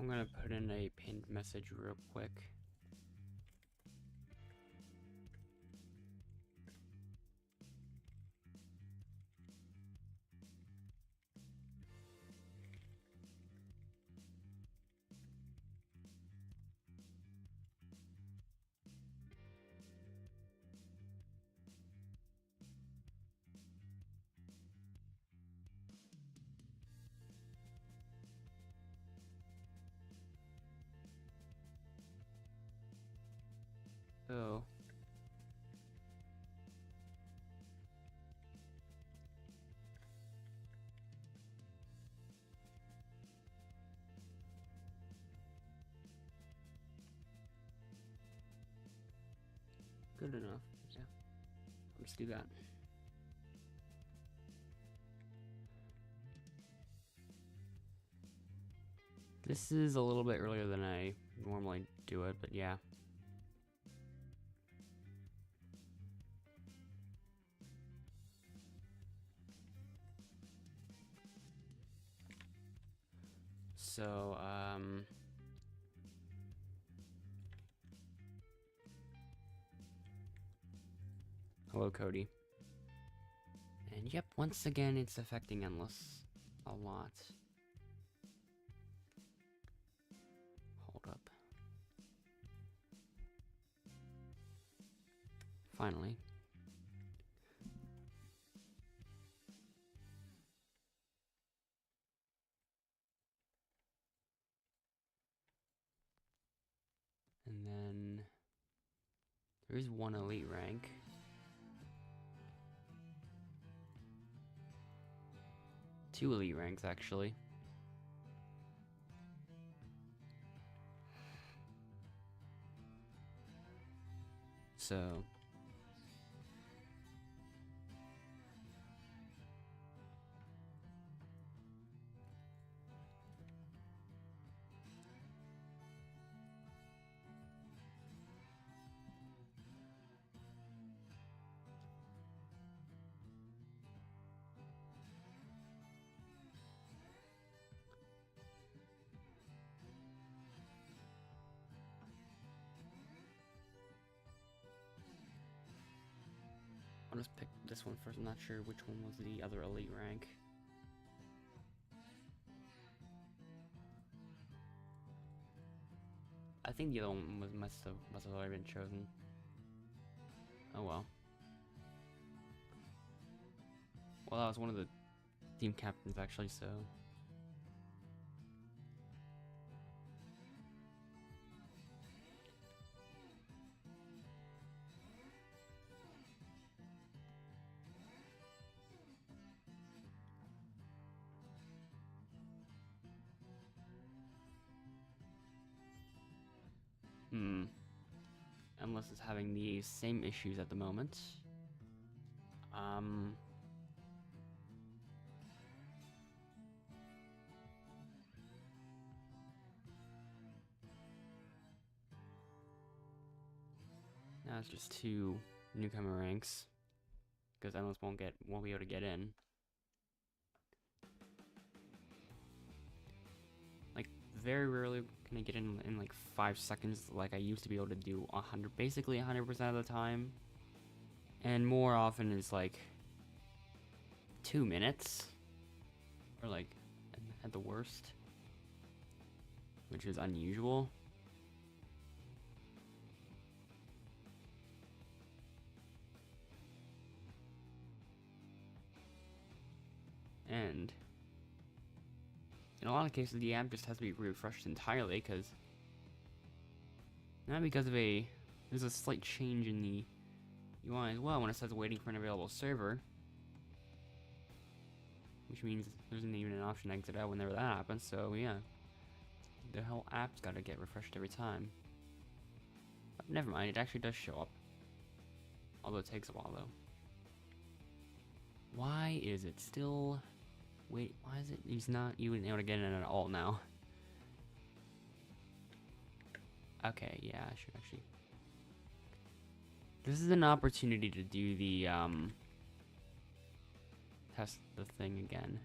I'm gonna put in a pinned message real quick. So good enough. Yeah. Let's do that. This is a little bit earlier than I normally do it, but yeah. So, hello, Cody. And yep, once again, it's affecting Endless a lot. Hold up. Finally. And then there is one elite rank. Two elite ranks, actually. So I'll just pick this one first. I'm not sure which one was the other elite rank. I think the other one must have already been chosen. Oh well. Well, that was one of the team captains actually, so. Endless is having the same issues at the moment. Now it's just two newcomer ranks because Endless won't be able to get in. Like very rarely can I get in like 5 seconds, like I used to be able to do basically 100% of the time, and more often it's like 2 minutes, or like at the worst, which is unusual. And in a lot of cases, the app just has to be refreshed entirely, because not because of there's a slight change in the UI as well when it says waiting for an available server, which means there isn't even an option to exit out whenever that happens. So yeah, the whole app's got to get refreshed every time. But never mind, it actually does show up, although it takes a while though. Why is it still? Wait, why is it? He's not even able to get in at all now. Okay, yeah, I should actually. This is an opportunity to do the test the thing again.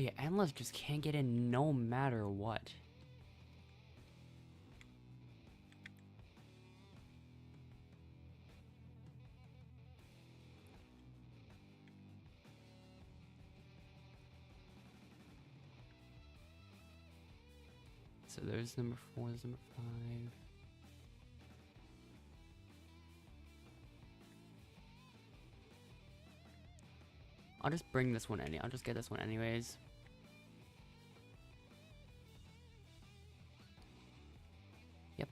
But yeah, Endless just can't get in no matter what. So there's number 4, there's number 5. I'll just bring this one I'll just get this one anyways. Yep,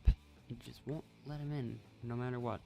you just won't let him in, no matter what.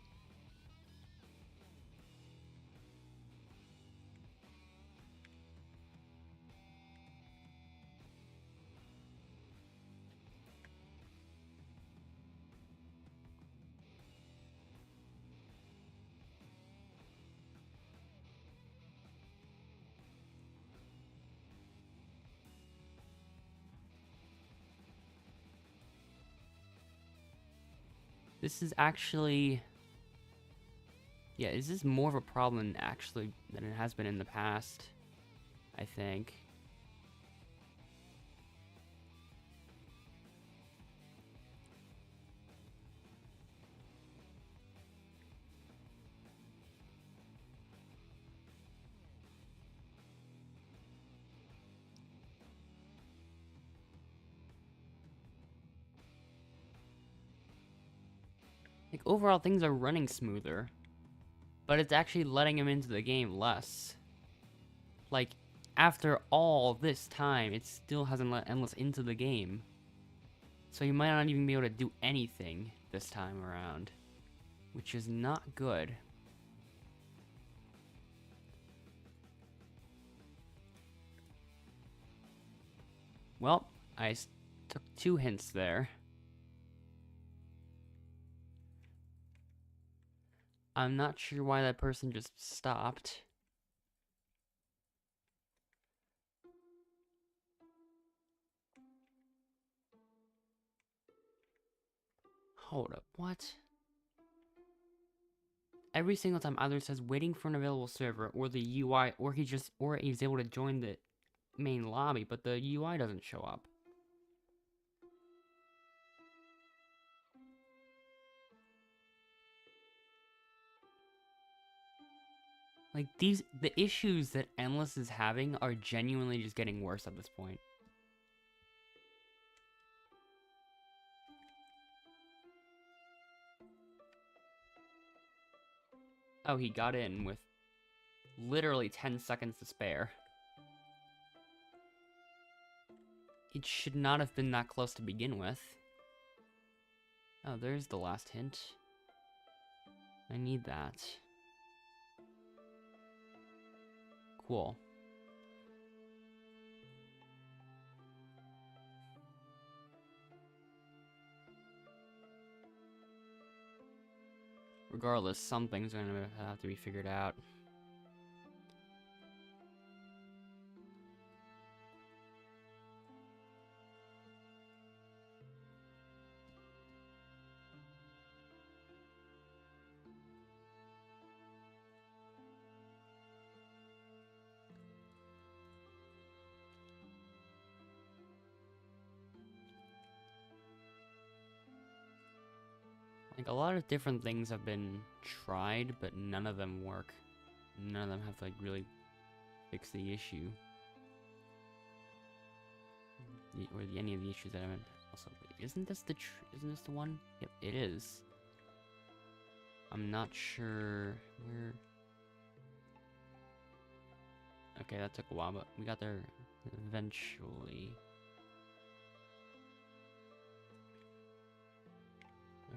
This is actually... Yeah, this is more of a problem actually than it has been in the past, I think. Like, overall, things are running smoother. But it's actually letting him into the game less. Like, after all this time, it still hasn't let Endless into the game. So you might not even be able to do anything this time around. Which is not good. Well, I took 2 hints there. I'm not sure why that person just stopped. Hold up, what? Every single time either it says waiting for an available server or the UI, or he's able to join the main lobby, but the UI doesn't show up. Like, the issues that Endless is having are genuinely just getting worse at this point. Oh, he got in with literally 10 seconds to spare. It should not have been that close to begin with. Oh, there's the last hint. I need that. Cool. Regardless, something's gonna have to be figured out. Like, a lot of different things have been tried, but none of them work. None of them have to, like, really fix the issue. Or any of the issues that I haven't... Also, isn't this the one? Yep, it is. I'm not sure where... Okay, that took a while, but we got there eventually.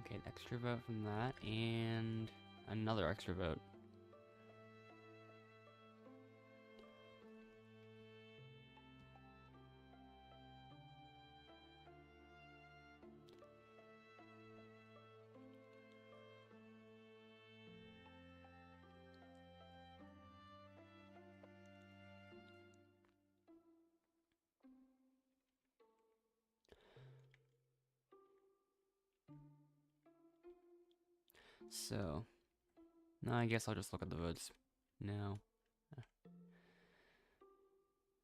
Okay, extra vote from that, and another extra vote. So, no, I guess I'll just look at the votes now.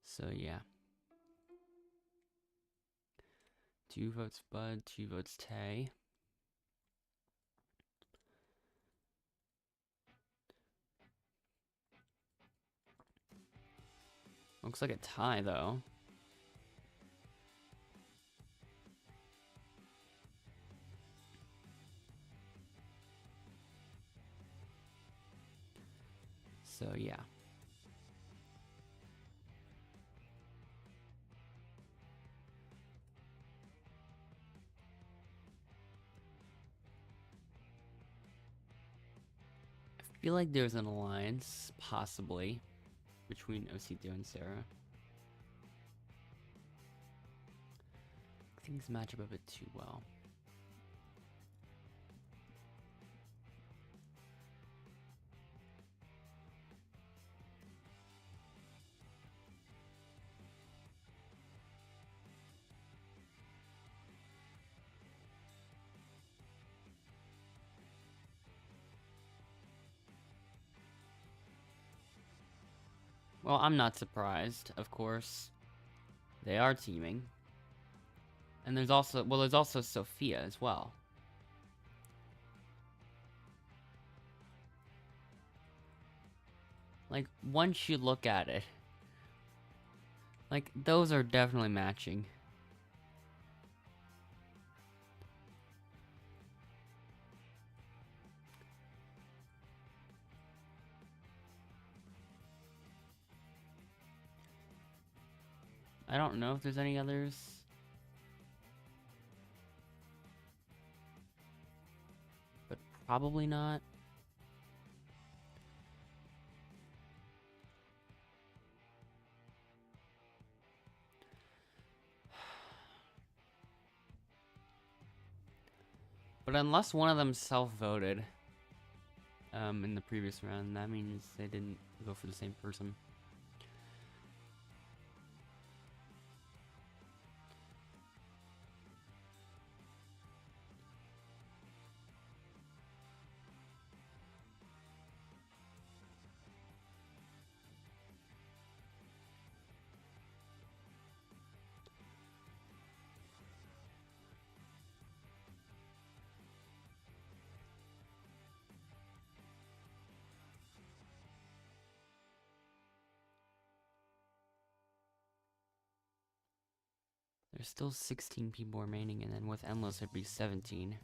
So, yeah. 2 votes Bud, 2 votes Tay. Looks like a tie, though. So, yeah. I feel like there's an alliance, possibly, between Osito and Sarah. Things match up a bit too well. Well, I'm not surprised, of course. They are teaming. And there's also Sophia as well. Like, once you look at it, like, those are definitely matching. I don't know if there's any others. But probably not. But unless one of them self-voted in the previous round, that means they didn't go for the same person. There's still 16 people remaining, and then with Endless it'd be 17.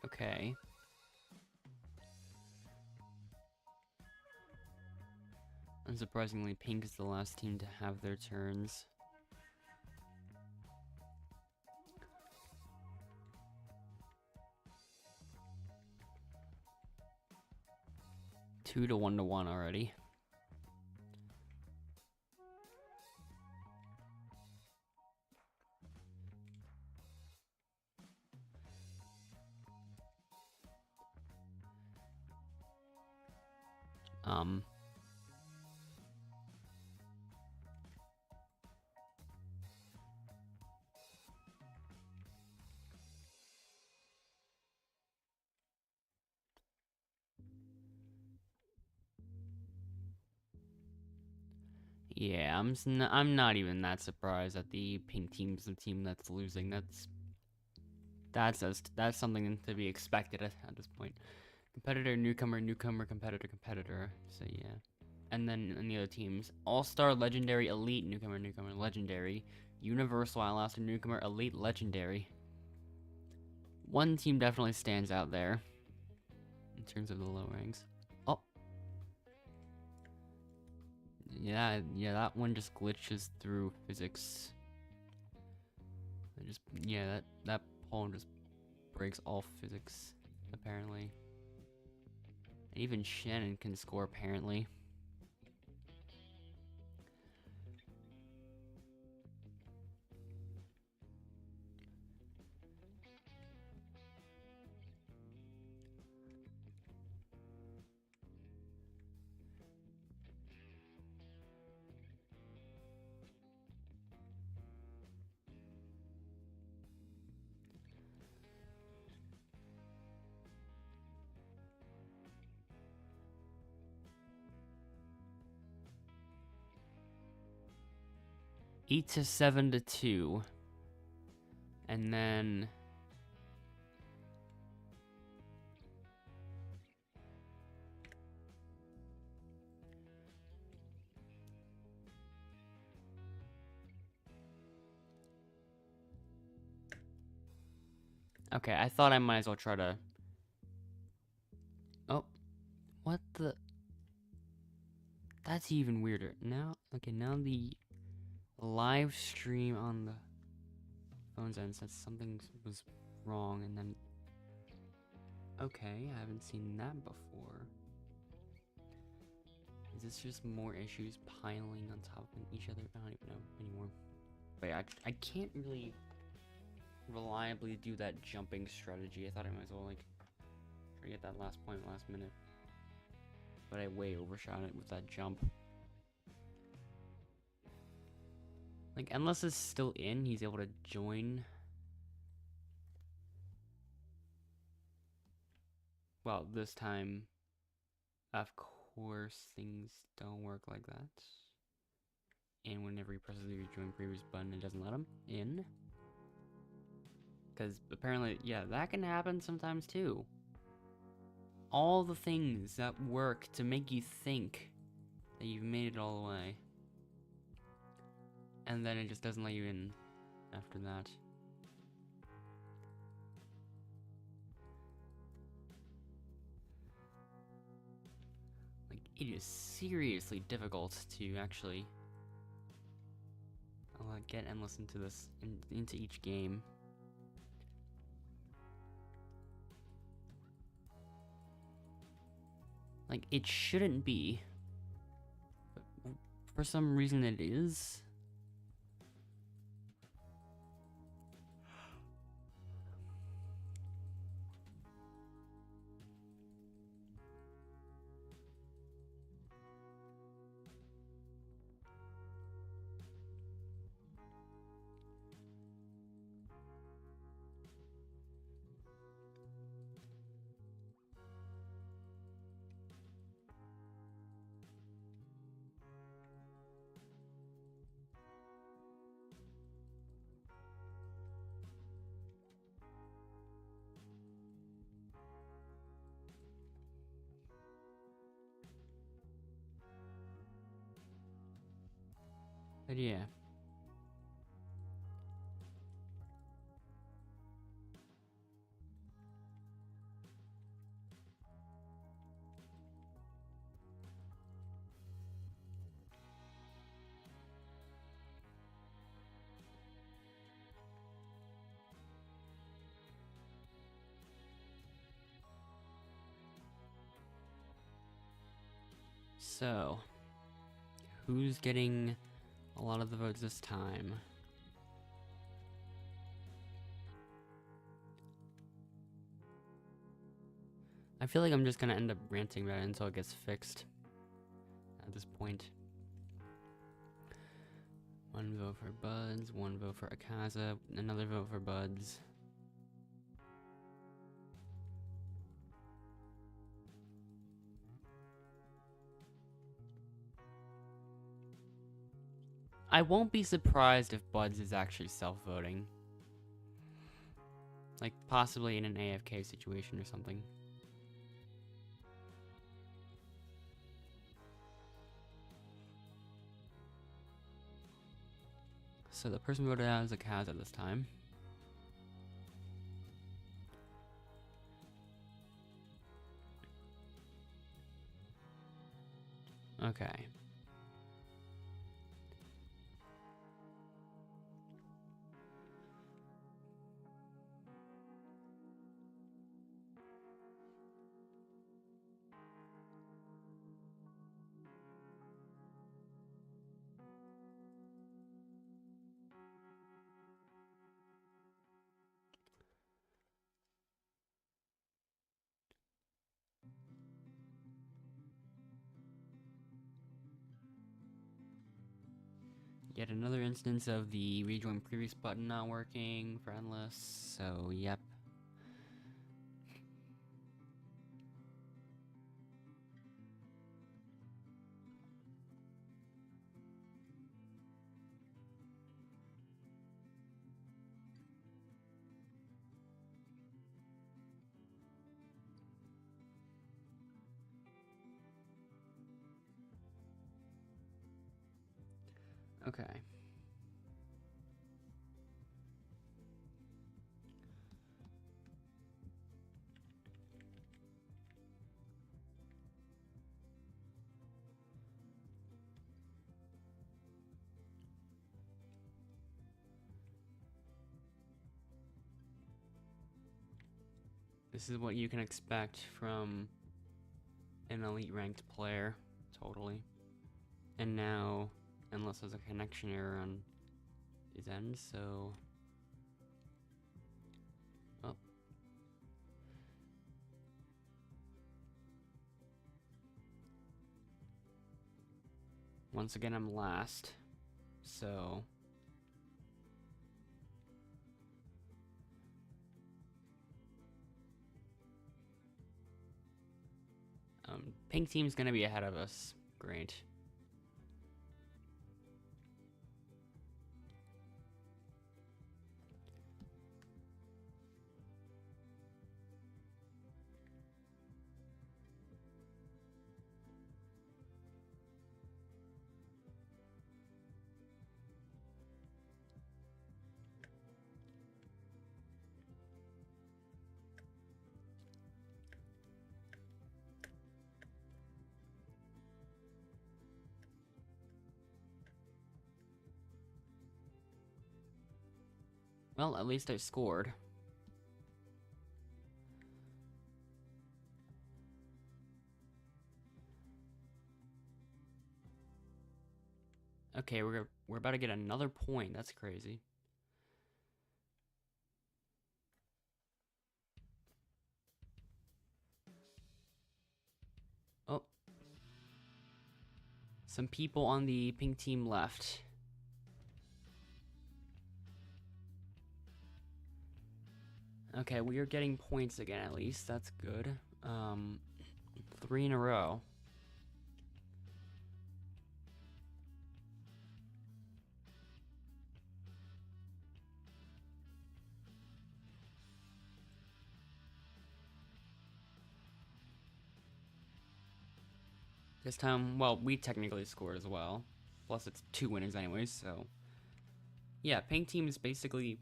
Okay. Unsurprisingly, Pink is the last team to have their turns. Two to 1 already. Yeah, I'm not even that surprised that the Pink team's the team that's losing. That's something to be expected at this point. Competitor, newcomer, newcomer, competitor, competitor. So yeah. And then in the other teams, All-Star, Legendary, Elite, newcomer, newcomer, Legendary, Universal, Outlaster, newcomer, Elite, Legendary. One team definitely stands out there in terms of the low ranks. Oh. Yeah, that one just glitches through physics. That poem just breaks all physics, apparently. And even Shannon can score, apparently. Eight to 7-2. And then okay, I thought I might as well try to... Oh, what the... That's even weirder. Now, okay, now the live stream on the phone's end says something was wrong, and then... Okay, I haven't seen that before. Is this just more issues piling on top of each other? I don't even know anymore. But yeah, I can't really reliably do that jumping strategy. I thought I might as well, like, try to get that last point last minute. But I way overshot it with that jump. Like, unless it's still in, he's able to join. Well, this time, of course, things don't work like that. And whenever he presses the join previous button, it doesn't let him in. Because apparently, yeah, that can happen sometimes too. All the things that work to make you think that you've made it all the way. And then it just doesn't let you in after that. Like, it is seriously difficult to actually get and listen to this into each game. Like, it shouldn't be, but for some reason it is. But yeah. So, who's getting a lot of the votes this time? I feel like I'm just gonna end up ranting about it until it gets fixed at this point. One vote for Buds, one vote for Akaza, another vote for Buds. I won't be surprised if Buds is actually self-voting. Like, possibly in an AFK situation or something. So the person voted out is Akaza this time. Okay. Yet another instance of the rejoin previous button not working for Endless, so yep. Okay. This is what you can expect from an elite ranked player, totally. And now, unless there's a connection error on his end, so... Oh. Once again, I'm last, so... Pink team's gonna be ahead of us. Great. Well, at least I scored. Okay, we're about to get another point. That's crazy. Oh. Some people on the pink team left. Okay, we are getting points again at least. That's good. 3 in a row. This time, well, we technically scored as well. Plus, it's 2 winners anyways, so... Yeah, pink team is basically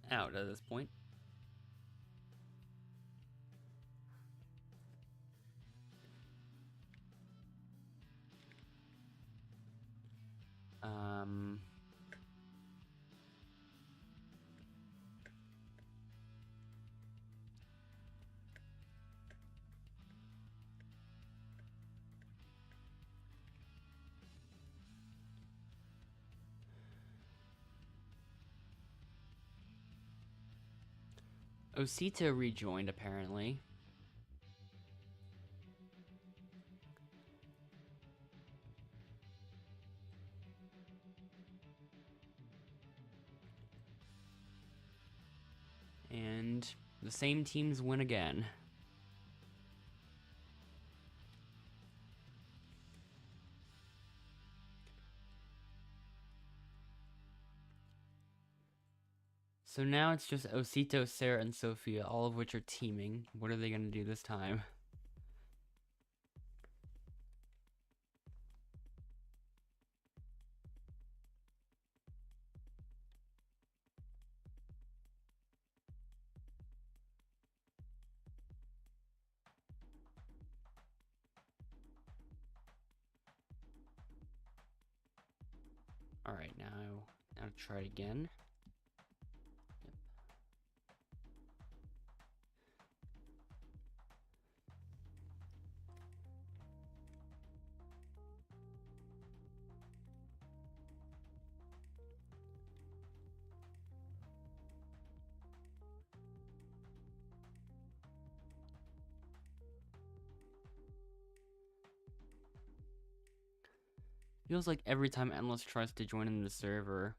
out at this point. Osita rejoined, apparently. And the same teams win again. So now it's just Osito, Sarah, and Sophia, all of which are teaming. What are they going to do this time? Alright, now try it again. Feels like every time Endless tries to join in the server,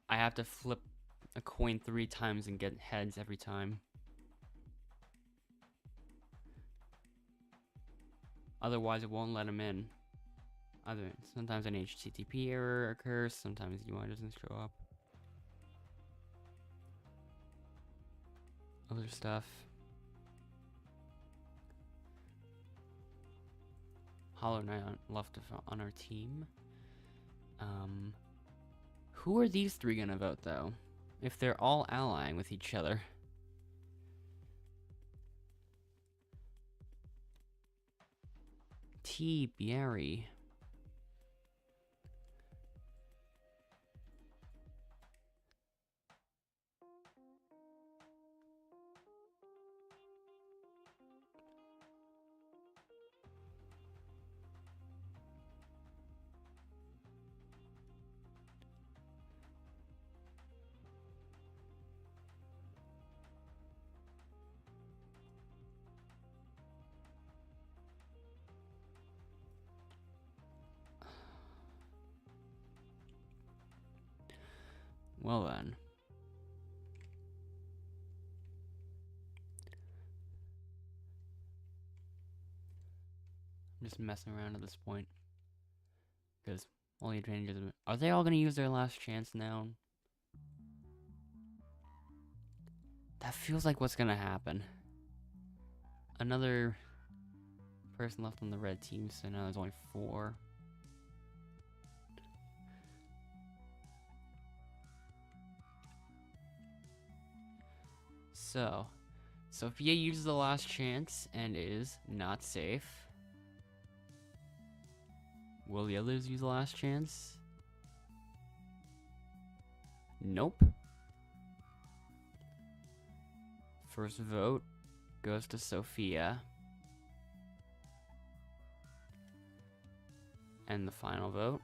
I have to flip a coin 3 times and get heads every time. Otherwise, it won't let him in. Sometimes an HTTP error occurs, sometimes UI doesn't show up. Other stuff. Hollow Knight left on our team. Who are these 3 gonna vote though? If they're all allying with each other. T. Bierry. Well then. I'm just messing around at this point. Because all the advantages of it. Are they all gonna use their last chance now? That feels like what's gonna happen. Another person left on the red team, so now there's only 4. So, Sophia uses the last chance and is not safe. Will the others use the last chance? Nope. First vote goes to Sophia. And the final vote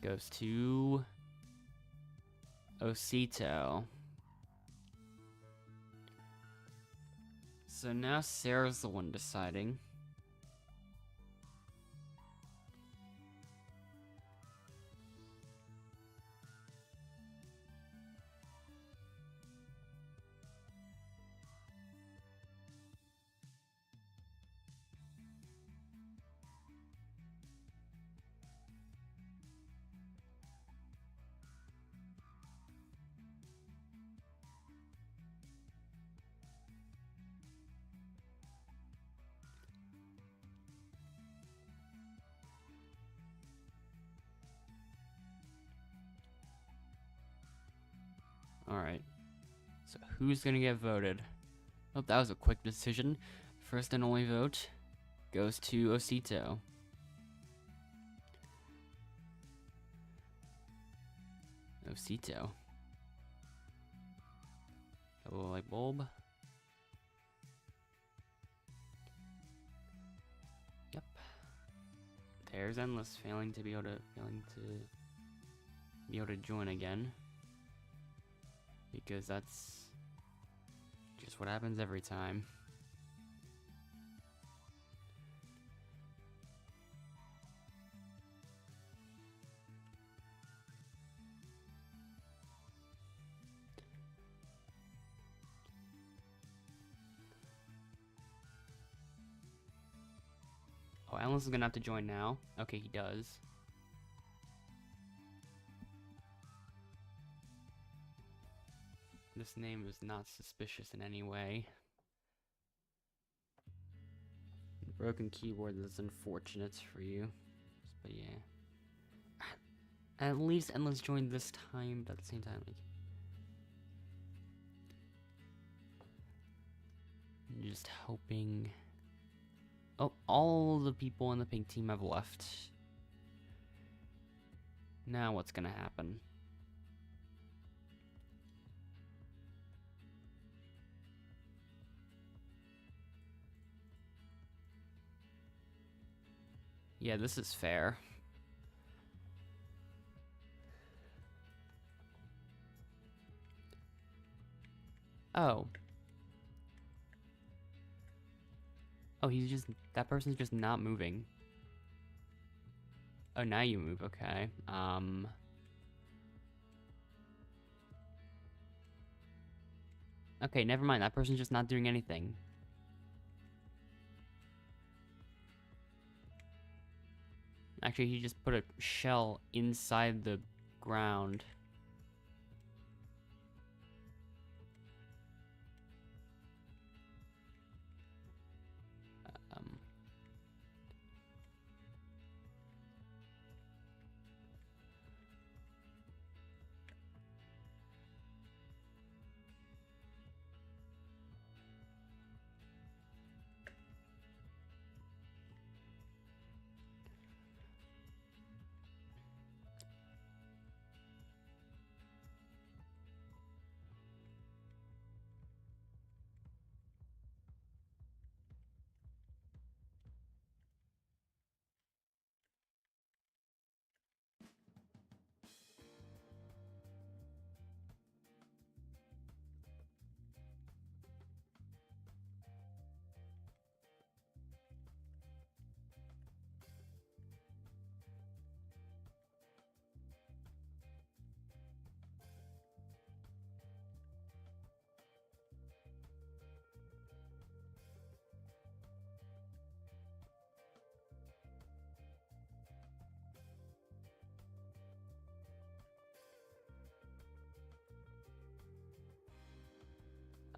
goes to Osito. So now Sarah's the one deciding. Alright. So who's gonna get voted? Oh, that was a quick decision. First and only vote goes to Osito. Osito. Hello, light bulb. Yep. There's Endless failing to join again. Because that's just what happens every time. Oh, Endless is gonna have to join now. Okay, he does. This name is not suspicious in any way. Broken keyboard is unfortunate for you. But yeah. At least Endless joined this time, but at the same time, like... I'm just hoping... Oh, all the people in the pink team have left. Now what's gonna happen? Yeah, this is fair. Oh. Oh, that person's just not moving. Oh, now you move. Okay. Okay, never mind. That person's just not doing anything. Actually, he just put a shell inside the ground. Um,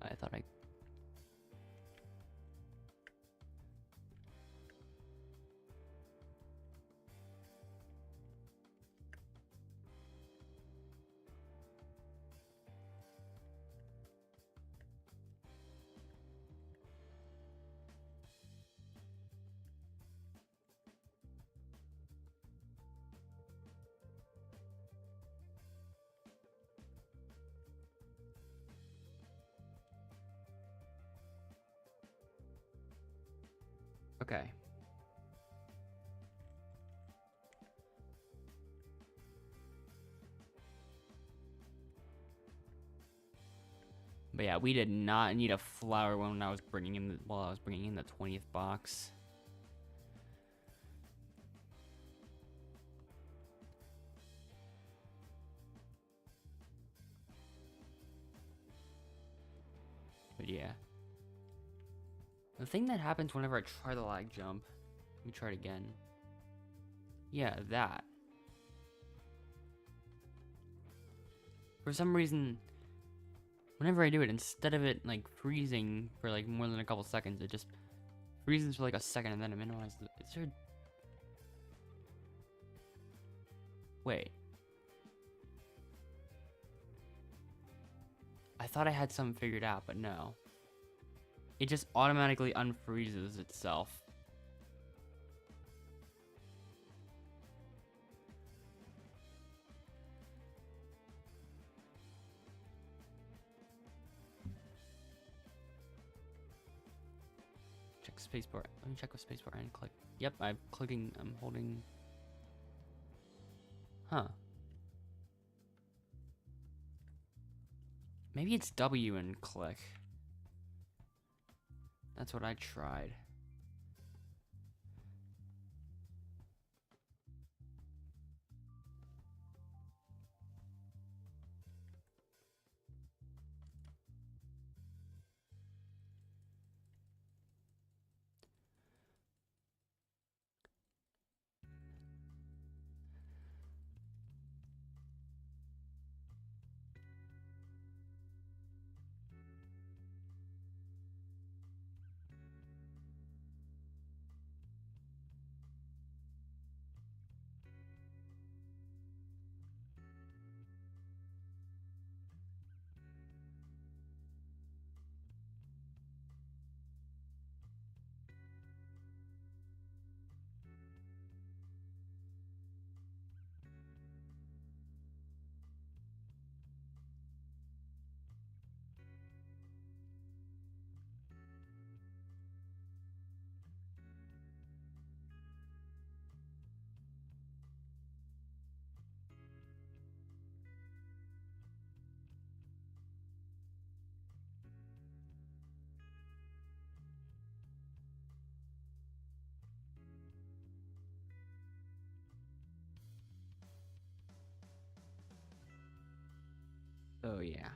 I thought I... Okay. But yeah, we did not need a flower when I was bringing in while I was bringing in the 20th box. But yeah. The thing that happens whenever I try the lag jump, let me try it again. Yeah, that. For some reason, whenever I do it, instead of it like freezing for like more than a couple seconds, it just freezes for like a second and then it minimizes. Is there... Wait. I thought I had something figured out, but no. It just automatically unfreezes itself. Check spacebar. Let me check with spacebar and click. Yep, I'm clicking. I'm holding. Huh. Maybe it's W and click. That's what I tried. Oh yeah.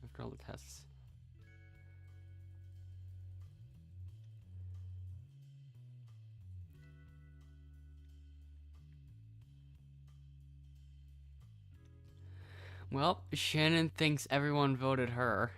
After all the tests. Well, Shannon thinks everyone voted her.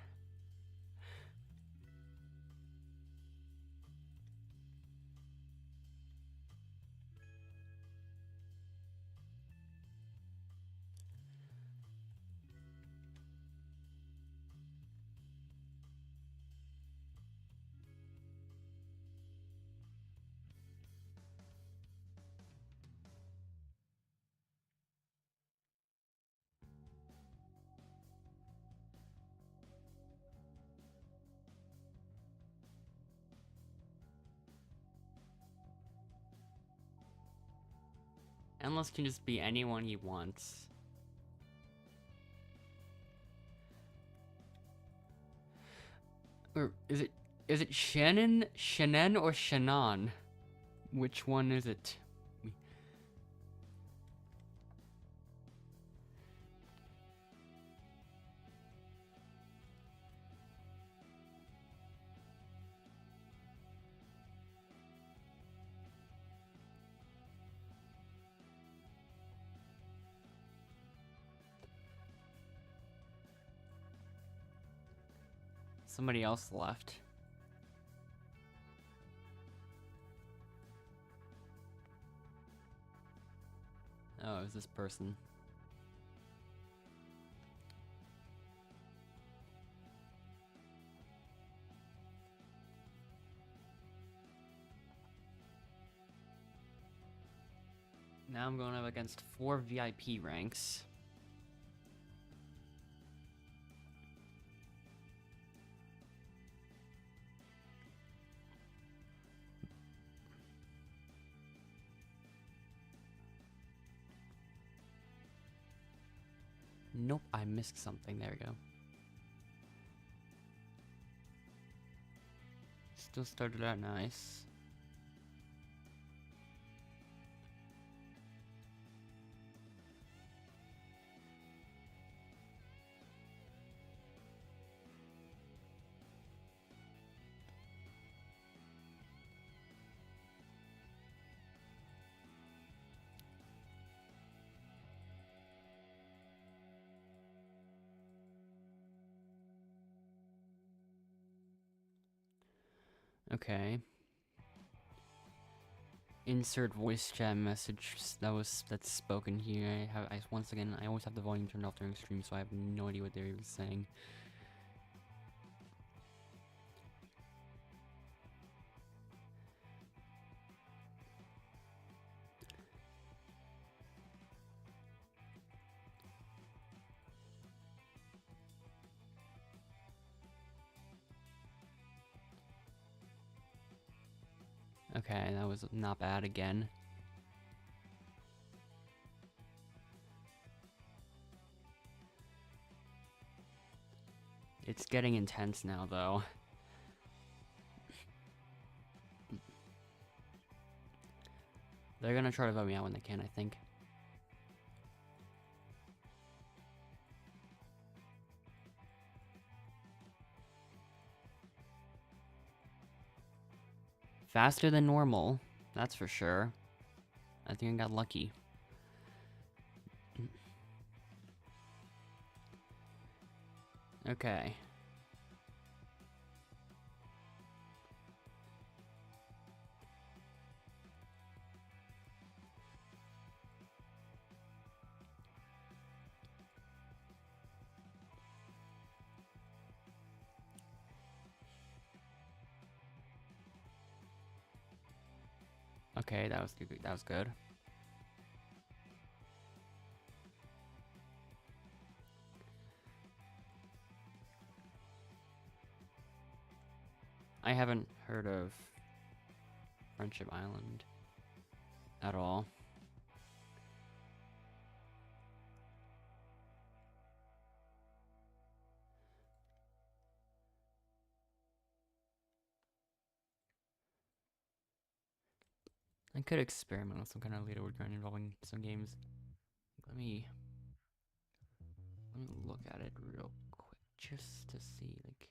Endless can just be anyone he wants. Or is it Shannon, or Shannon? Which one is it? Somebody else left. Oh, it was this person. Now I'm going up against 4 VIP ranks. Nope, I missed something. There we go. Still started out nice. Okay. Insert voice chat message that's spoken here. Once again, I always have the volume turned off during stream, so I have no idea what they're even saying. Okay, that was not bad again. It's getting intense now, though. They're gonna try to vote me out when they can, I think. Faster than normal, that's for sure. I think I got lucky. Okay. Okay, that was good. That was good. I haven't heard of Friendship Island at all. I could experiment with some kind of leaderboard grind involving some games. Let me Let me look at it real quick just to see, like.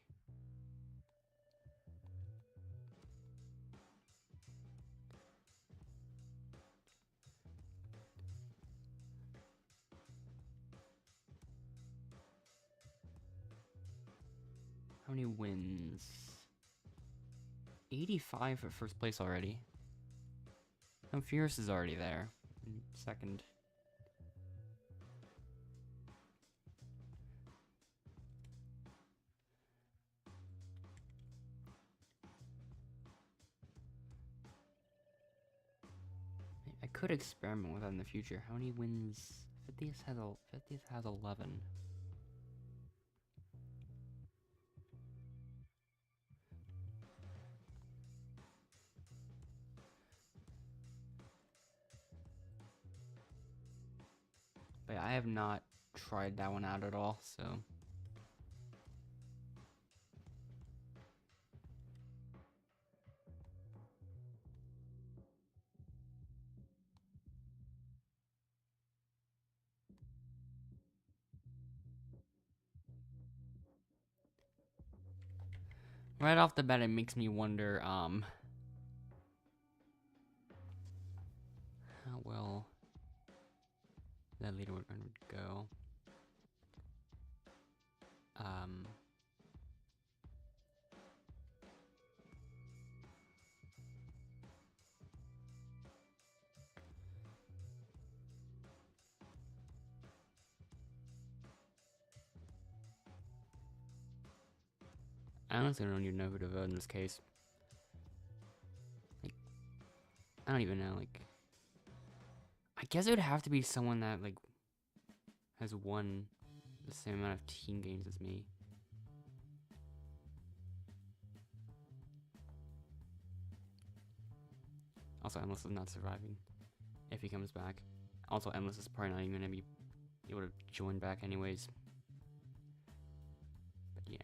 How many wins? 85 for first place already. And Fierce is already there in second. I could experiment with that in the future. How many wins? 50th has 11. But I have not tried that one out at all, so. Right off the bat, it makes me wonder, how well that leaderboard would go. I honestly don't even know who to vote in this case. Like, I don't even know, like. I guess it would have to be someone that, like, has won the same amount of team games as me. Also, Endless is not surviving if he comes back. Also, Endless is probably not even gonna be able to join back anyways. But yeah.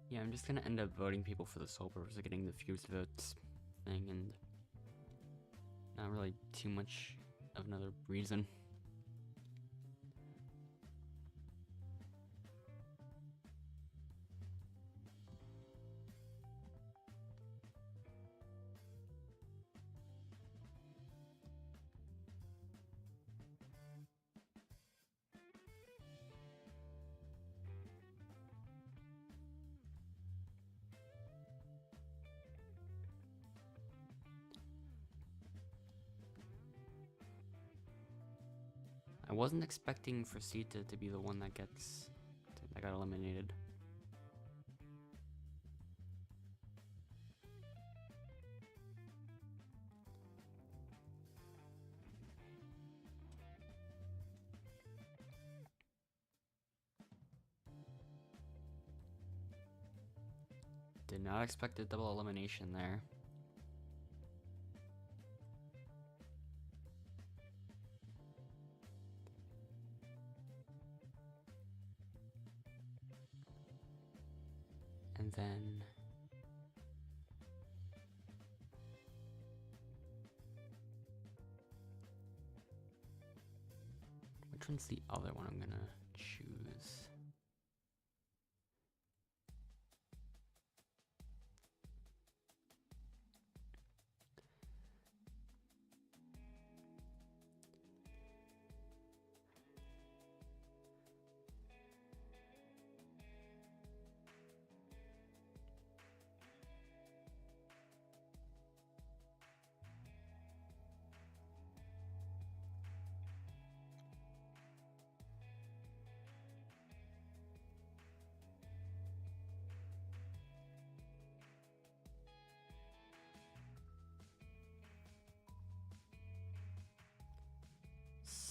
Yeah, I'm just gonna end up voting people for the sole purpose of getting the fewest votes thing, and not really too much of another reason. I wasn't expecting for Sita to be the one that got eliminated. Did not expect a double elimination there. And then which one's the other one I'm gonna choose?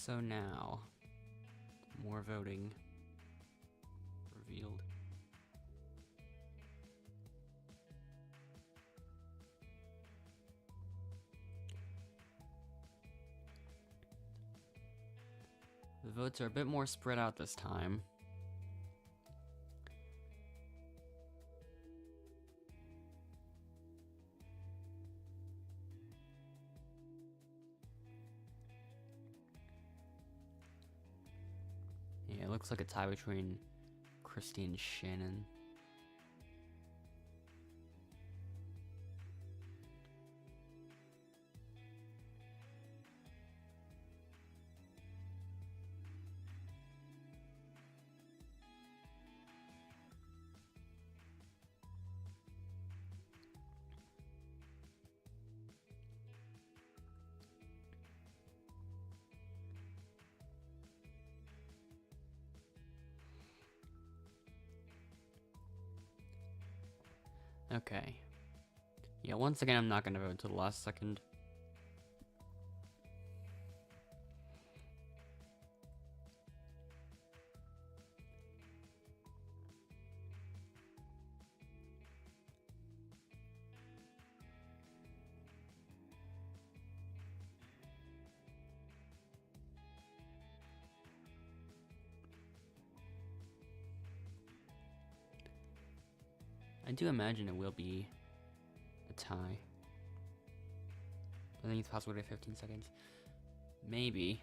So now, more voting revealed. The votes are a bit more spread out this time. Yeah, it looks like a tie between Christy and Shannon. Okay. Yeah, once again, I'm not gonna vote until the last second. I do imagine it will be a tie. I think it's possible to get 15 seconds. Maybe.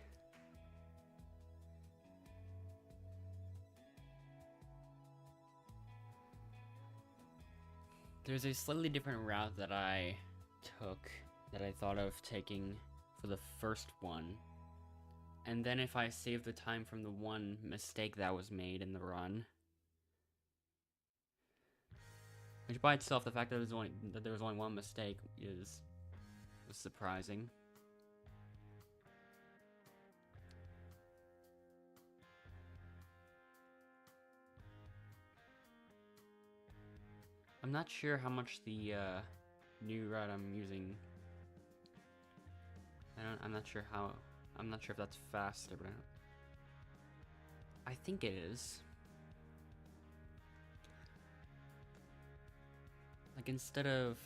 There's a slightly different route that I took, that I thought of taking for the first one. And then if I save the time from the one mistake that was made in the run. Which by itself, the fact that there was only one mistake was surprising. I'm not sure how much the new route I'm using. I'm not sure if that's faster, but I think it is. Like, instead of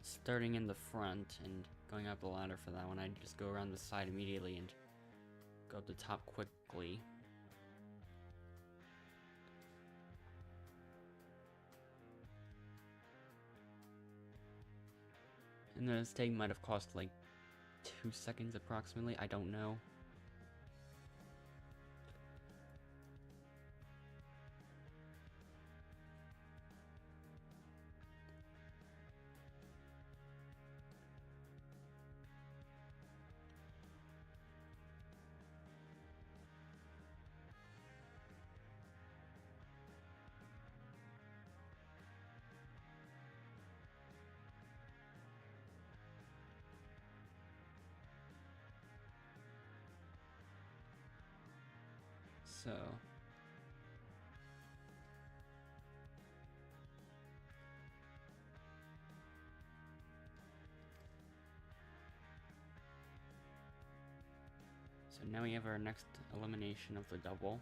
starting in the front and going up the ladder for that one, I just go around the side immediately and go up the top quickly. And the mistake might have cost like 2 seconds approximately, I don't know. So now we have our next elimination of the double.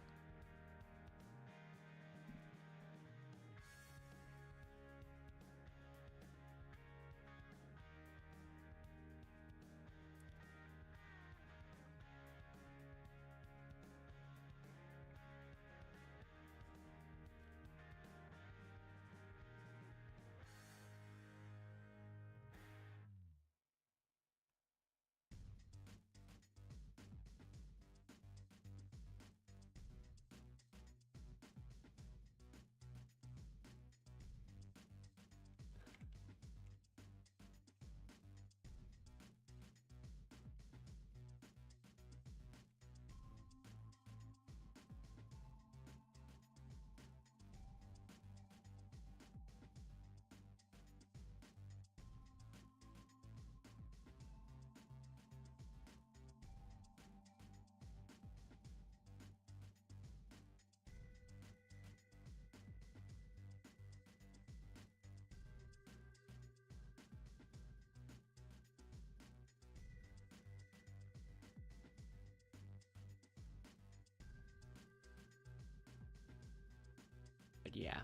But yeah.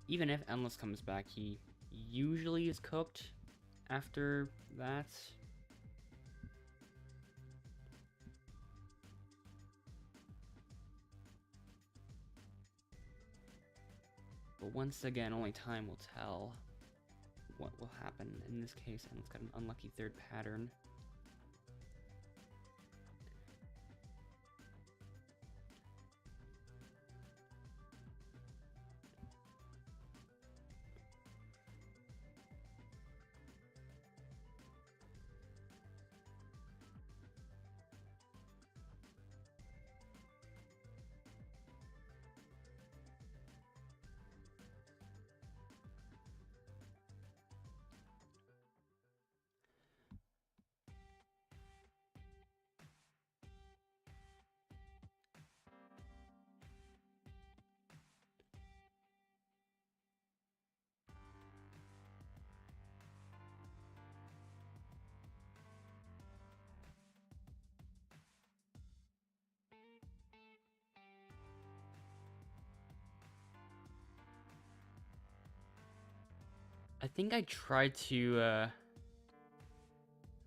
Even if Endless comes back, he usually is cooked after that. But once again, only time will tell what will happen. In this case, Endless got an unlucky third pattern. I think I tried to, I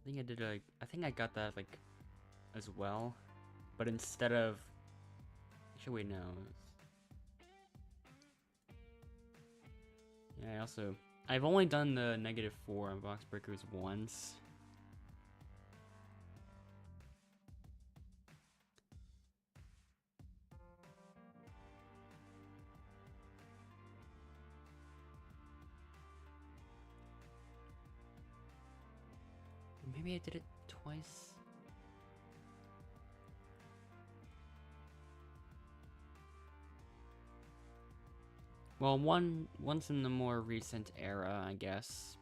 think I did, like, I think I got that, like, as well. But instead of, actually, wait, no. Yeah, I've only done the -4 on box breakers once. Maybe I did it twice. Well, once in the more recent era, I guess.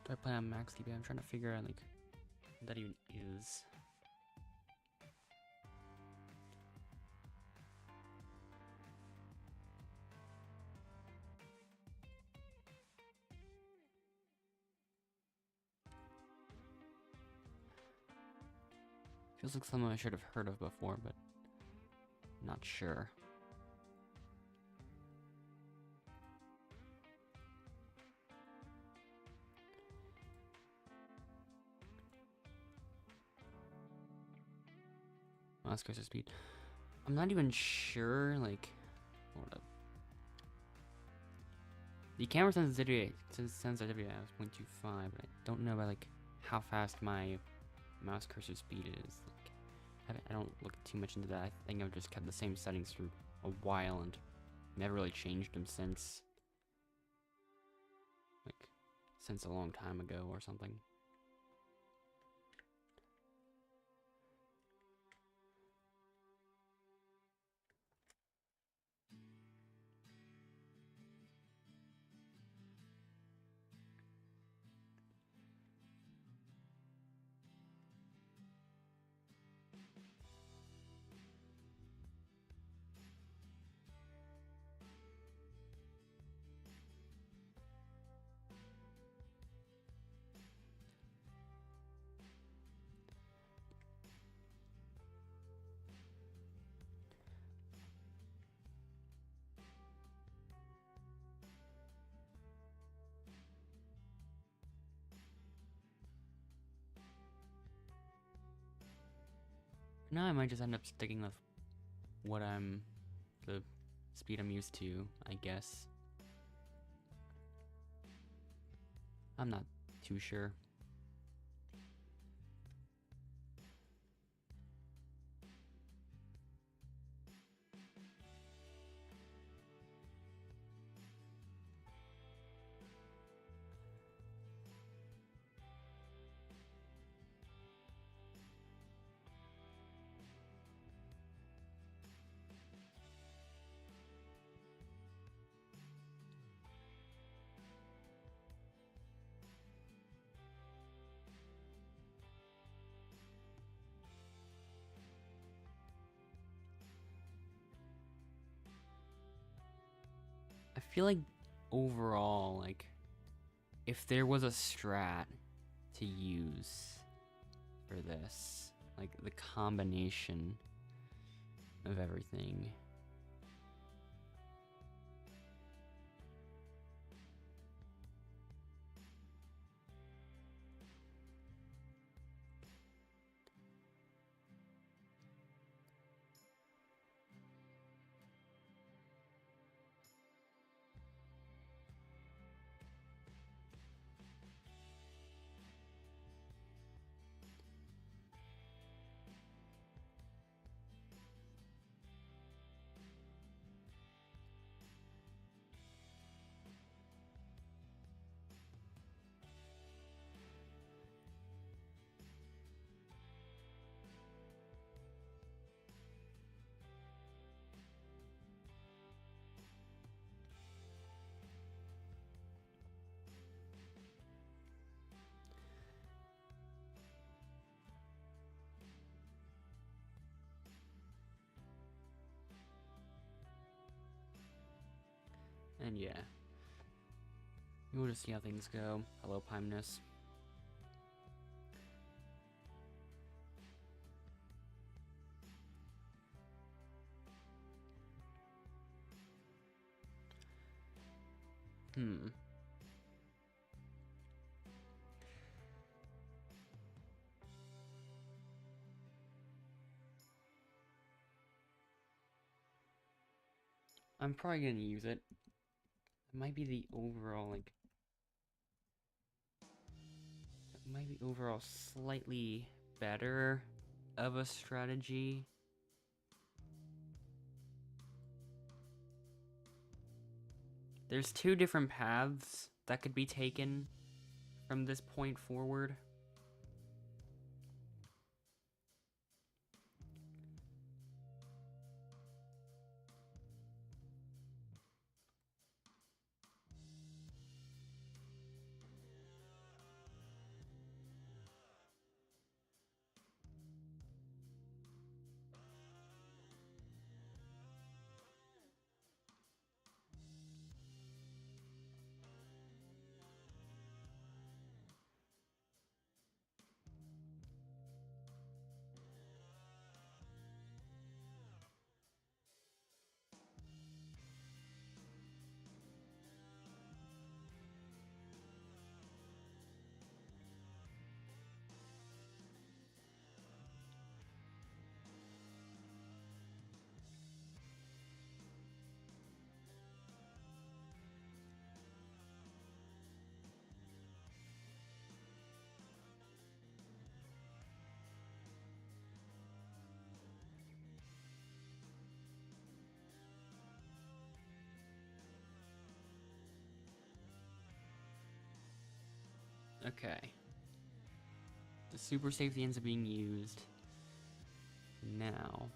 Do I play on max DB? I'm trying to figure out, like, what that even is. Feels like something I should have heard of before, but not sure. Mouse cursor speed. I'm not even sure, like, hold up. The camera sensitivity has 0.25, but I don't know about, like, how fast my mouse cursor speed is. Like, I don't look too much into that. I think I've just kept the same settings for a while and never really changed them since. Like, since a long time ago or something. Now I might just end up sticking with the speed I'm used to, I guess. I'm not too sure. I feel like overall, like, if there was a strat to use for this, like the combination of everything. And yeah, we'll just see how things go. Hello, Pimeness. I'm probably gonna use it. It might be the overall, like, it might be overall slightly better of a strategy. There's two different paths that could be taken from this point forward. Okay. The super safety ends up being used. Now.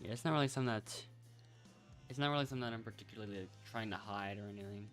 Yeah, it's not really something that I'm particularly like, trying to hide or anything.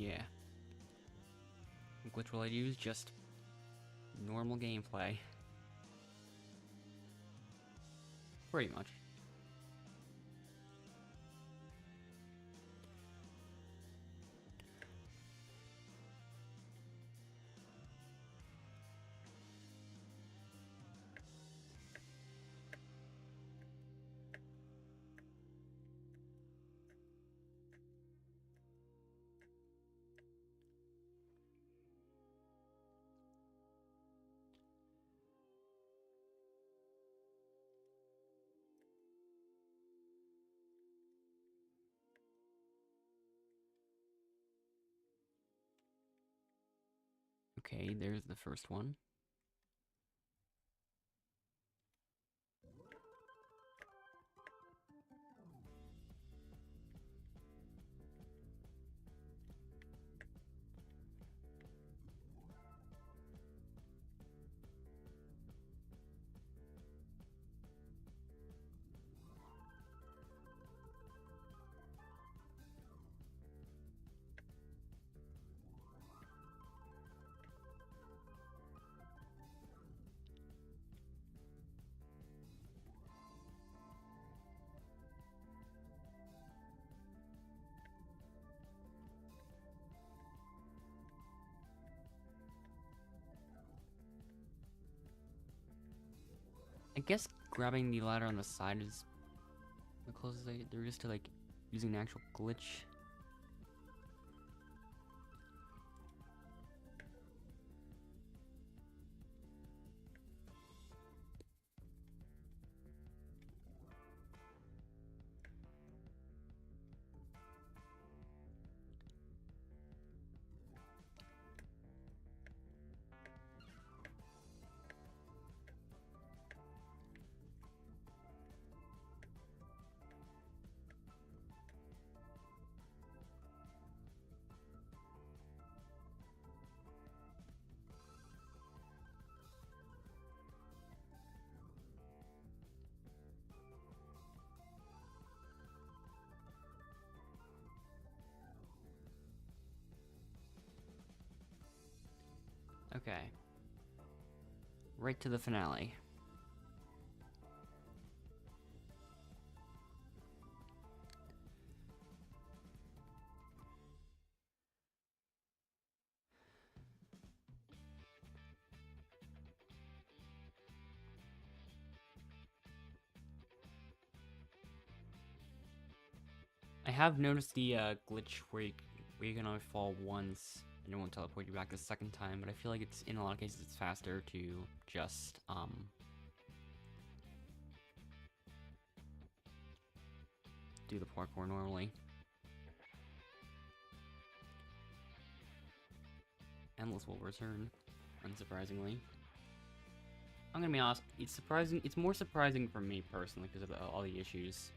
Yeah. Glitch will I use? Just normal gameplay. Pretty much. Okay, there's the first one. I guess grabbing the ladder on the side is the closest there is to like using an actual glitch. Okay. Right to the finale. I have noticed the glitch where you can only fall once and it won't teleport you back the second time, but I feel like it's in a lot of cases it's faster to just do the parkour normally. Endless will return, unsurprisingly. I'm gonna be honest, it's surprising. It's more surprising for me personally because of all the issues.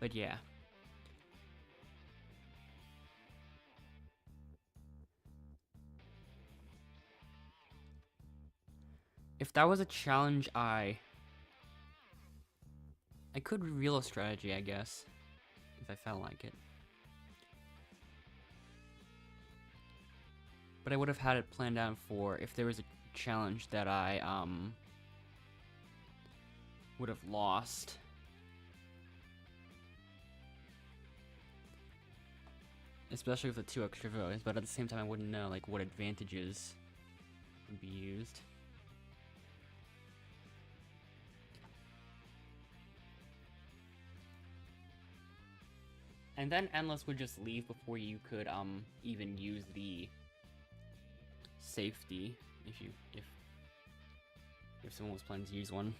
But yeah. If that was a challenge, I could reveal a strategy, I guess, if I felt like it. But I would have had it planned out for if there was a challenge that I would have lost. Especially with the 2 extra votes, but at the same time I wouldn't know like what advantages would be used. And then Endless would just leave before you could even use the safety if someone was planning to use one.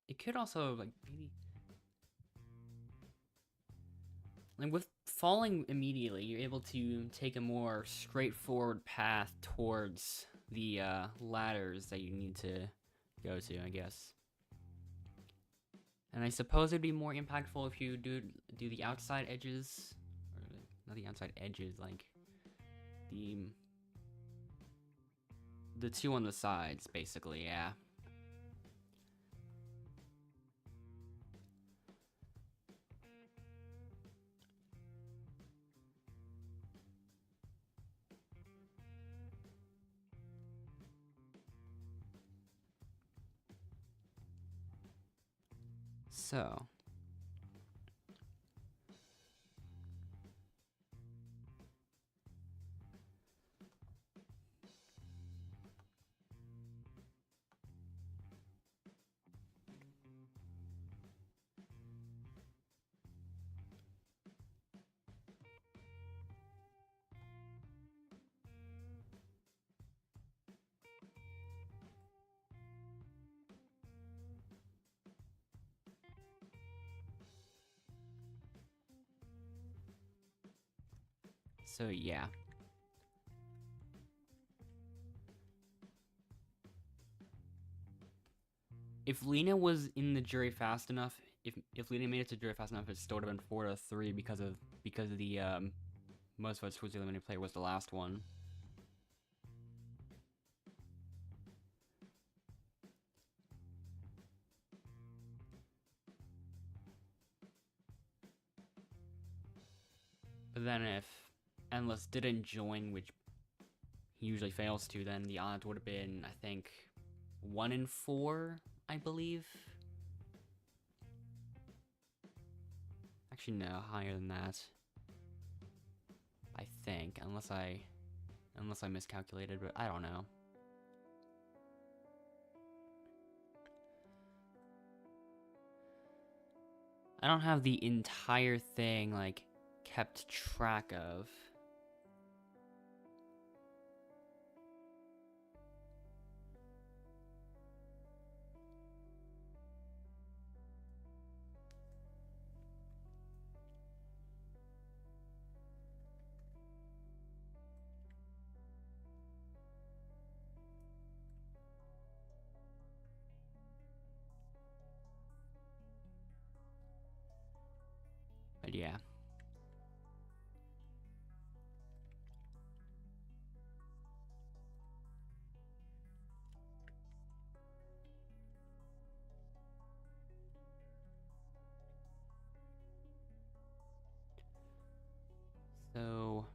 It could also like maybe like with falling immediately, you're able to take a more straightforward path towards the ladders that you need to go to, I guess. And I suppose it'd be more impactful if you do the outside edges, or not the outside edges, like the two on the sides, basically. Yeah. So, yeah. If Lena was in the jury fast enough, if Lena made it to jury fast enough, it still would have been 4-3 because of the most votes towards the eliminated player was the last one. But then if Endless didn't join, which he usually fails to, then the odds would have been, I think, 1 in 4, I believe. Actually, no, higher than that. I think, unless I miscalculated, but I don't know. I don't have the entire thing, like, kept track of. But yeah. So,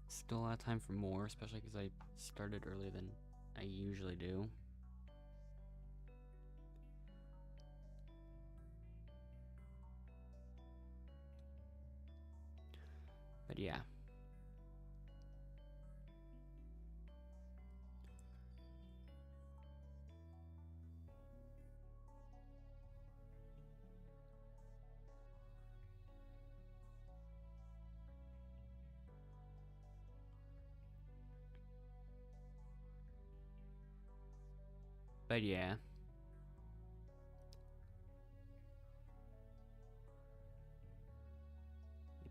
still a lot of time for more, especially because I started earlier than I usually do. But yeah. But yeah.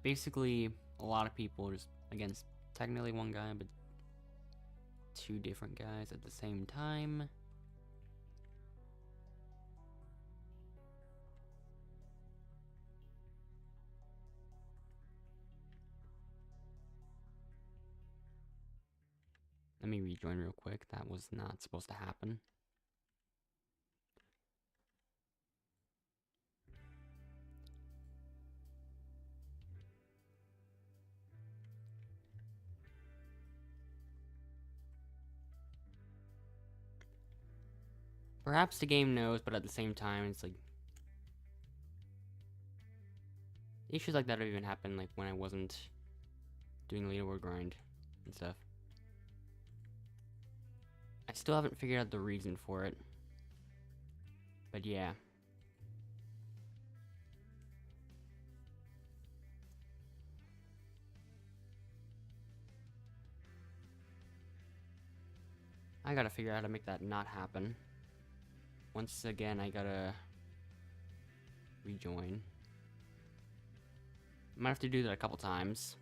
Basically, a lot of people just, against technically one guy, but two different guys at the same time. Let me rejoin real quick. That was not supposed to happen. Perhaps the game knows, but at the same time, it's like... issues like that have even happened, like, when I wasn't doing the leaderboard grind and stuff. I still haven't figured out the reason for it. But yeah. I gotta figure out how to make that not happen. Once again, I gotta rejoin. Might have to do that a couple times.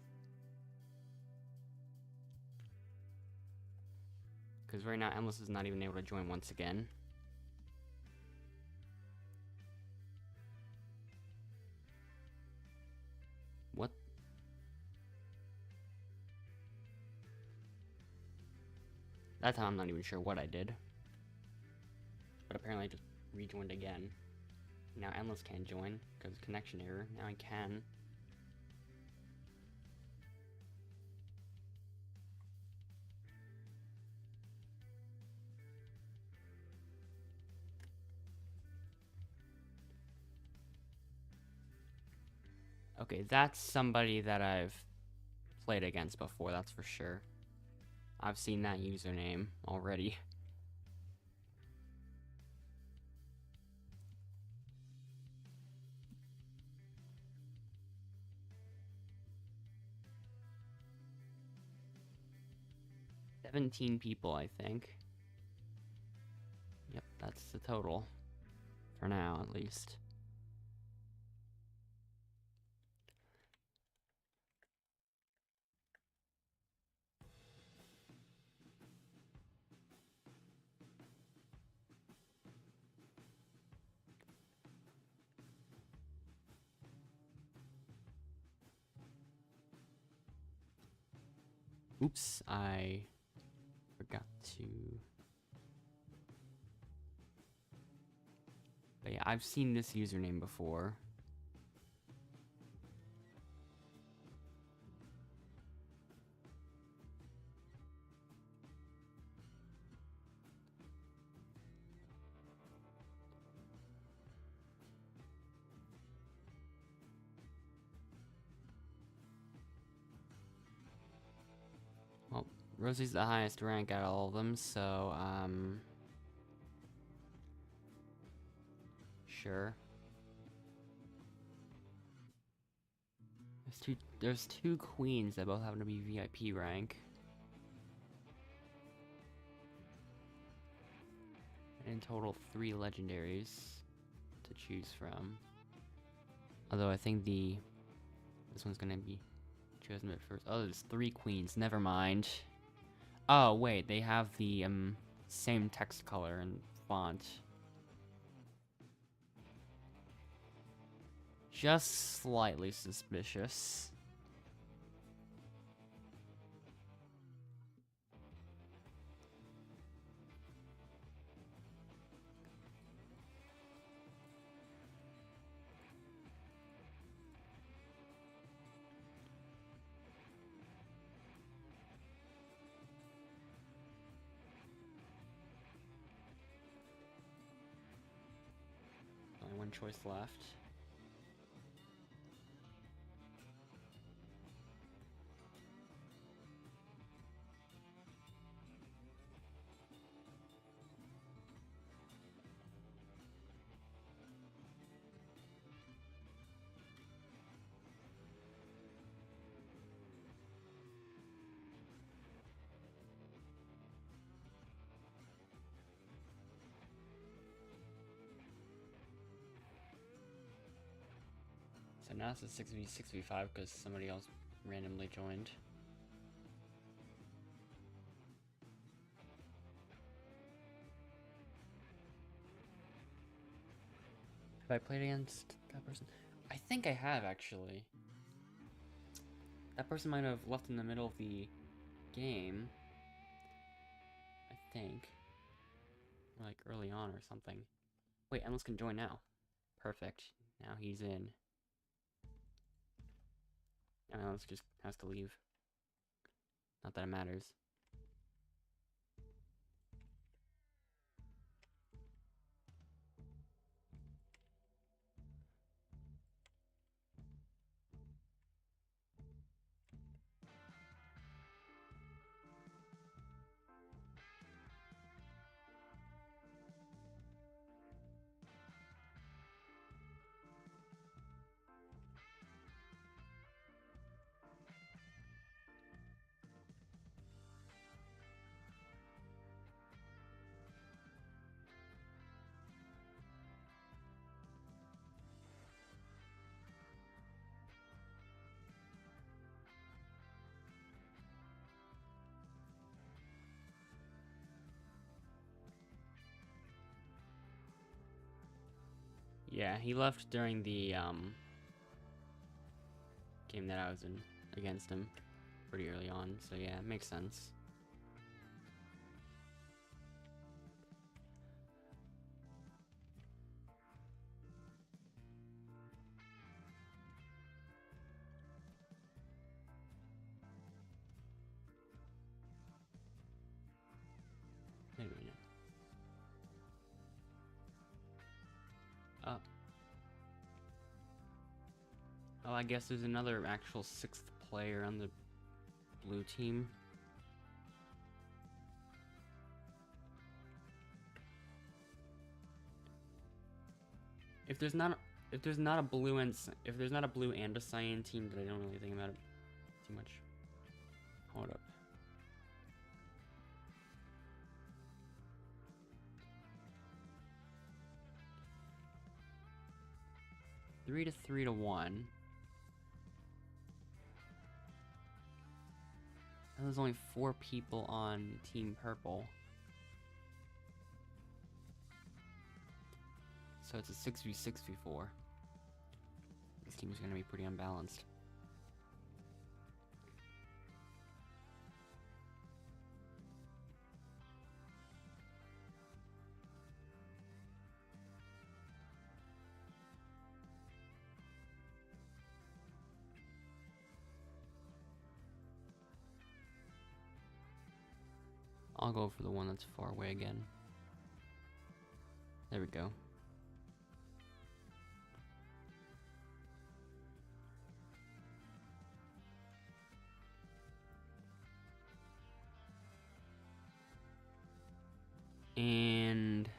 Because right now, Endless is not even able to join once again. What? That time I'm not even sure what I did. But apparently I just rejoined again. Now Endless can't join because connection error. Now I can. Okay, that's somebody that I've played against before, that's for sure. I've seen that username already. $17 people, I think. Yep, that's the total. For now, at least. Oops, I forgot to... But yeah, I've seen this username before. Well, Rosie's the highest rank out of all of them, so, sure. There's two queens that both happen to be VIP rank. And in total, 3 legendaries to choose from. Although I think this one's gonna be chosen at first. Oh, there's 3 queens. Never mind. Oh wait, they have the same text color and font. Just slightly suspicious. Only one choice left. So now it's a 6v5 because somebody else randomly joined. Have I played against that person? I think I have, actually. That person might have left in the middle of the game. I think. Or like early on or something. Wait, Endless can join now. Perfect. Now he's in. Now Endless just has to leave. Not that it matters. Yeah, he left during the game that I was in against him pretty early on, so yeah, it makes sense. Wait a minute. Oh. Oh, I guess there's another actual 6th player on the blue team. If there's not a blue and a cyan team, then I don't really think about it too much. Hold up. Three to 1. And there's only 4 people on Team Purple. So it's a 6v4. This team is going to be pretty unbalanced. I'll go for the one that's far away again. There we go. And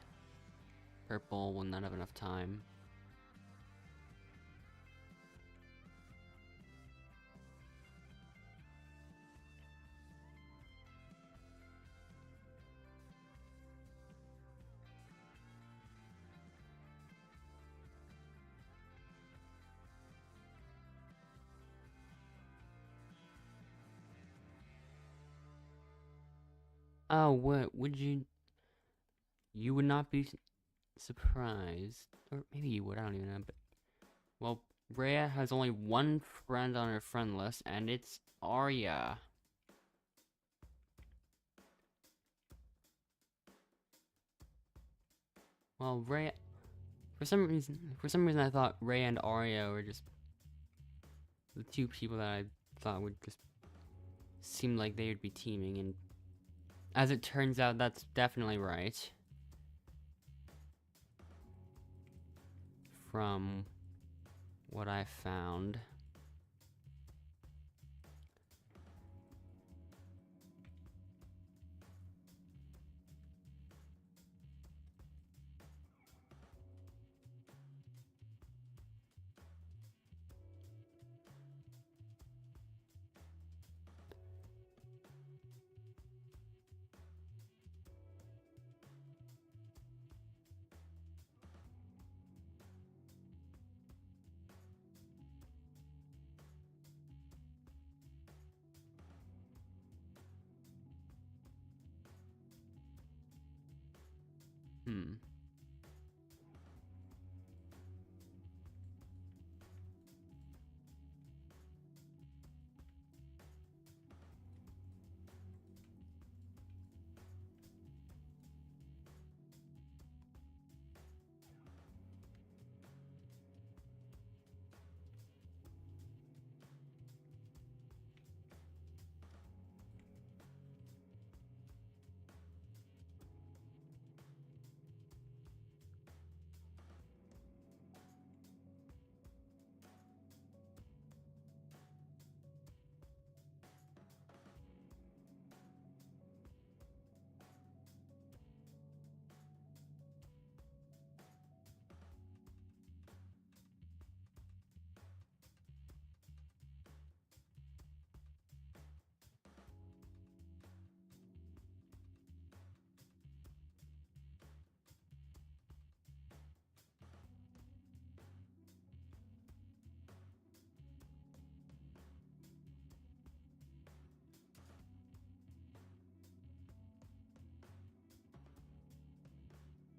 Purple will not have enough time. Oh, what would you? You would not be surprised, or maybe you would. I don't even know. But well, Rhea has only one friend on her friend list, and it's Arya. Well, Rhea, for some reason, I thought Rhea and Arya were just the 2 people that I thought would just seem like they would be teaming, and as it turns out, that's definitely right. From what I found. Hmm.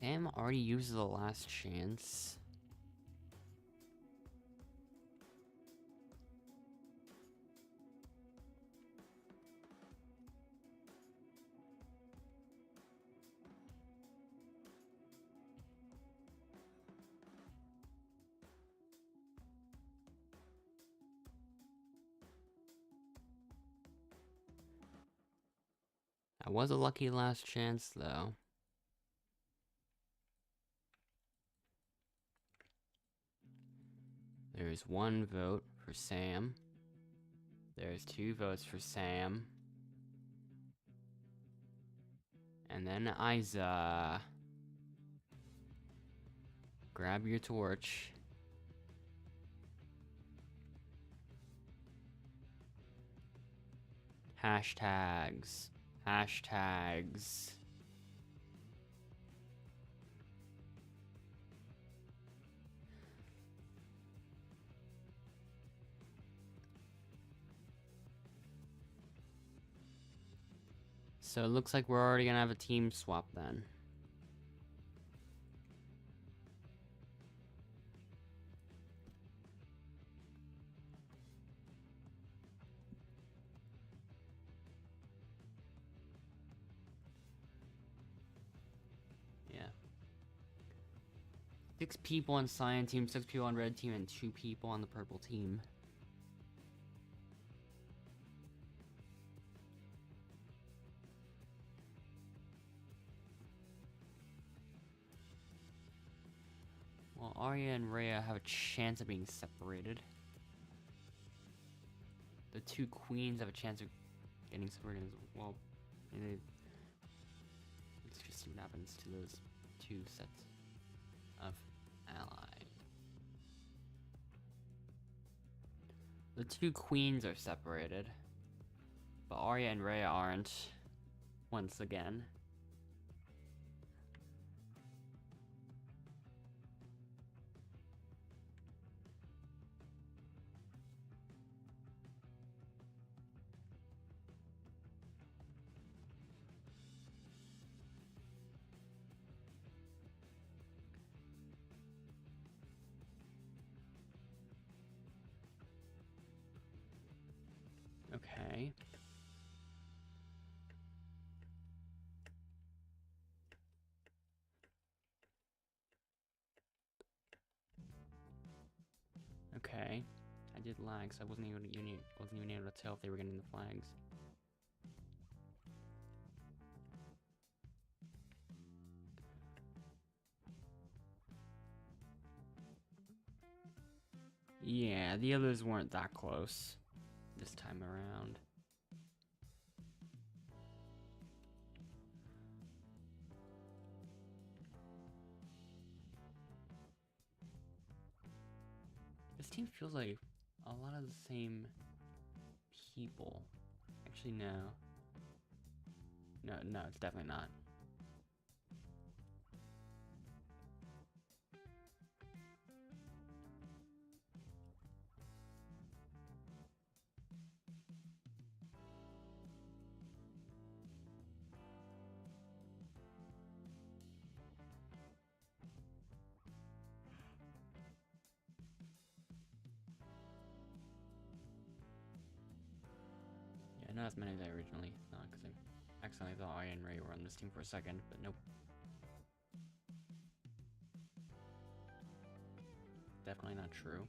Sam already used the last chance. That was a lucky last chance, though. There's 1 vote for Sam. There's 2 votes for Sam. And then Isa. Grab your torch. Hashtags. Hashtags. So it looks like we're already gonna have a team swap then. Yeah. 6 people on cyan team, 6 people on red team, and 2 people on the purple team. Well, Arya and Rhea have a chance of being separated. The 2 queens have a chance of getting separated as well. Let's just see what happens to those 2 sets of allies. The 2 queens are separated, but Arya and Rhea aren't, once again. Okay. Okay. I did lag, so I wasn't even able to tell if they were getting the flags. Yeah, the others weren't that close this time around. This team feels like a lot of the same people. Actually, no. No, it's definitely not. Yeah, not as many as I originally thought, because I accidentally thought Arya and Ray were on this team for a second, but nope. Definitely not true.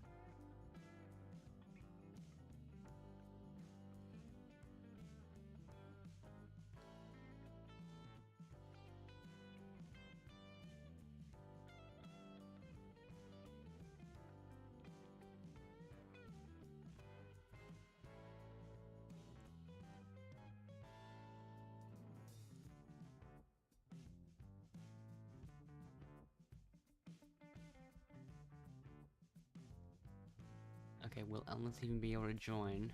Okay, will Ellis even be able to join?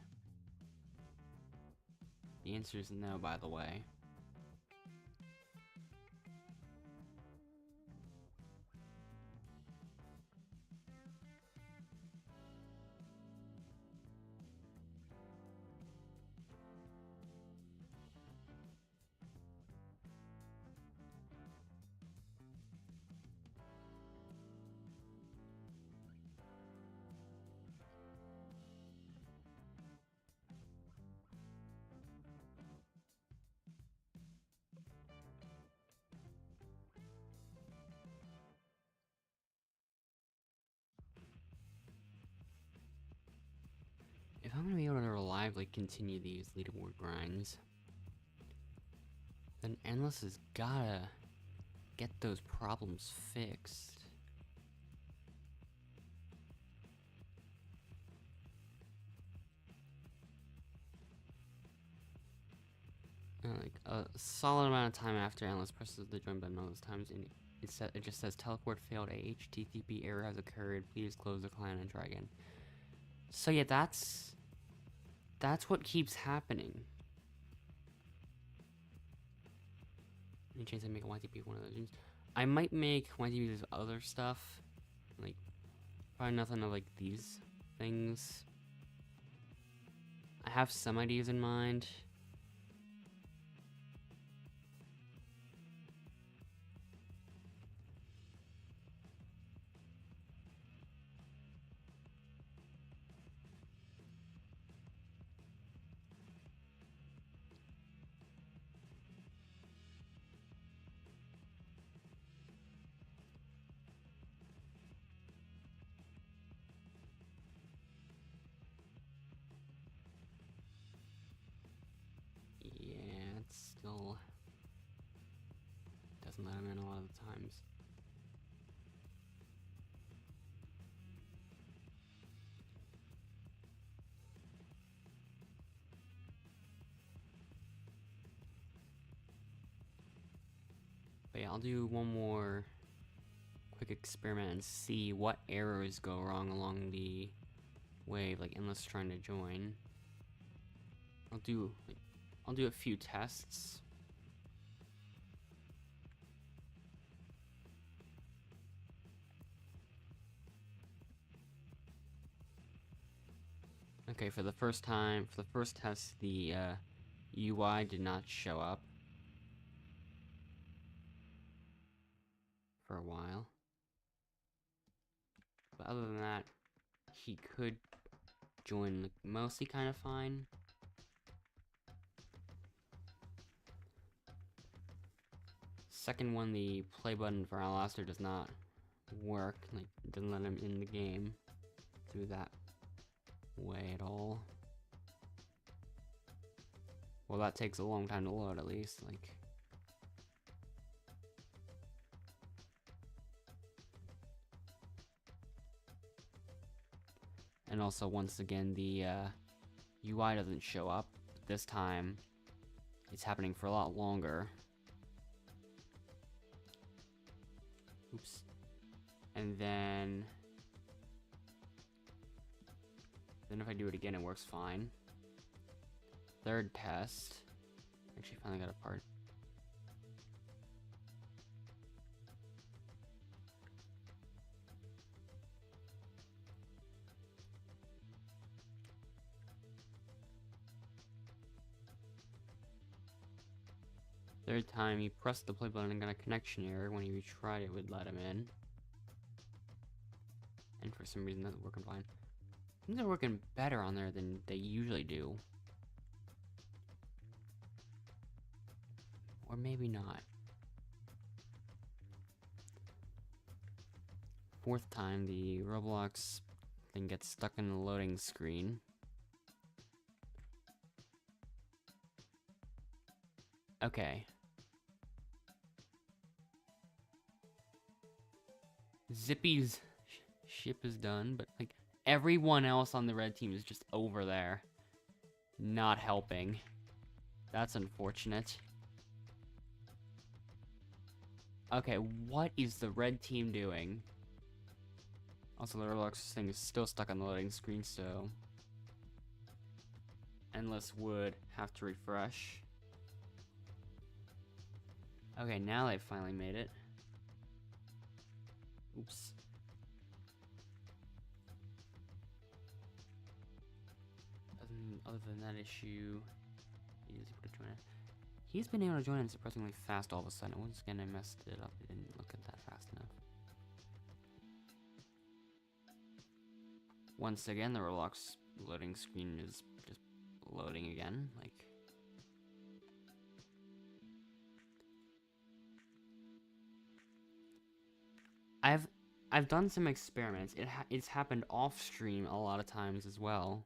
The answer is no, by the way. If I'm gonna be able to reliably continue these leaderboard grinds, then Endless has gotta get those problems fixed. Like a solid amount of time after Endless presses the join button all those times, and it just says teleport failed. A HTTP error has occurred. Please close the client and try again. So yeah, that's what keeps happening. Any chance I make a YTP one of those games? I might make YTPs of other stuff, like probably nothing of like these things. I have some ideas in mind. Yeah, it still doesn't let him in a lot of the times. But yeah, I'll do one more quick experiment and see what errors go wrong along the way, like Endless trying to join. I'll do a few tests. Okay, for the first test, the UI did not show up for a while. But other than that, he could join like, mostly kind of fine. Second one, the play button for Outlaster does not work. Like, it doesn't let him in the game through that way at all. Well, that takes a long time to load, at least. Like, and also, once again, the UI doesn't show up. This time, it's happening for a lot longer. Oops. And then if I do it again, it works fine. Third test. Actually, finally got a part. Third time, he pressed the play button and got a connection error. When he retried it, would let him in. And for some reason, that's working fine. Things are working better on there than they usually do. Or maybe not. Fourth time, the Roblox thing gets stuck in the loading screen. Okay. Zippy's ship is done, but like everyone else on the red team is just over there, not helping. That's unfortunate. Okay, what is the red team doing? Also, the Roblox thing is still stuck on the loading screen, so Endless would have to refresh. Okay, now they've finally made it. Oops. Other than that issue, he is able to join it. He's been able to join it surprisingly fast all of a sudden. Once again, I messed it up. I didn't look at that fast enough. Once again, the Roblox loading screen is just loading again. Like, I've done some experiments. It's happened off stream a lot of times as well.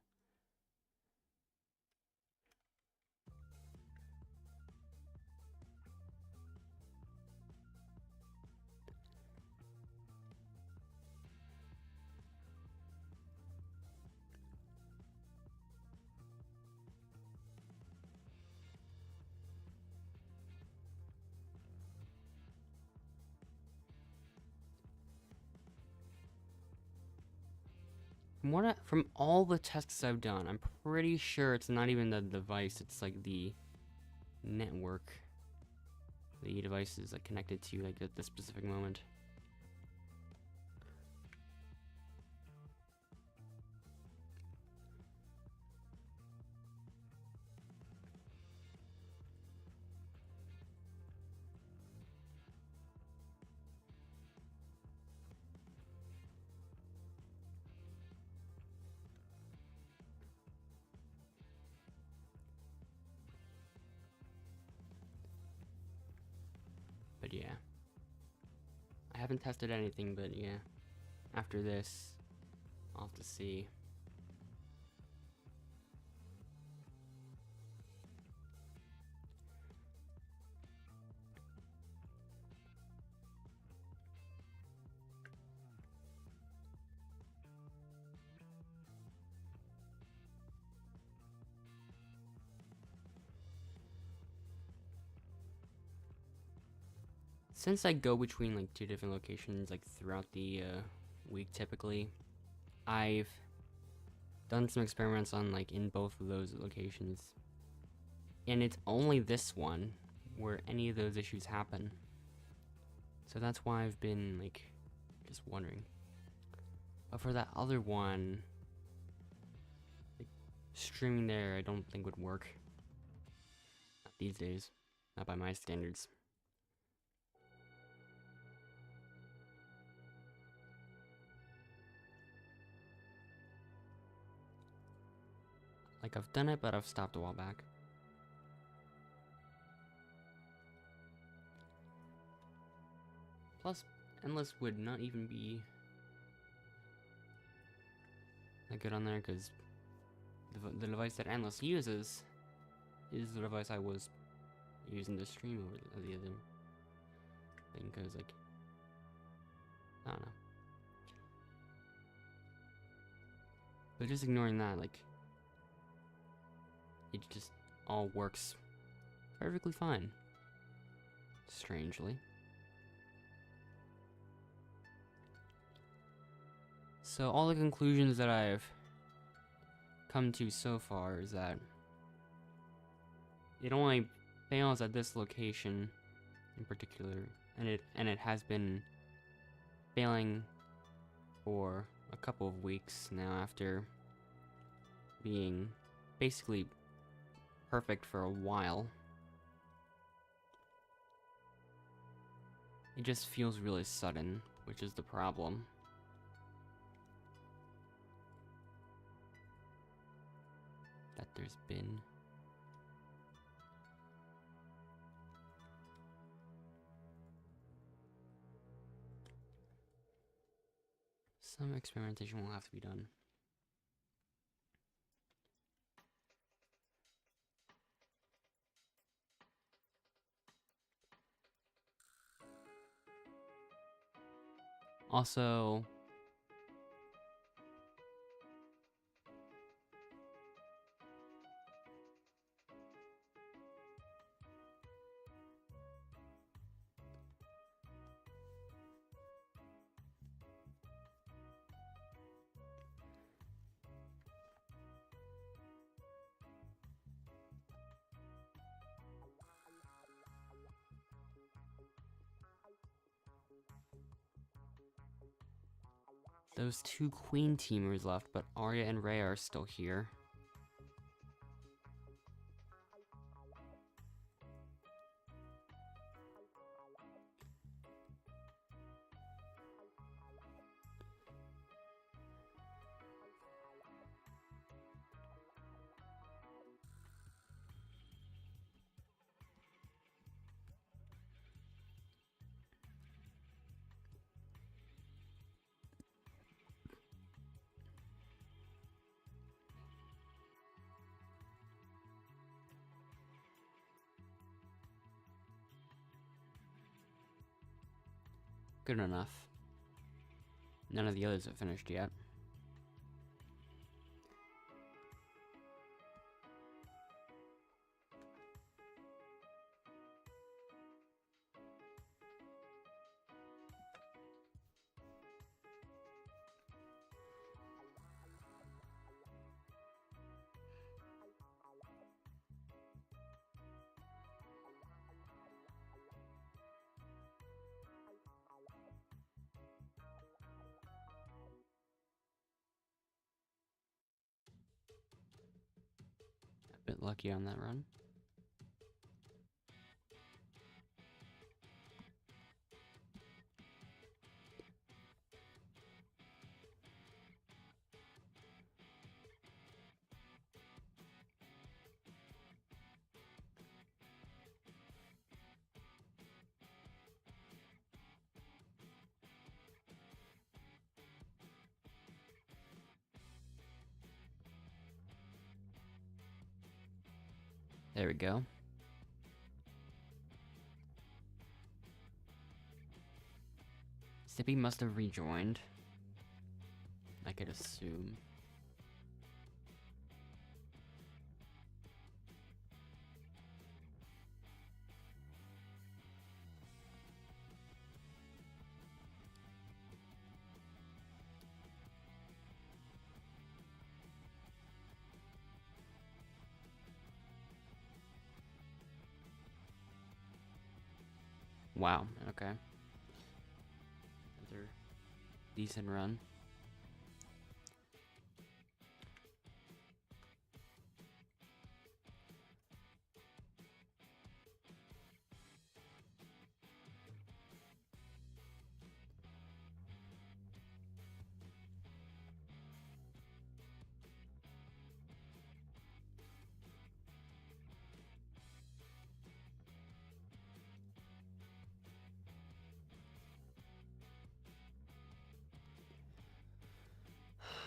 from all the tests I've done, I'm pretty sure it's not even the device, it's like the network the device is like connected to, like at this specific moment. But yeah, I haven't tested anything, but yeah, after this, I'll have to see. Since I go between like 2 different locations like throughout the week typically, I've done some experiments on like in both of those locations, and it's only this one where any of those issues happen. So that's why I've been like just wondering. But for that other one, like, streaming there I don't think would work. Not these days. Not by my standards. Like, I've done it, but I've stopped a while back. Plus, Endless would not even be that good on there, because the device that Endless uses is the device I was using to stream over the other thing, because, like, I don't know. But just ignoring that, like, it just all works perfectly fine. Strangely. So all the conclusions that I've come to so far is that it only fails at this location in particular, and it has been failing for a couple of weeks now after being basically perfect for a while. It just feels really sudden, which is the problem. That there's been. Some experimentation will have to be done. Also, those 2 queen teamers left, but Arya and Rhea are still here. Good enough. None of the others have finished yet. lucky on that run. There we go. Sippy must have rejoined. I could assume. Wow, okay. Another decent run.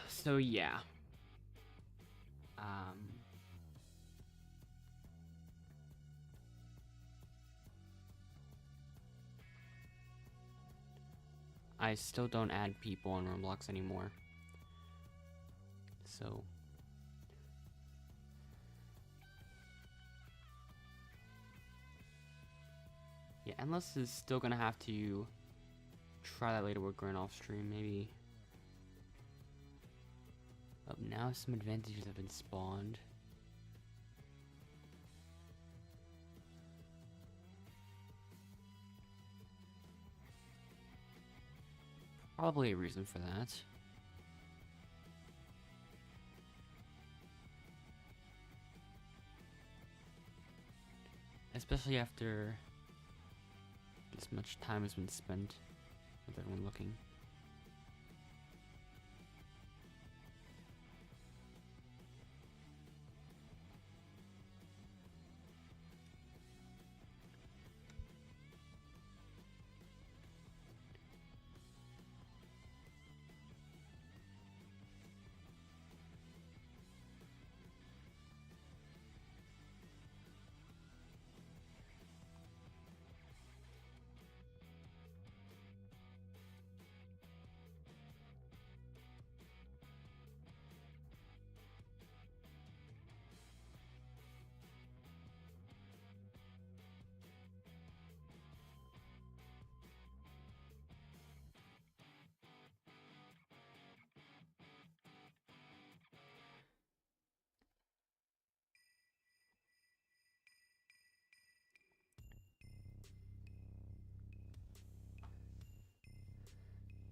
So yeah. I still don't add people on Roblox anymore. So yeah, Endless is still gonna have to try that later with going off stream, maybe. Oh, now some advantages have been spawned. Probably a reason for that. Especially after this much time has been spent with everyone looking.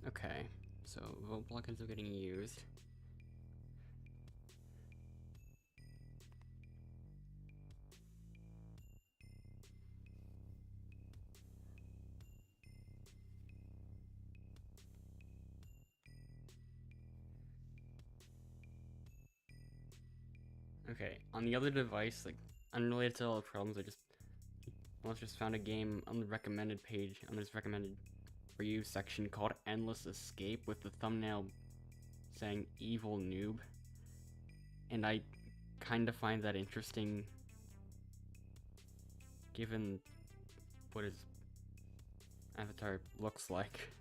Okay, so vote plugins are getting used. Okay, on the other device, like unrelated to all the problems, I just found a game on the recommended page, on this recommended for you section called Endless Escape with the thumbnail saying evil noob. And I kind of find that interesting given what his avatar looks like.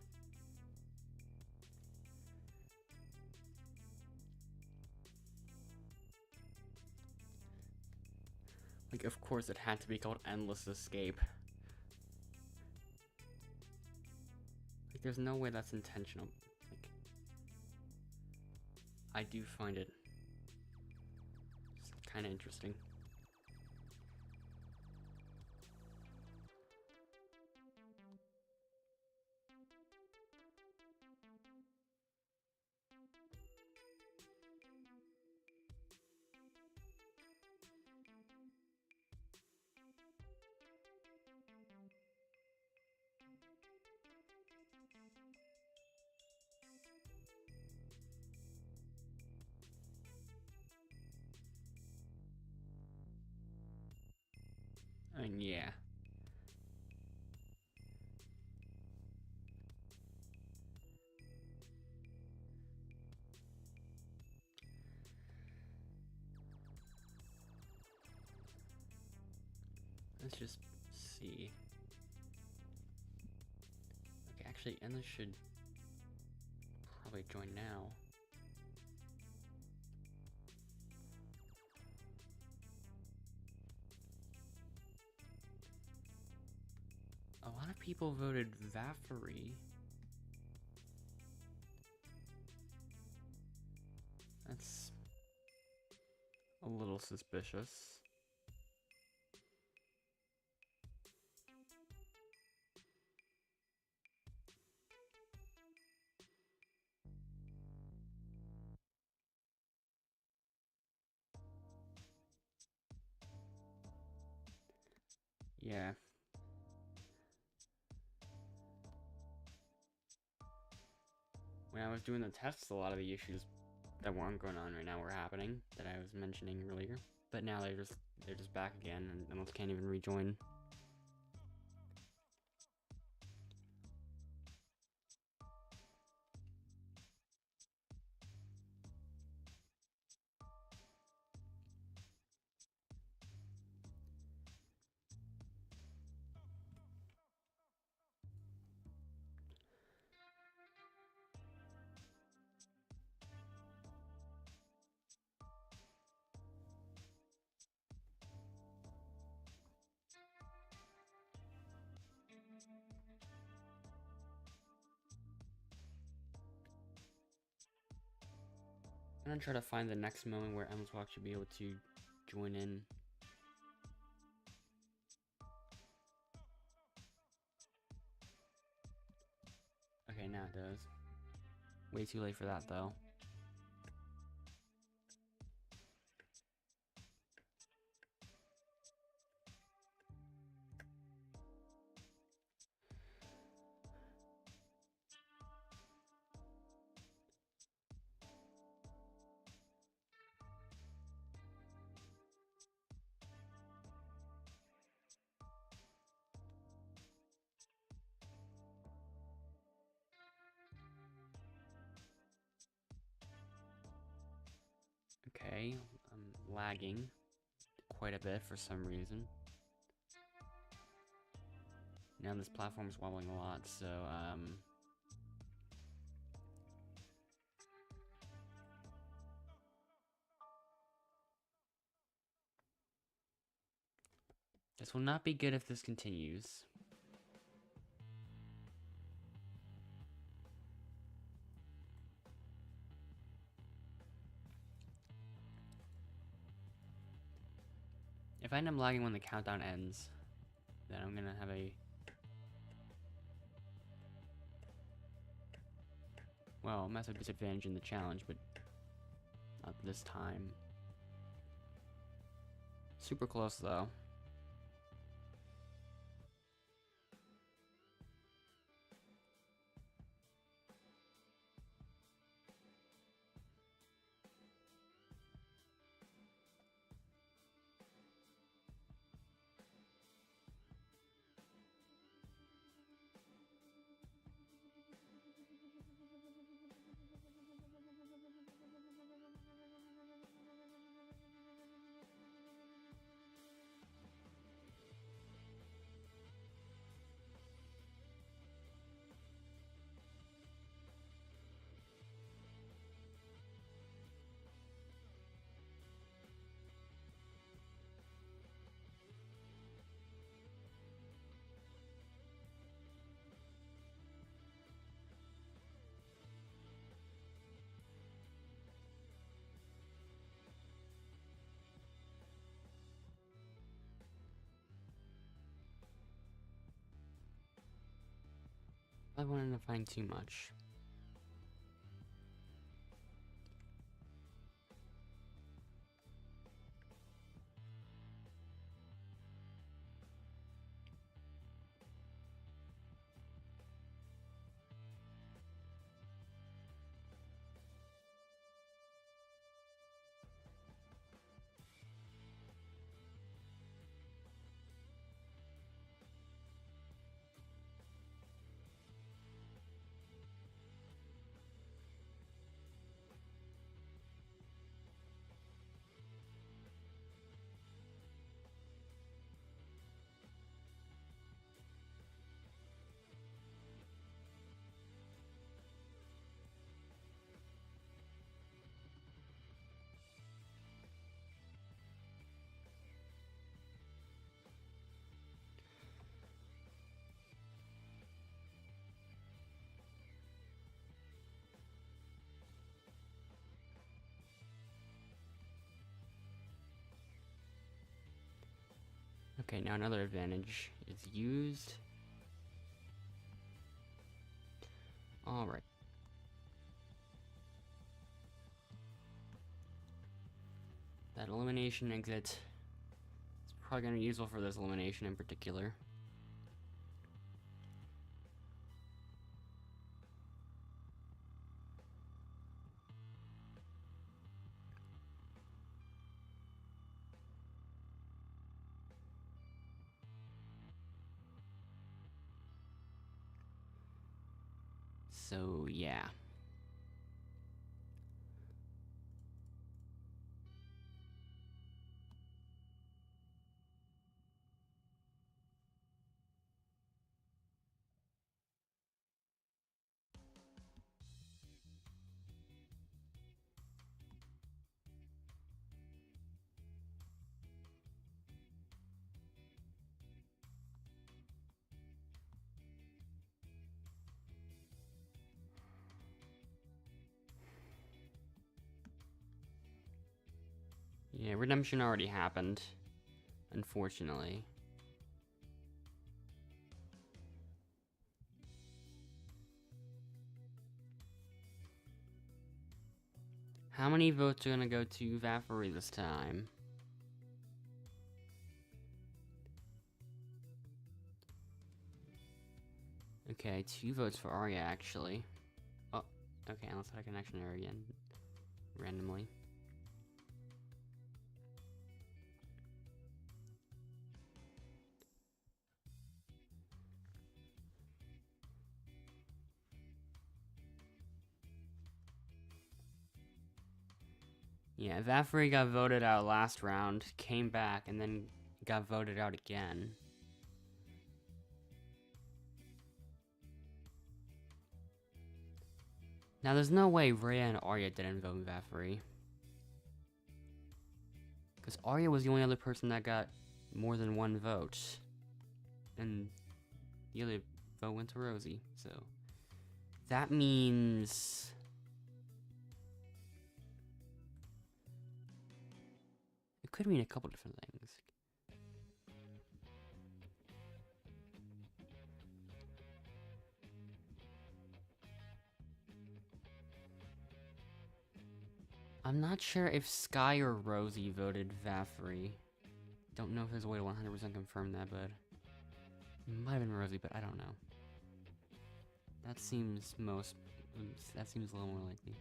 Like, of course it had to be called Endless Escape. Like, there's no way that's intentional. Like, I do find it kind of interesting. I mean, yeah. Let's just see. Okay, actually, Endless should probably join now. A lot of people voted Vaffery. That's a little suspicious. Yeah. When I was doing the tests, a lot of the issues that weren't going on right now were happening that I was mentioning earlier. But now they're just back again, and almost can't even rejoin. I'm gonna try to find the next moment where Emswalk should be able to join in. Okay, now it does. Way too late for that, though. Okay, I'm lagging quite a bit for some reason. Now this platform's wobbling a lot, so, this will not be good if this continues. If I end up lagging when the countdown ends, then I'm gonna have a... well, massive disadvantage in the challenge, but not this time. Super close, though. I wanted to find too much. Okay, now another advantage is used. Alright. That elimination exit is probably going to be useful for this elimination in particular. So, yeah. Yeah, redemption already happened, unfortunately. How many votes are gonna go to Vaffery this time? Okay, 2 votes for Arya, actually. Oh, okay, let's have a connection error again. Randomly. Yeah, Vaffery got voted out last round, came back, and then got voted out again. Now, there's no way Rhea and Arya didn't vote Vaffery. Because Arya was the only other person that got more than 1 vote. And the other vote went to Rosie, so... That means... It could mean a couple different things. I'm not sure if Sky or Rosie voted Vaffery. Don't know if there's a way to 100% confirm that, but... It might have been Rosie, but I don't know. That seems that seems a little more likely.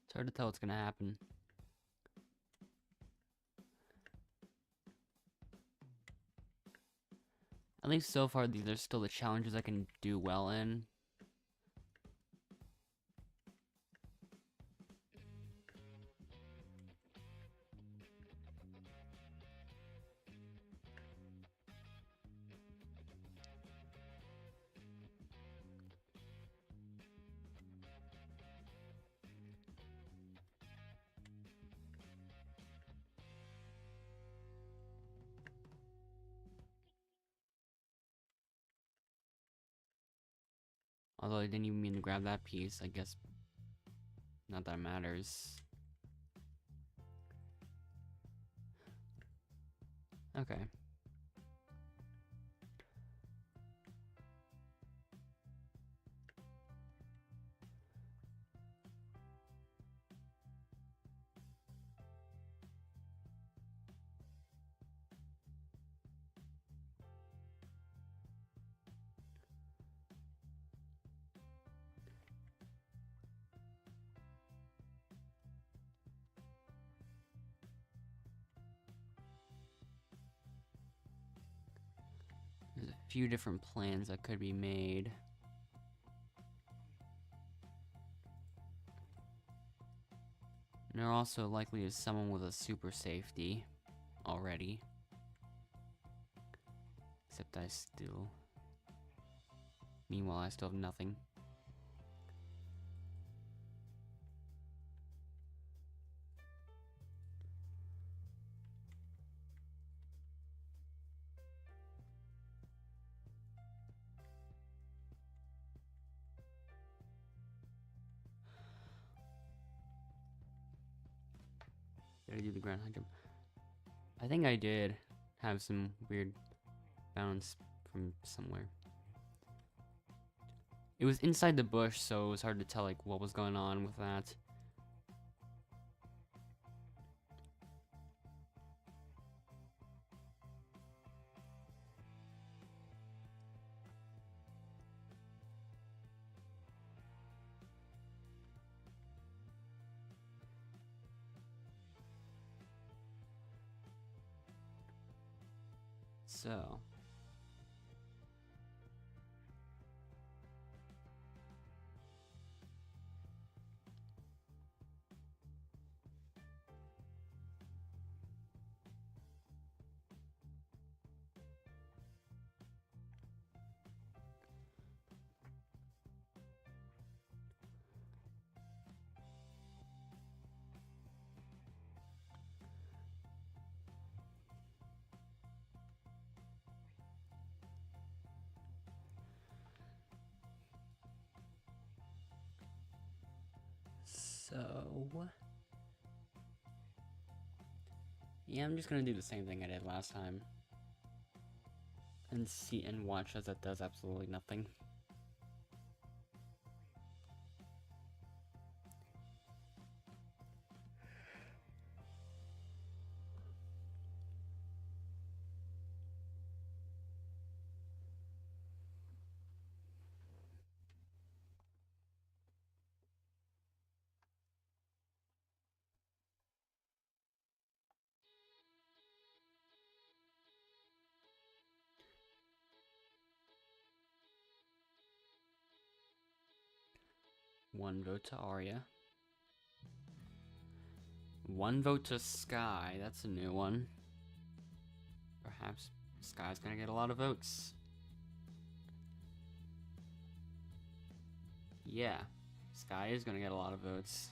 It's hard to tell what's gonna happen. At least so far, these are still the challenges I can do well in. Although I didn't even mean to grab that piece, I guess not that it matters. Okay. few different plans that could be made. And there also likely is someone with a super safety already. Except I still... Meanwhile, I still have nothing. Did I do the ground high jump? I think I did have some weird bounce from somewhere. It was inside the bush, so it was hard to tell like what was going on with that. So yeah, I'm just gonna do the same thing I did last time. And see and watch as it does absolutely nothing. One vote to Arya. One vote to Sky. That's a new one. Perhaps Sky's gonna get a lot of votes. Yeah, Sky is gonna get a lot of votes.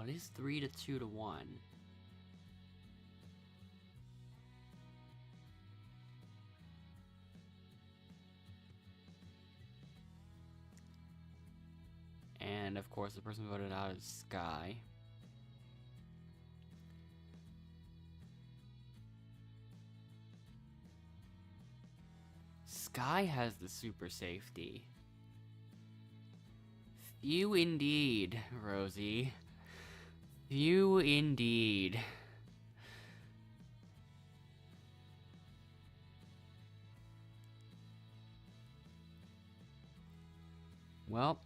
Well, it is 3 to 2 to 1. And of course, the person voted out is Sky. Sky has the super safety. Few indeed, Rosie. Few indeed. Well,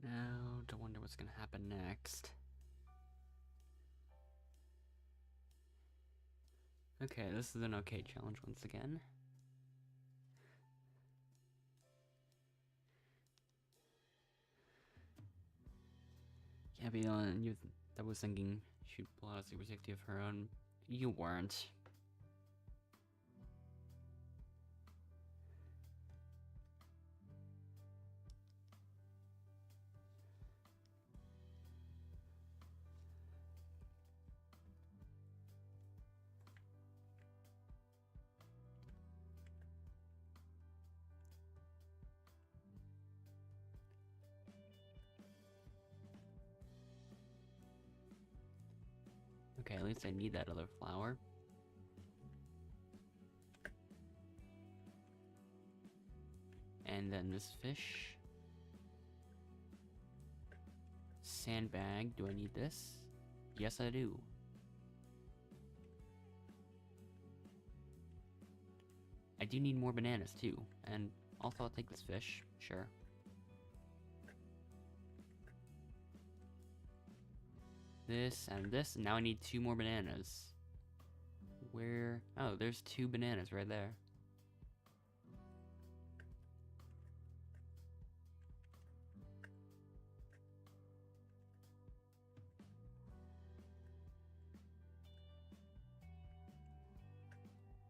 now to wonder what's gonna happen next. Okay, this is an okay challenge once again. Gabby, you that was thinking she'd pull out a super safety of her own. You weren't. least I need that other flower. And then this fish. Sandbag, do I need this? Yes, I do. I do need more bananas too, and also I'll take this fish, sure. This and this, and now I need 2 more bananas. Where? Oh, there's 2 bananas right there.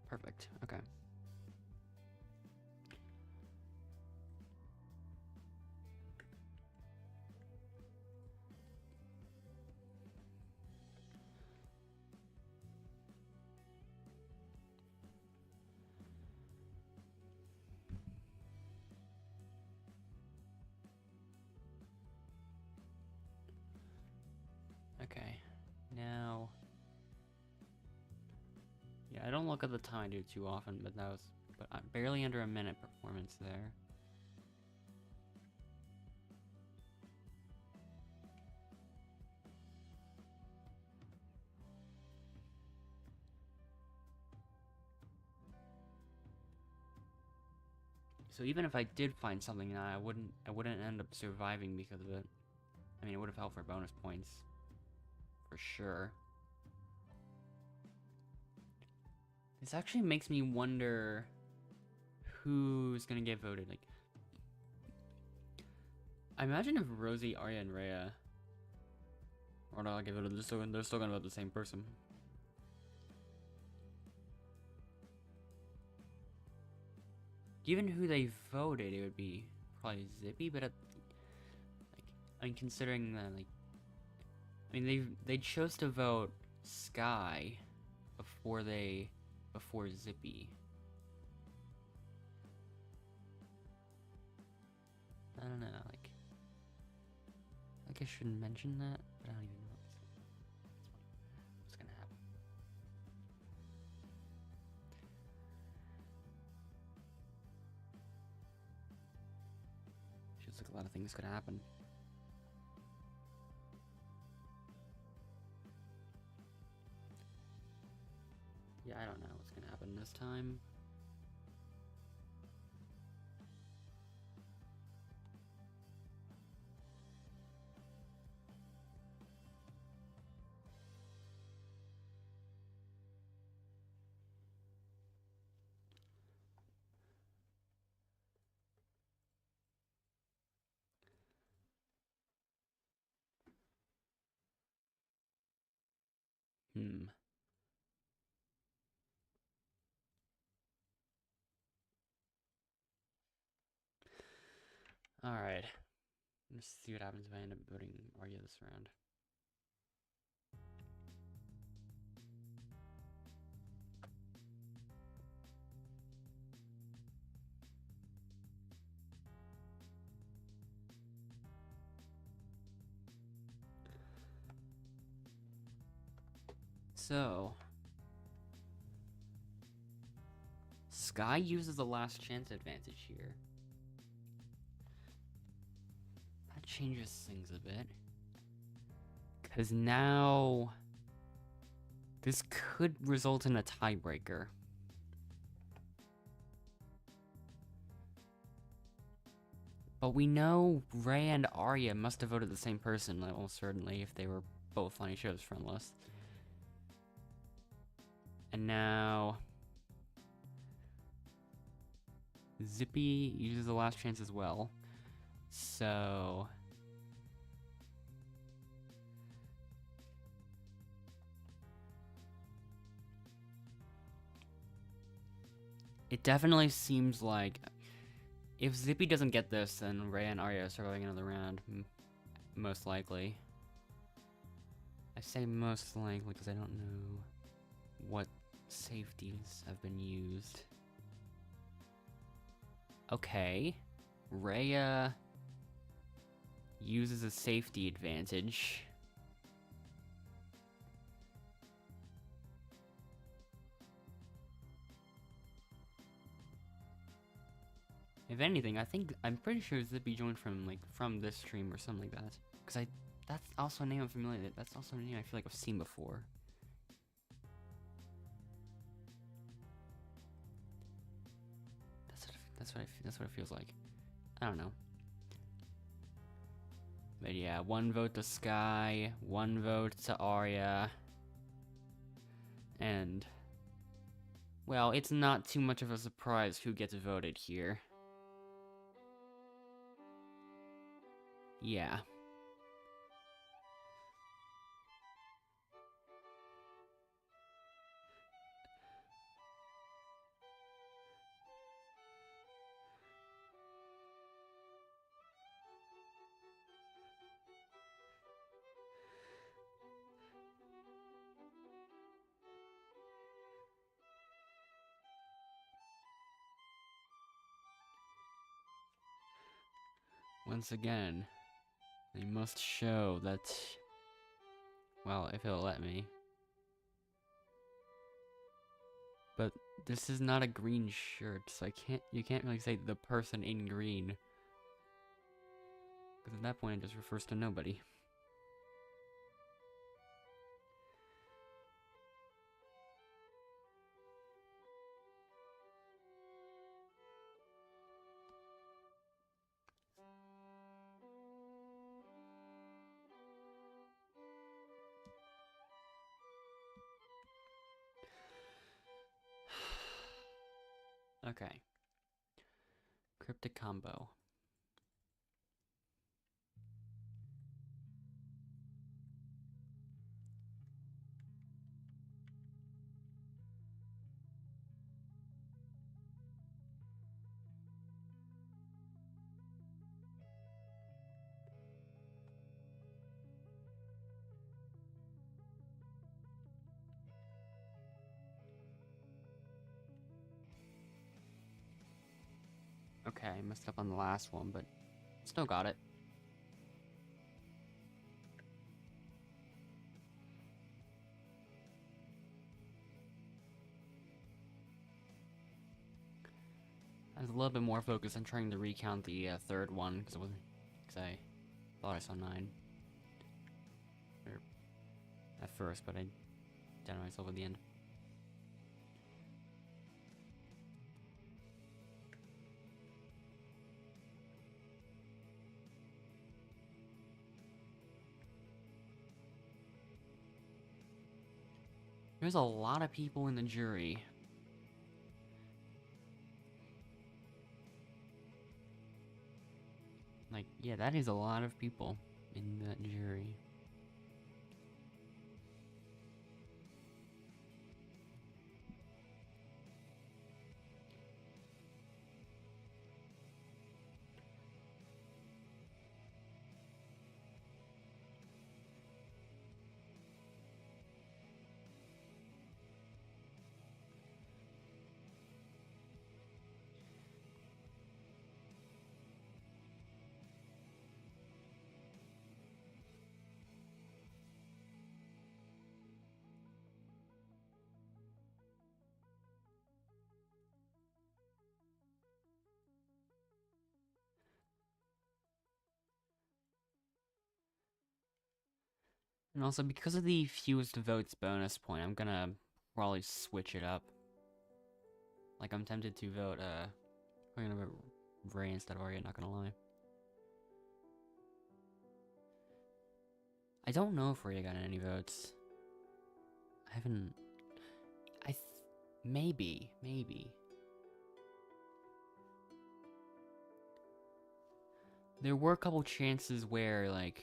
Perfect, okay. Okay, now... Yeah, I don't look at the time I do too often, but that was barely under a minute performance there. So even if I did find something, I wouldn't end up surviving because of it. I mean, it would have helped for bonus points, for sure. This actually makes me wonder who's gonna get voted. Like, I imagine if Rosie, Arya, and Rhea, or no, I'll give it. They're still gonna vote the same person. Given who they voted, it would be probably Zippy, but I mean, considering that, like, I mean, they chose to vote Sky before Zippy. I don't know, like I shouldn't mention that, but I don't even know what's gonna happen. Feels like a lot of things could happen. Yeah, I don't know what's gonna happen this time. Alright. Let's see what happens if I end up voting Arya this round. So, Sky uses the last chance advantage here. That changes things a bit. Because now, this could result in a tiebreaker. But we know Ray and Arya must have voted the same person, almost certainly, if they were both on each other's friend list. And now Zippy uses the last chance as well. So it definitely seems like if Zippy doesn't get this, then Ray and Arya are surviving another round. Most likely. I say most likely because I don't know what safeties have been used. Okay. Rhea uses a safety advantage. If anything, I'm pretty sure this would be joined from this stream or something like that. Because that's also a name I'm familiar with. That's also a name I feel like I've seen before. That's what it feels like. I don't know. But yeah, 1 vote to Sky, 1 vote to Arya. And well, it's not too much of a surprise who gets voted here. Yeah. Once again, they must show that, well, if it'll let me. But this is not a green shirt, so you can't really say the person in green. Because at that point it just refers to nobody. Okay. Cryptic combo. Okay, I messed up on the last one, but still got it. I was a little bit more focused on trying to recount the third one, because I thought I saw 9. Or at first, but I doubted myself at the end. There's a lot of people in the jury. Like, yeah, that is a lot of people in that jury. And also, because of the fewest votes bonus point, I'm gonna probably switch it up. Like, I'm tempted to vote, I'm gonna vote Ray instead of Arya, not gonna lie. I don't know if Ray got any votes. I haven't... Maybe. There were a couple chances where, like,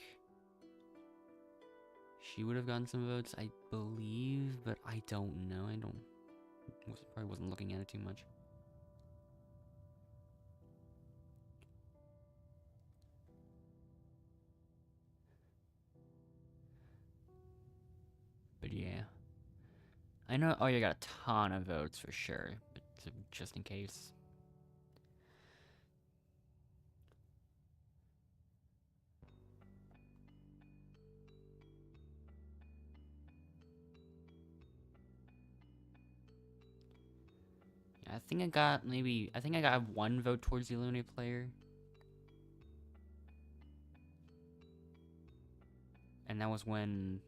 she would have gotten some votes, I believe, but I don't know. Probably wasn't looking at it too much. But yeah. I know Arya got a ton of votes for sure, but just in case. I think I got one vote towards the eliminated player. And that was when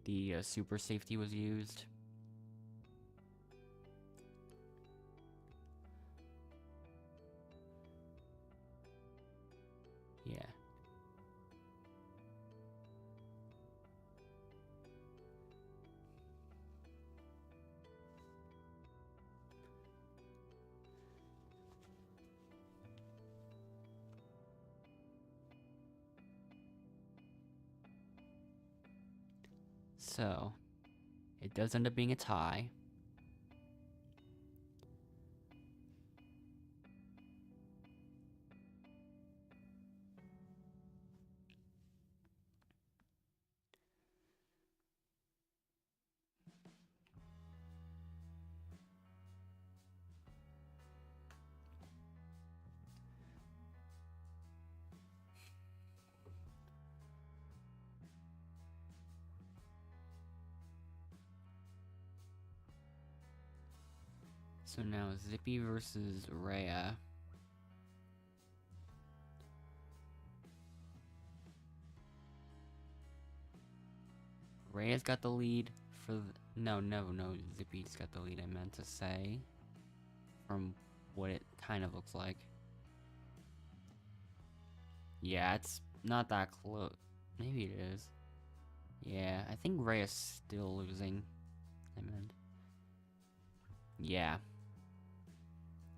the super safety was used. Yeah. So, it does end up being a tie. So now Zippy versus Rhea. Rhea's got the lead for no, Zippy's got the lead, I meant to say. From what it kind of looks like. Yeah, it's not that close. Maybe it is. Yeah, I think Rhea's still losing. I meant. Yeah.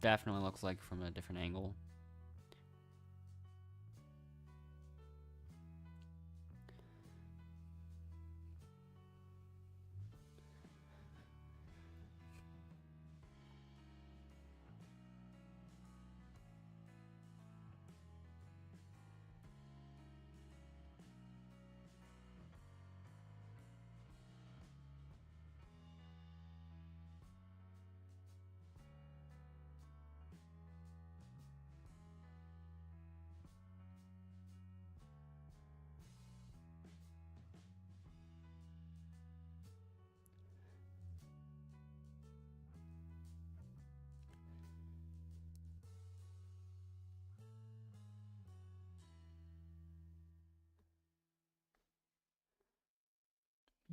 Definitely looks like from a different angle.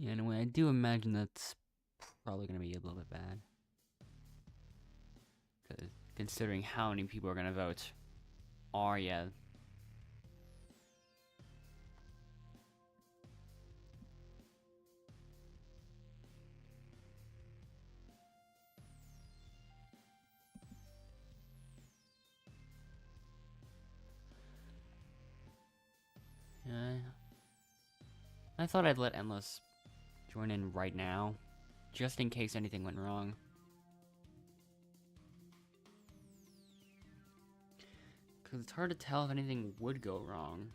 Yeah, anyway, I do imagine that's probably gonna be a little bit bad. Cause considering how many people are gonna vote. Yeah. I thought I'd let Endless join in right now, just in case anything went wrong. Because it's hard to tell if anything would go wrong.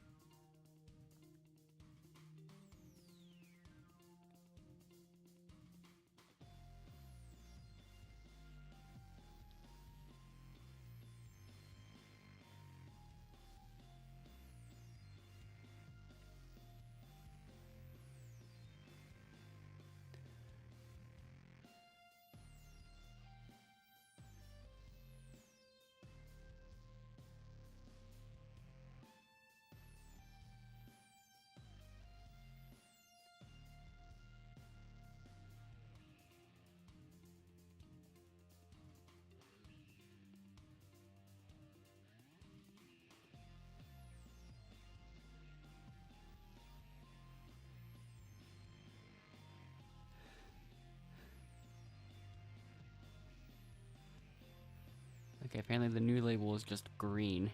Okay, apparently the new label is just green.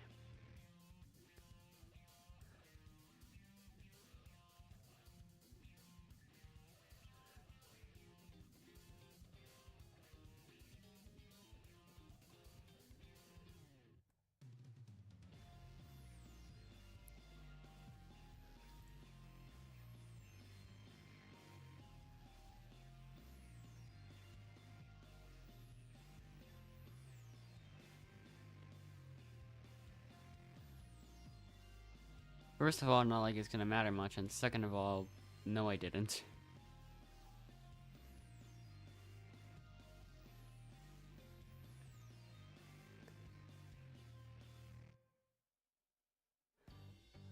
First of all, not like it's gonna matter much, and second of all, no I didn't.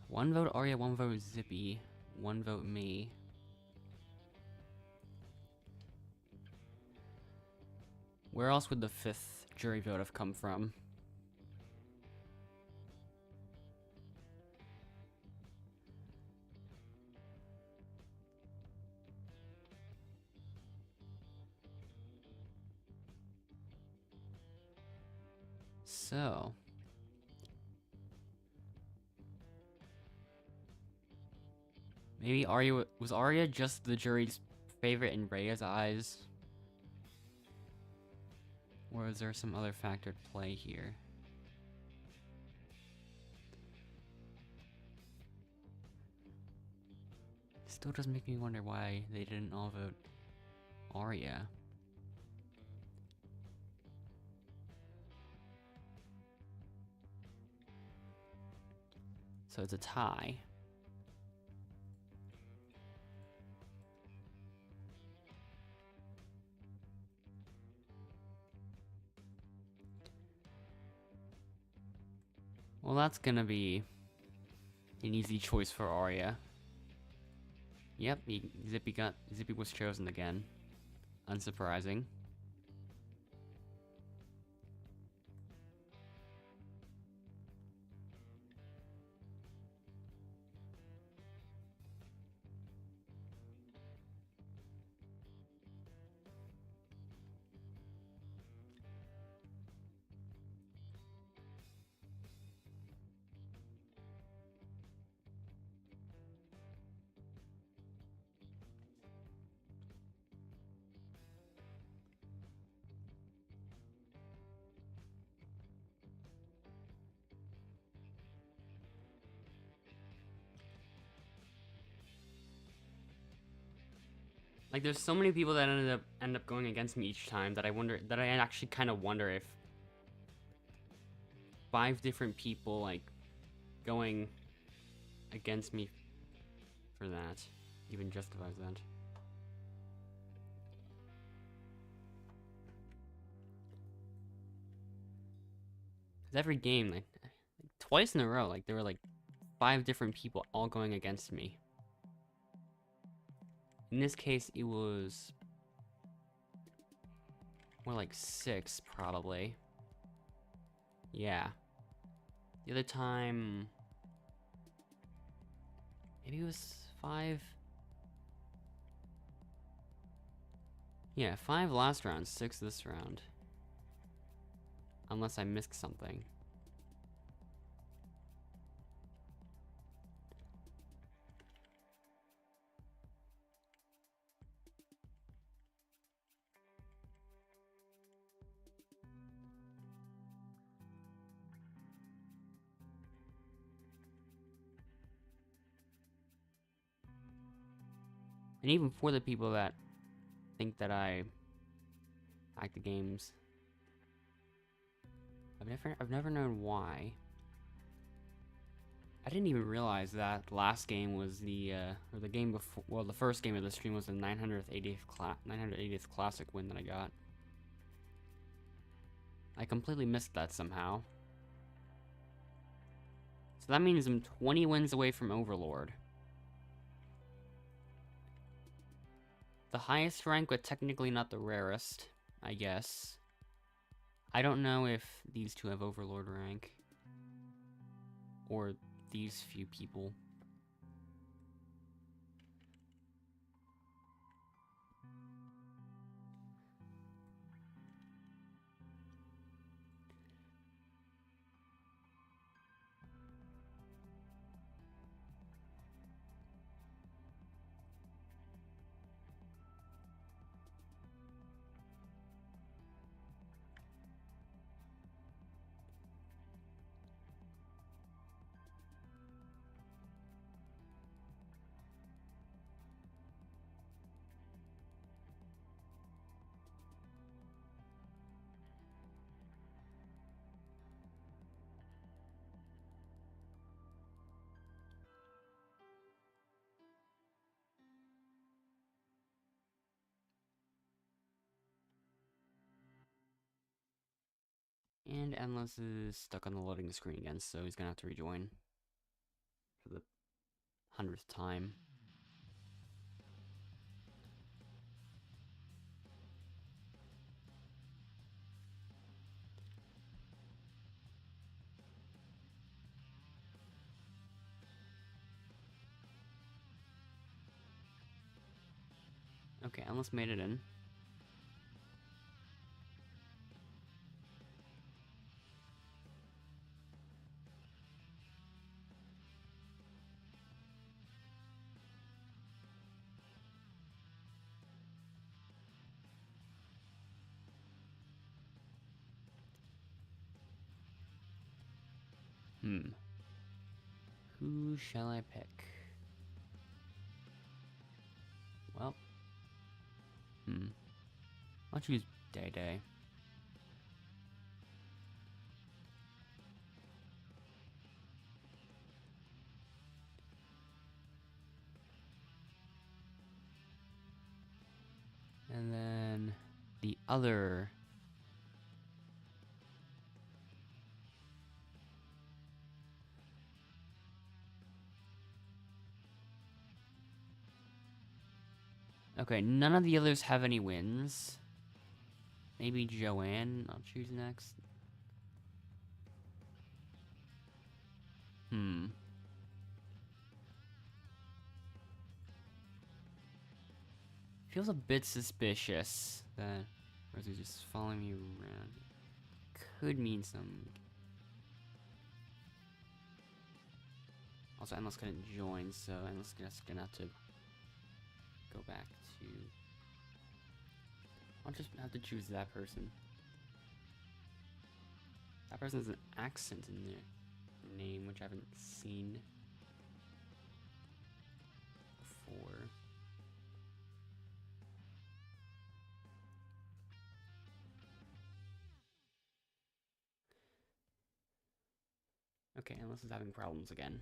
One vote Arya, one vote Zippy, one vote me. Where else would the 5th jury vote have come from? So, maybe Arya was Arya just the jury's favorite in Rhea's eyes? Or is there some other factor at play here? Still does make me wonder why they didn't all vote Arya. So it's a tie. Well, that's gonna be an easy choice for Arya. Yep, Zippy was chosen again. Unsurprising. Like, there's so many people that end up going against me each time that I actually kind of wonder if 5 different people like going against me for that even justifies that. 'Cause every game, like twice in a row, like there were like 5 different people all going against me. In this case, it was more like 6, probably. Yeah. The other time, maybe it was 5. Yeah, 5 last round, 6 this round. Unless I missed something. And even for the people that think that I hack the games, I've never known why. I didn't even realize that last game was or the game before, well, the first game of the stream was the 980th classic win that I got. I completely missed that somehow. So that means I'm 20 wins away from Overlord. The highest rank, but technically not the rarest, I guess. I don't know if these two have Overlord rank. Or these few people. And Endless is stuck on the loading screen again, so he's gonna have to rejoin for the 100th time. Okay, almost made it in. Who shall I pick? Well, I'll choose Day Day. And then the other. Okay, none of the others have any wins. Maybe Joanne, I'll choose next. Feels a bit suspicious that Rosie's just following me around. Could mean some. Also, Endless couldn't join, so Endless is gonna have to go back to. I'll just have to choose that person. That person has an accent in their name, which I haven't seen before. Okay, Endless is having problems again.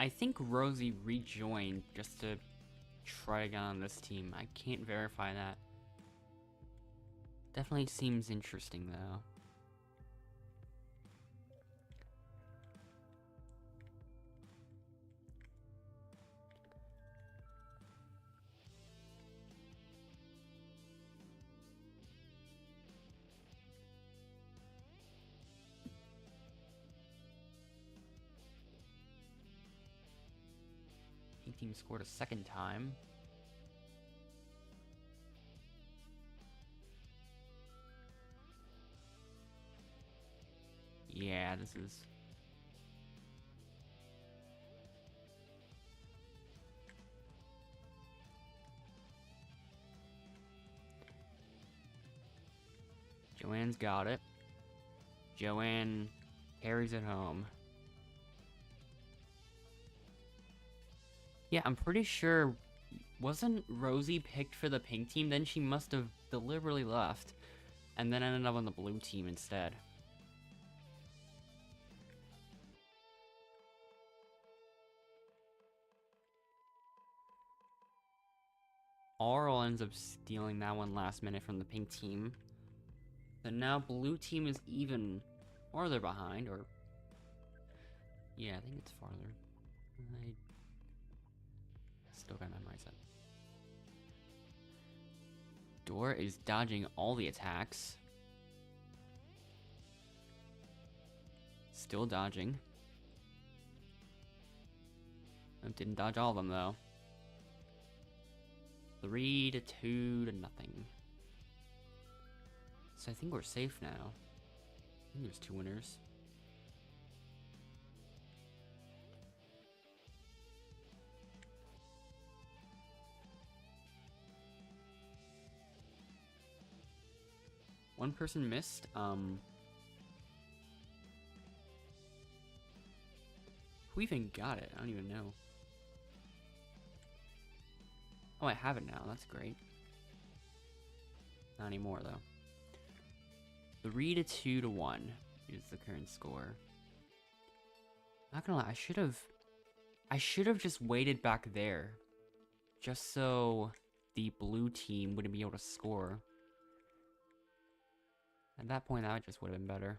I think Rosie rejoined just to try again on this team. I can't verify that. Definitely seems interesting, though. Pink team scored a second time. Yeah, this is... Joanne's got it. Joanne carries it home. Yeah, I'm pretty sure... Wasn't Rosie picked for the pink team? Then she must have deliberately left. And then ended up on the blue team instead. Aurel ends up stealing that one last minute from the pink team. So now blue team is even farther behind, or... Yeah, I think it's farther. I still got my mindset. Dora is dodging all the attacks. Still dodging. Didn't dodge all of them, though. 3-2 to nothing. So I think we're safe now. I think there's 2 winners. One person missed. Who even got it? I don't even know. Oh, I have it now. That's great. Not anymore, though. 3 to 2 to 1 is the current score. Not gonna lie, I should have just waited back there. Just so the blue team wouldn't be able to score. At that point, that just would have been better.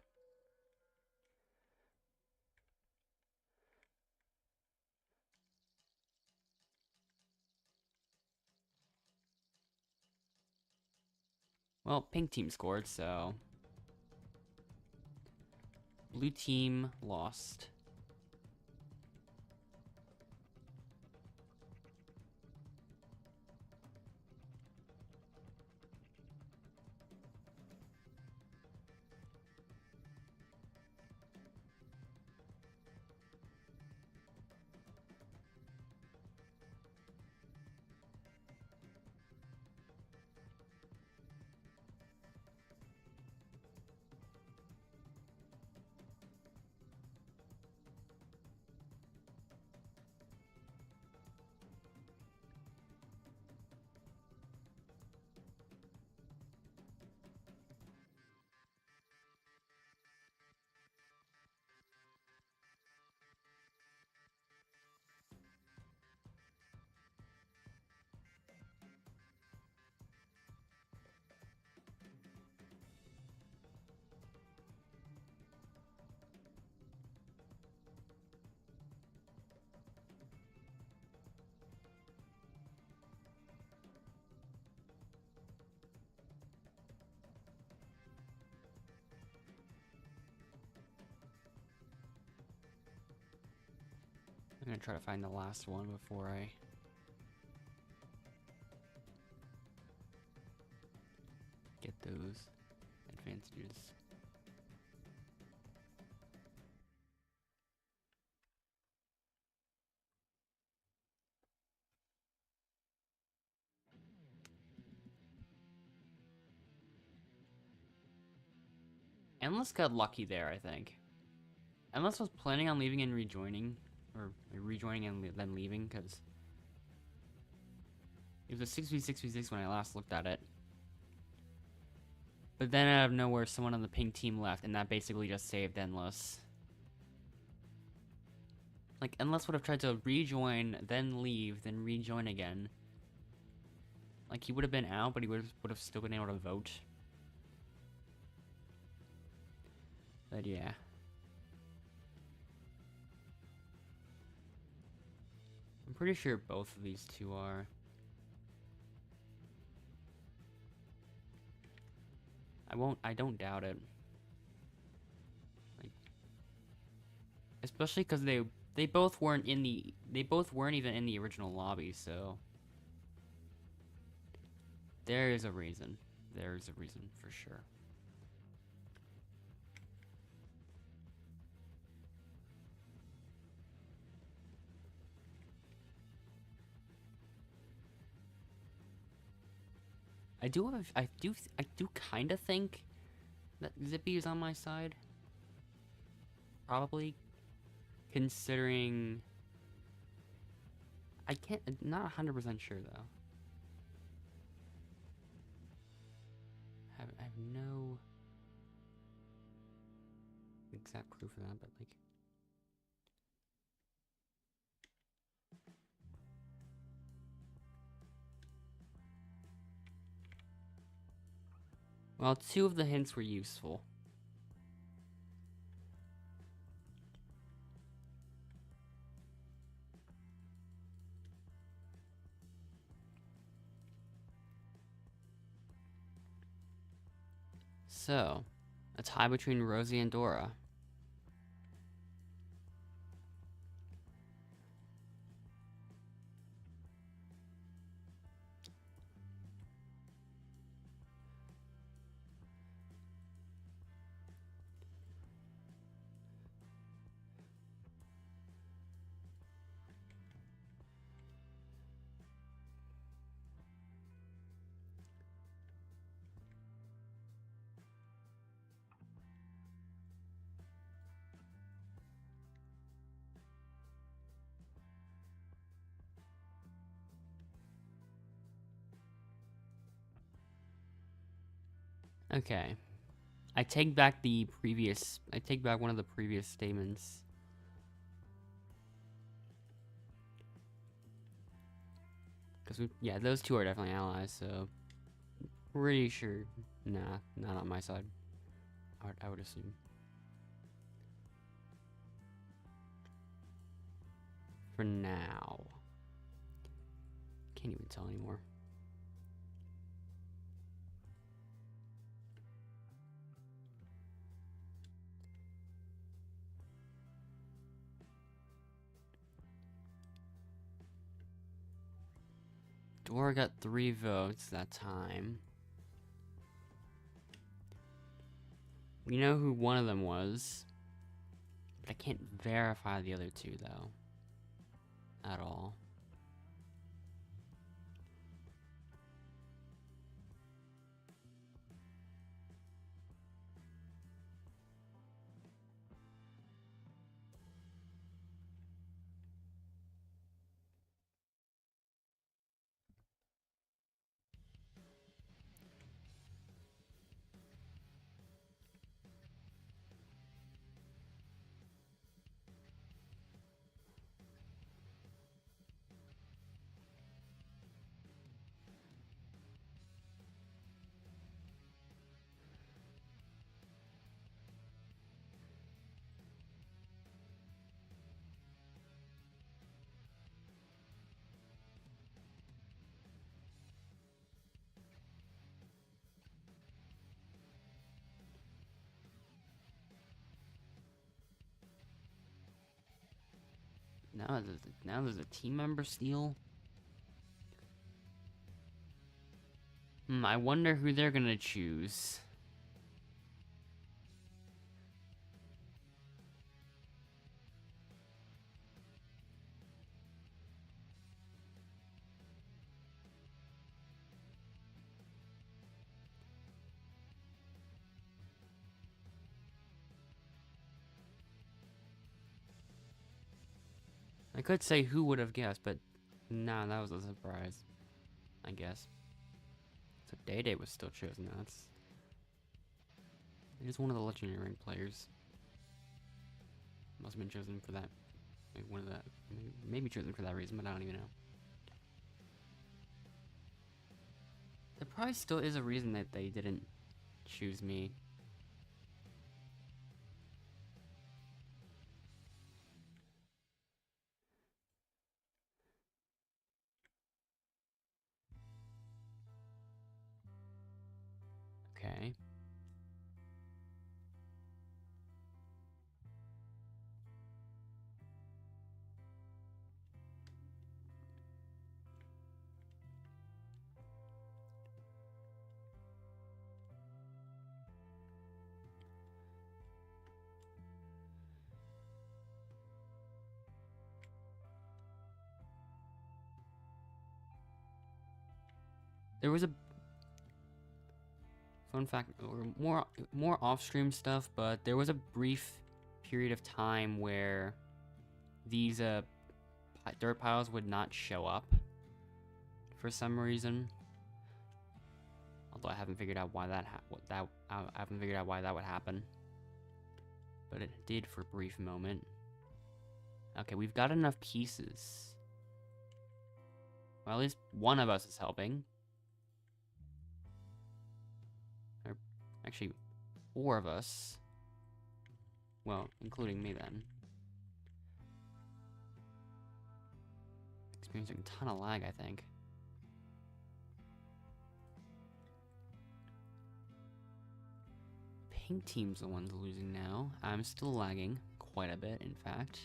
Well, pink team scored, so... Blue team lost. I'm gonna try to find the last one before I... get those advantages. Endless got lucky there, I think. Endless was planning on leaving and rejoining, or rejoining and then leaving, because it was a 6v6v6 when I last looked at it. But then out of nowhere, someone on the pink team left, and that basically just saved Endless. Like, Endless would have tried to rejoin, then leave, then rejoin again. Like, he would have been out, but he would have still been able to vote. But yeah. I'm pretty sure both of these two are. I don't doubt it. Like, especially because they both weren't in the, they both weren't even in the original lobby, so there is a reason. There is a reason for sure. I do kind of think that Zippy is on my side. Probably, considering not 100% sure though. I have no exact proof of that, but like. Well, 2 of the hints were useful. So, a tie between Rosie and Dora. Okay. I take back one of the previous statements. Because, yeah, those two are definitely allies, so... Pretty sure... Nah, not on my side. I would assume. For now. Can't even tell anymore. Dora got 3 votes that time. We know who one of them was. But I can't verify the other 2, though. At all. Now there's a team member steal? I wonder who they're gonna choose. I could say who would have guessed, but nah, that was a surprise. I guess. So Day was still chosen. He's one of the legendary rank players. Must have been chosen for that. Maybe one of that. Maybe chosen for that reason, but I don't even know. There probably still is a reason that they didn't choose me. Okay. There was a fun fact, or more off-stream stuff, but there was a brief period of time where these dirt piles would not show up for some reason. Although I haven't figured out why I haven't figured out why that would happen. But it did for a brief moment. Okay, we've got enough pieces. Well, at least one of us is helping. Or actually, 4 of us. Well, including me then. Experiencing a ton of lag, I think. Pink team's the ones losing now. I'm still lagging quite a bit, in fact.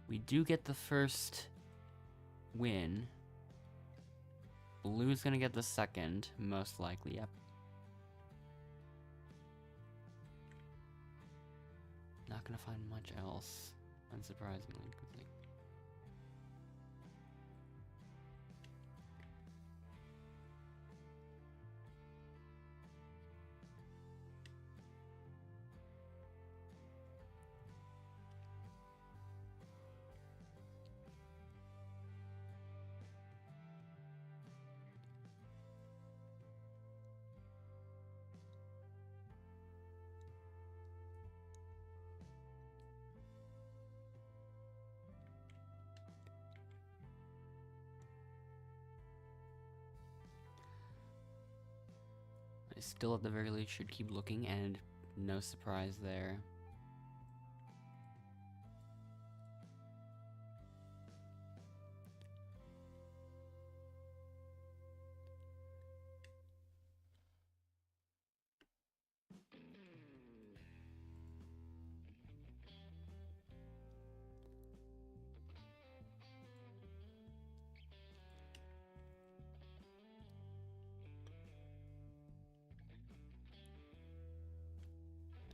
We do get the first win. Blue's gonna get the second, most likely, yep. Not gonna find much else, unsurprisingly. still at the very least should keep looking, and no surprise there.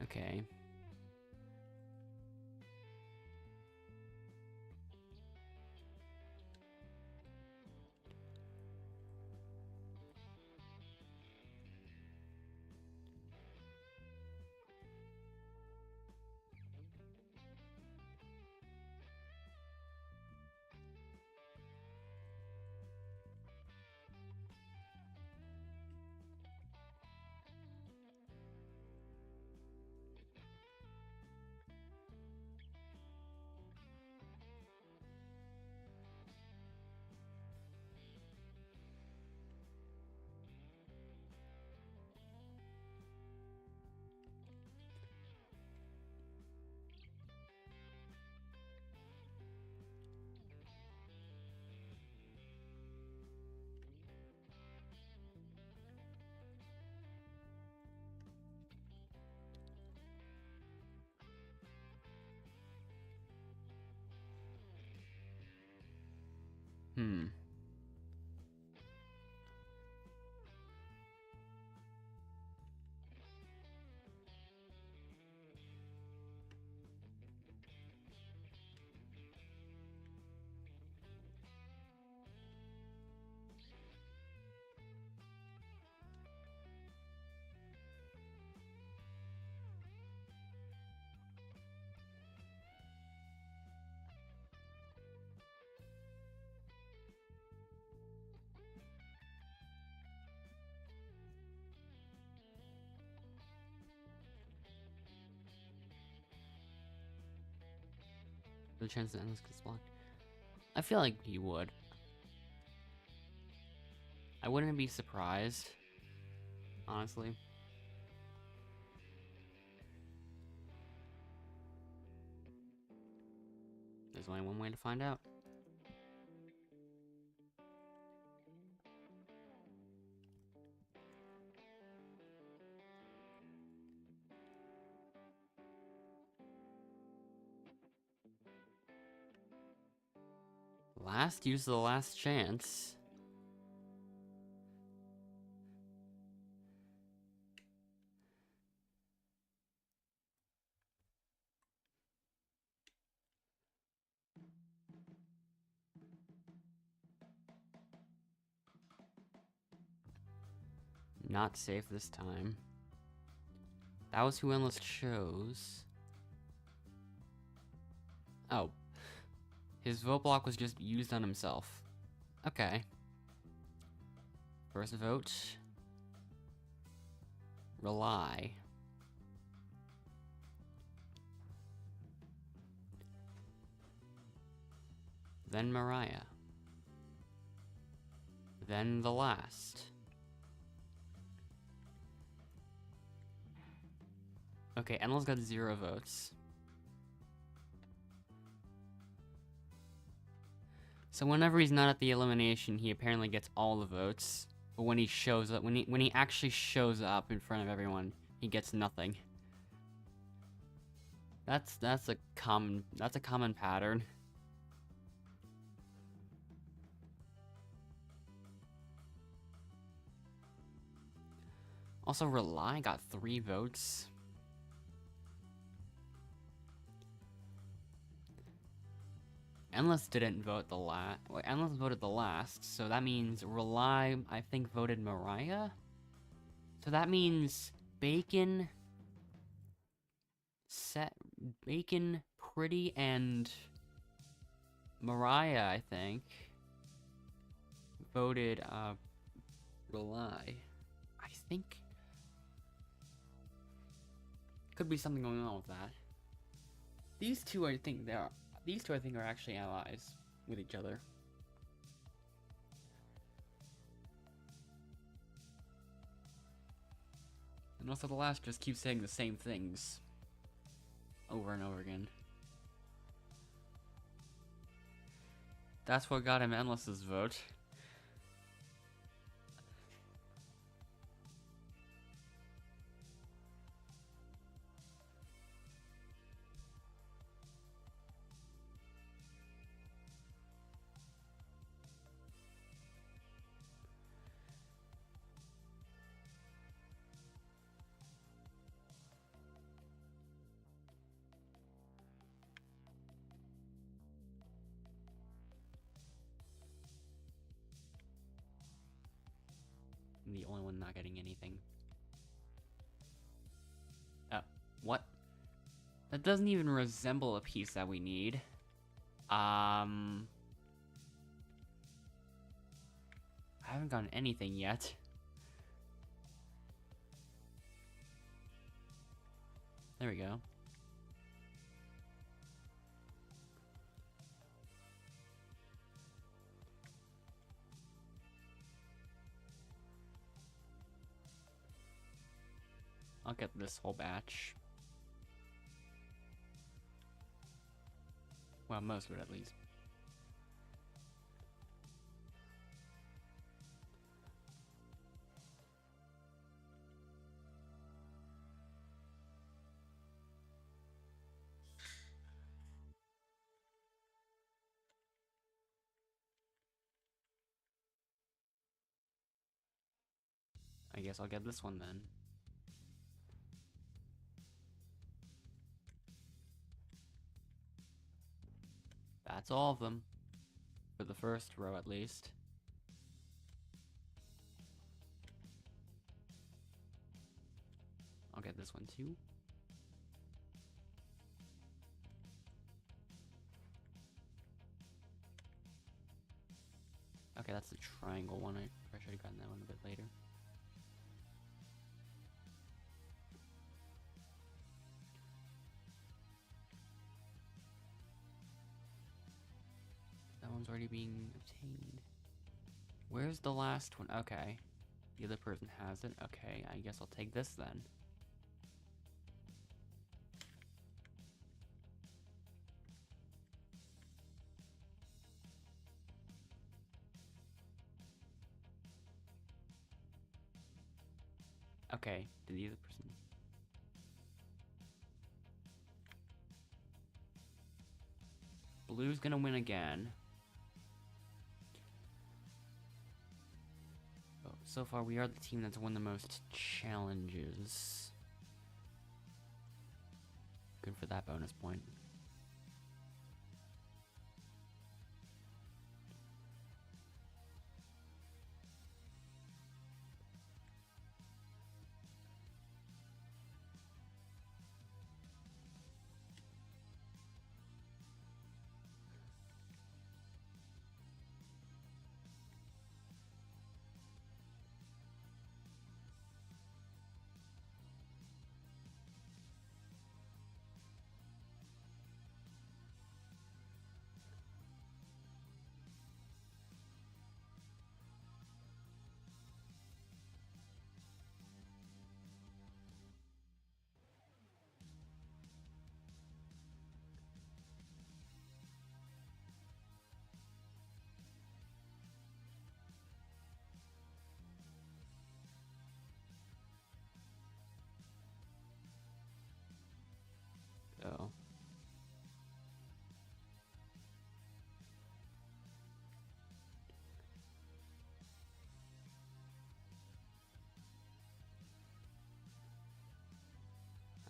Okay. Hmm. The chance that Endless gets blocked. I feel like he would. I wouldn't be surprised, honestly. There's only one way to find out. Last use of the last chance. Not safe this time. That was who Endless chose. Oh. His vote block was just used on himself. Okay. First vote. Rely. Then Mariah. Then the last. Okay, Endless got 0 votes. So whenever he's not at the elimination, he apparently gets all the votes. But when he shows up, when he actually shows up in front of everyone, he gets nothing. That's a common pattern. Also, Rely got 3 votes. Endless didn't vote the last. Well, Endless voted the last, so that means Rely, I think, voted Mariah. So that means Bacon, Pretty, and Mariah, I think, voted Rely. I think could be something going on with that. These two, I think, are actually allies with each other. And also the last just keeps saying the same things over and over again. That's what got him Endless's vote. I'm the only one not getting anything. What? That doesn't even resemble a piece that we need. I haven't gotten anything yet. There we go. I'll get this whole batch. Well, most of it at least. I guess I'll get this one then. That's all of them. For the first row at least. I'll get this one too. Okay, that's the triangle one. I probably should have gotten that one a bit later. That one's already being obtained. Where's the last one? Okay. The other person has it. Okay, I guess I'll take this then. Okay, did the other person... Blue's gonna win again. Oh, so far we are the team that's won the most challenges. Good for that bonus point. So...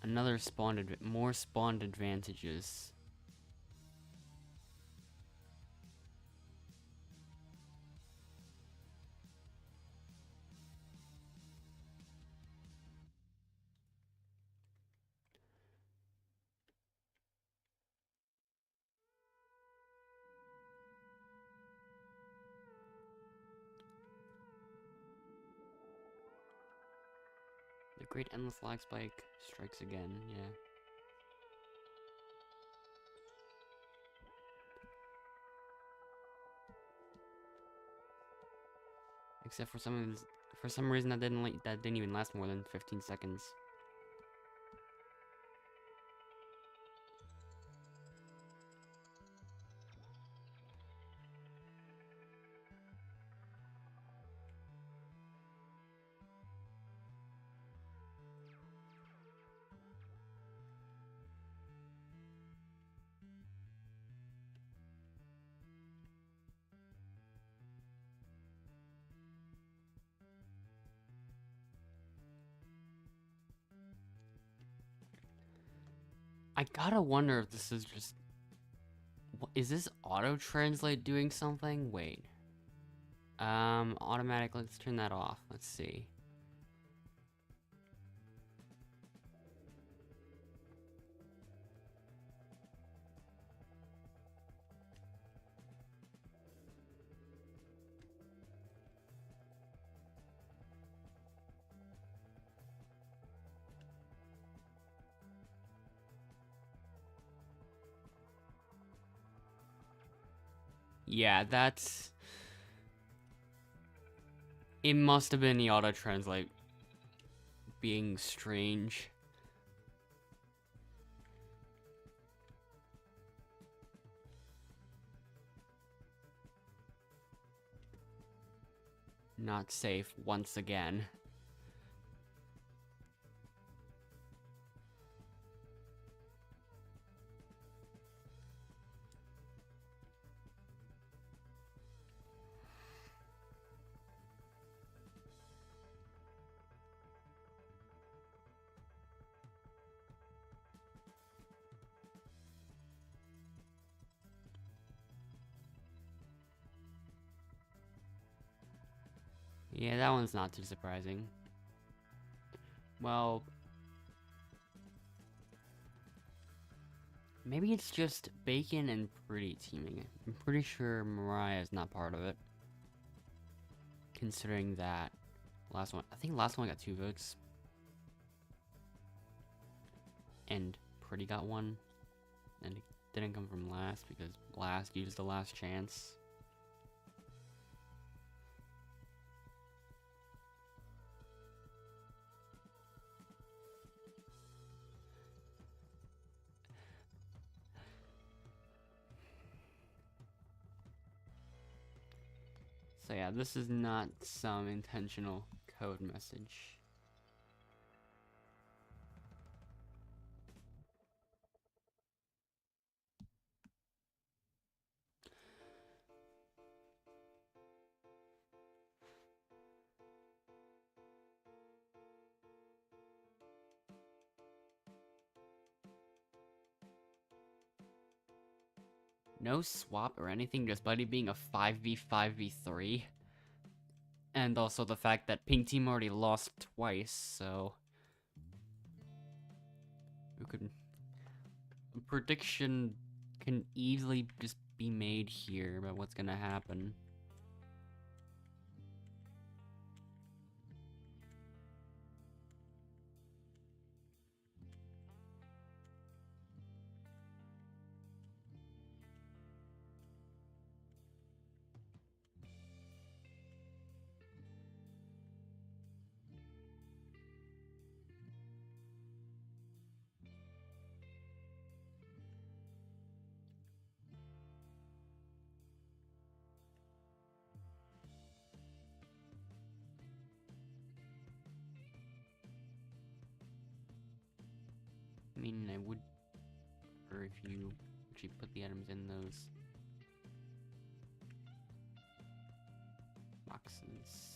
Another spawned, more spawned advantages. The great endless lag spike strikes again, yeah. Except for some of For some reason, that didn't even last more than 15 seconds. I gotta wonder if this is just... Is this auto-translate doing something? Wait. Automatic, let's turn that off. Let's see. Yeah, that's... It must have been the auto-translate being strange. Not safe once again. Yeah, that one's not too surprising. Well... Maybe it's just Bacon and Pretty teaming. I'm pretty sure Mariah is not part of it. Considering that last one, I think last one got 2 votes. And Pretty got 1. And it didn't come from last because last used the last chance. So yeah, this is not some intentional code message. No swap or anything, just Buddy being a 5v5v3. And also the fact that Pink Team already lost twice, so... We could... A prediction can easily just be made here about what's gonna happen. I mean, I would prefer if you actually put the items in those boxes.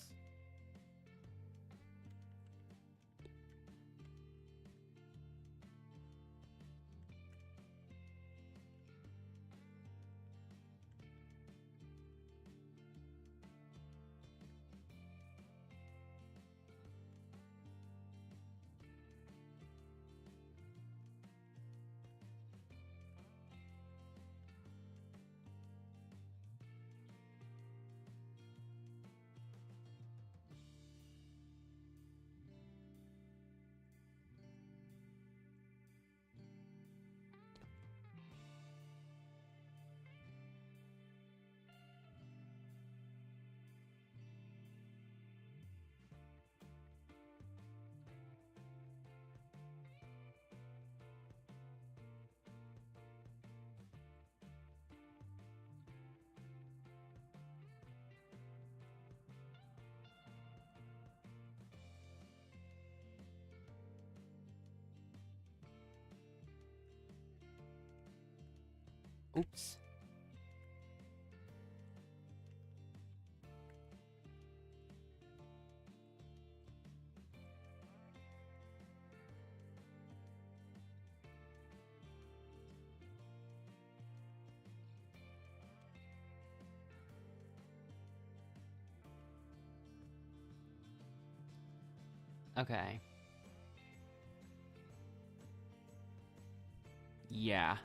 Oops. Okay. Yeah.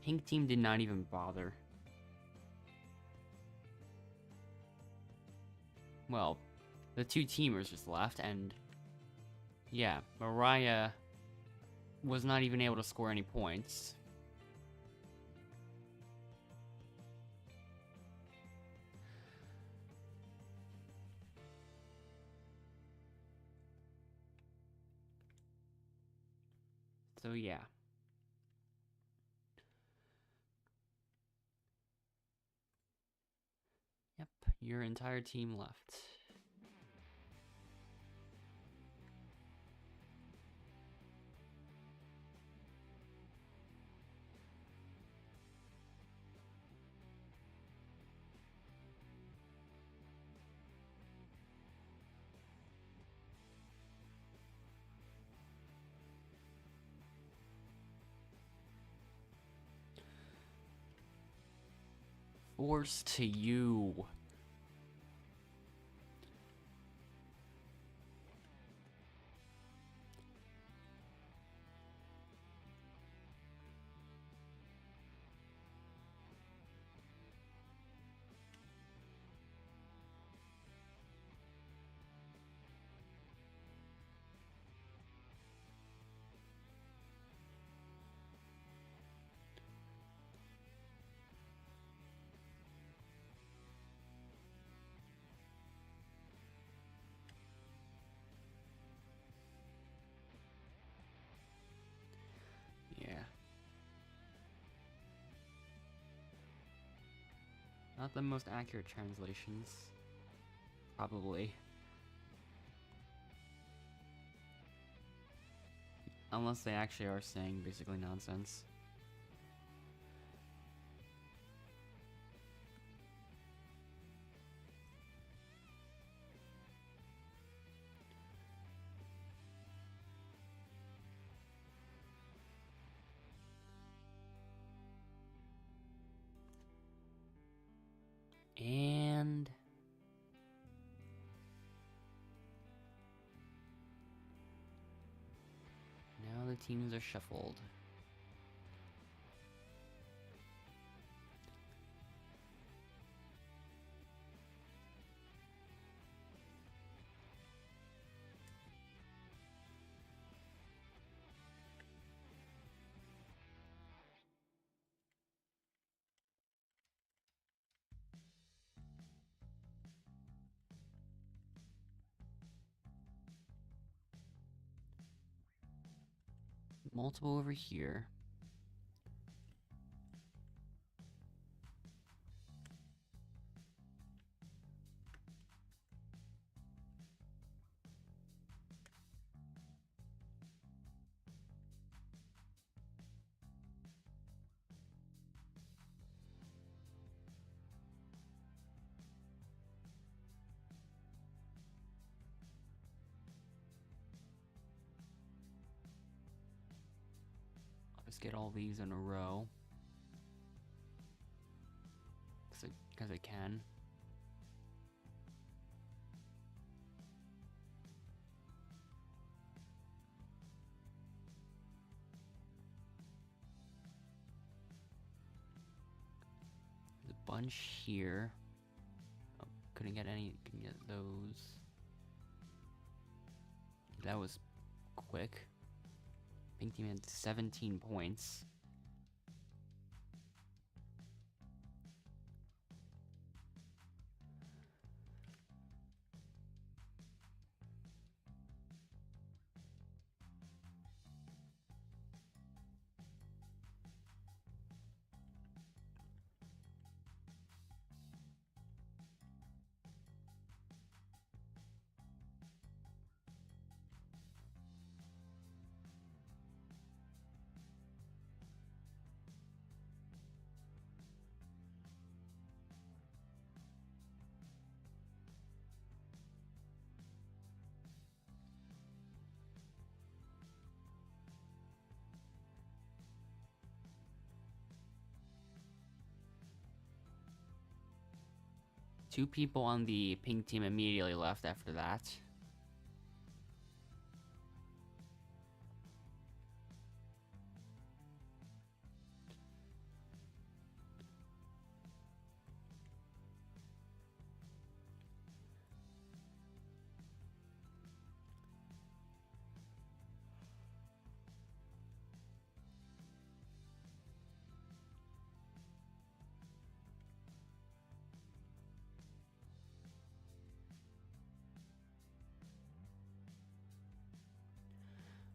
Pink team did not even bother. Well, the two teamers just left, and yeah, Mariah was not even able to score any points. So yeah. Yep, your entire team left. Force to you. Yeah. Not the most accurate translations. Probably. Unless they actually are saying basically nonsense. And now the teams are shuffled. Multiple over here. I'll just get all these in a row. Because I can. There's a bunch here. Oh, couldn't get those. That was quick. Pink team had 17 points. 2 people on the pink team immediately left after that.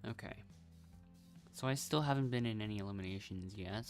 Okay. So I still haven't been in any eliminations yet.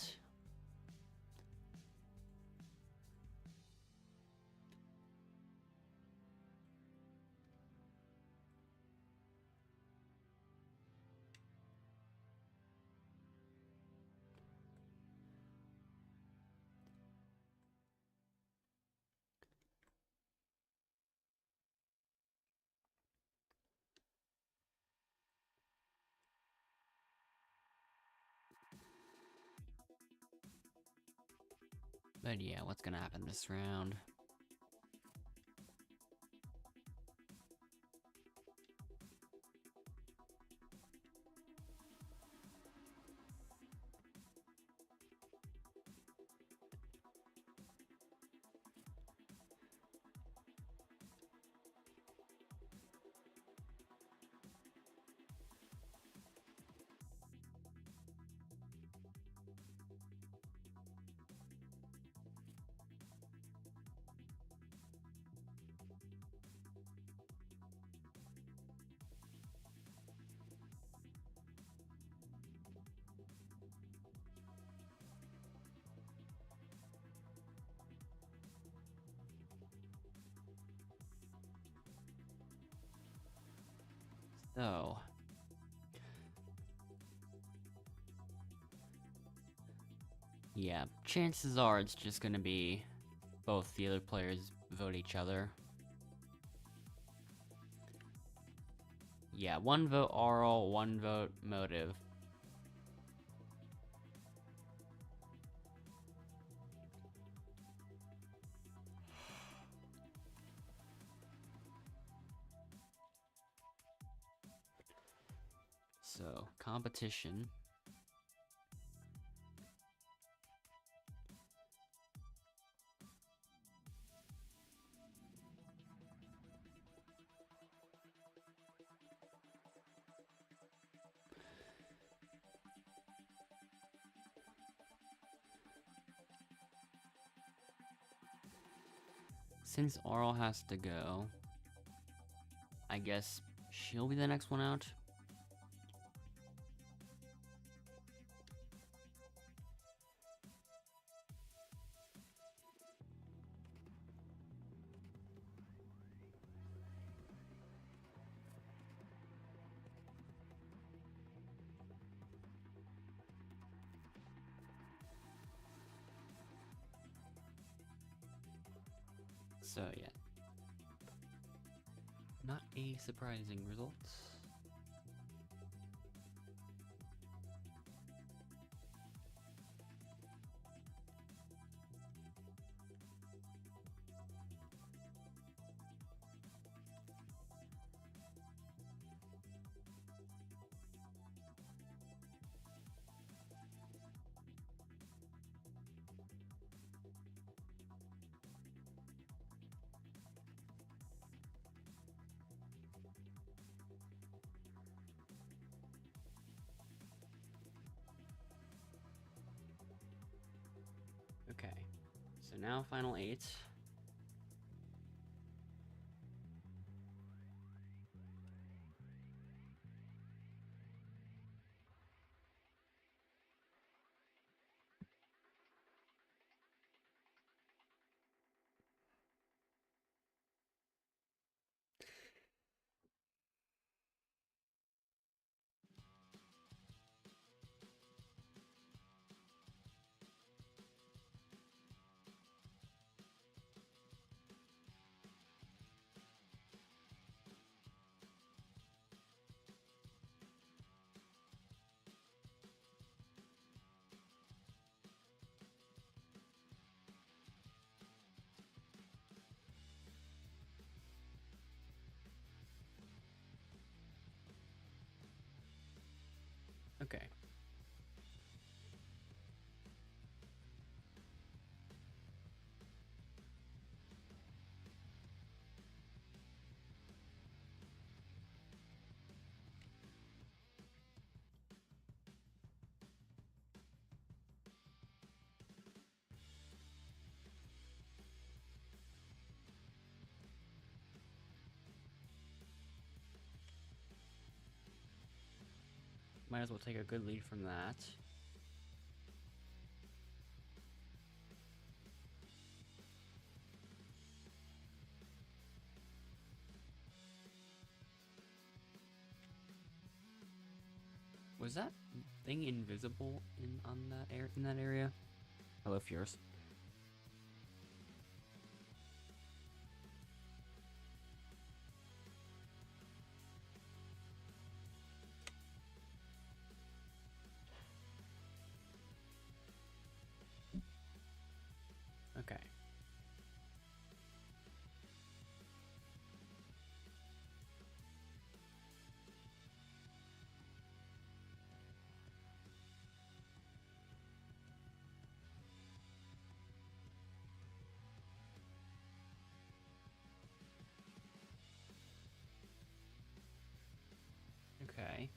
But yeah, what's gonna happen this round? So, yeah, chances are it's just gonna be both the other players vote each other. Yeah, 1 vote Aural, 1 vote Motive. So, competition. Since Aural has to go, I guess she'll be the next one out. So yeah, not a surprising result. Okay, so now final 8. Might as well take a good lead from that. Was that thing invisible in that area? Hello, Fierce. Okay. Okay.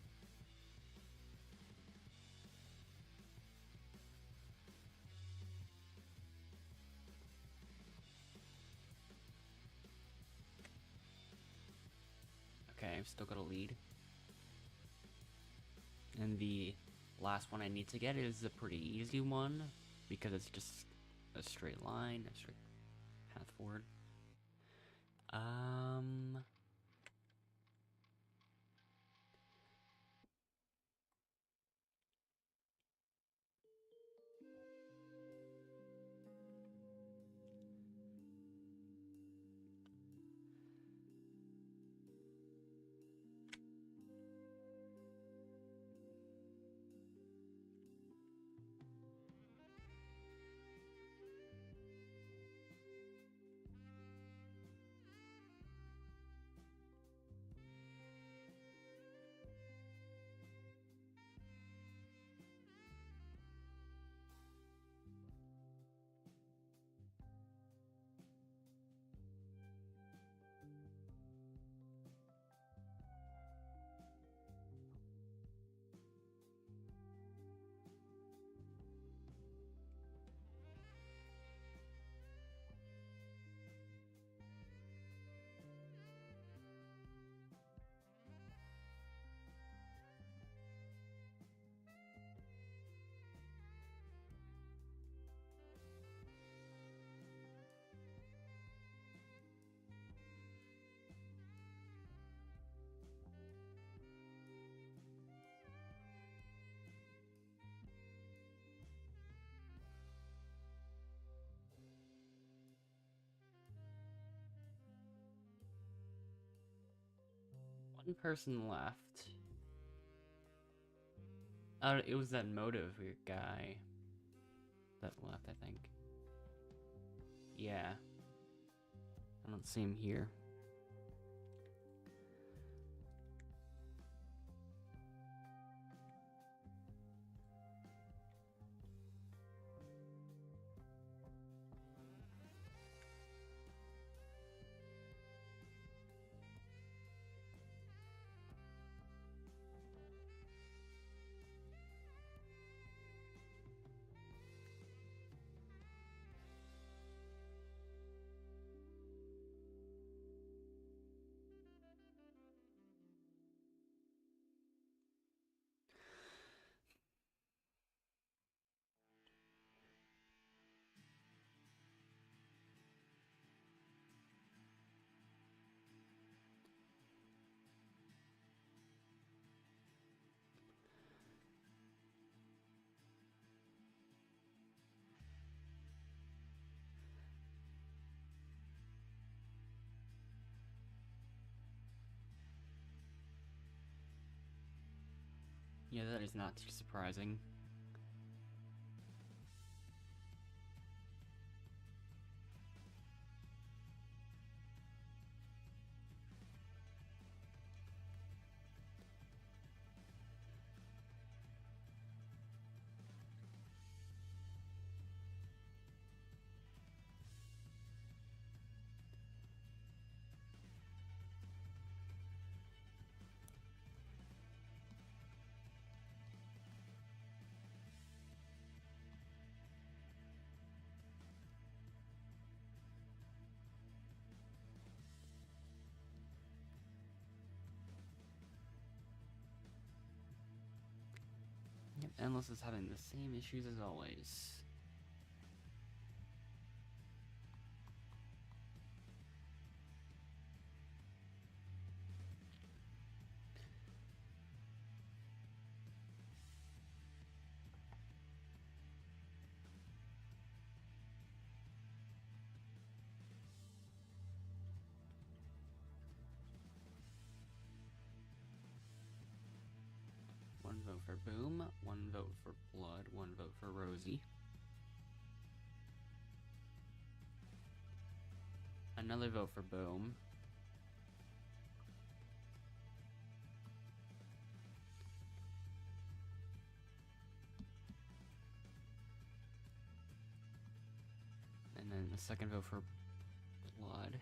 Okay, I've still got a lead. And the last one I need to get is a pretty easy one, because it's just a straight line, a straight path forward. One person left. It was that motive guy that left, I think. Yeah. I don't see him here. Yeah, that is not too surprising. Yep, Endless is having the same issues as always. One vote for Boom, one vote for Blood, one vote for Rosie. Another vote for Boom. And then a second vote for Blood.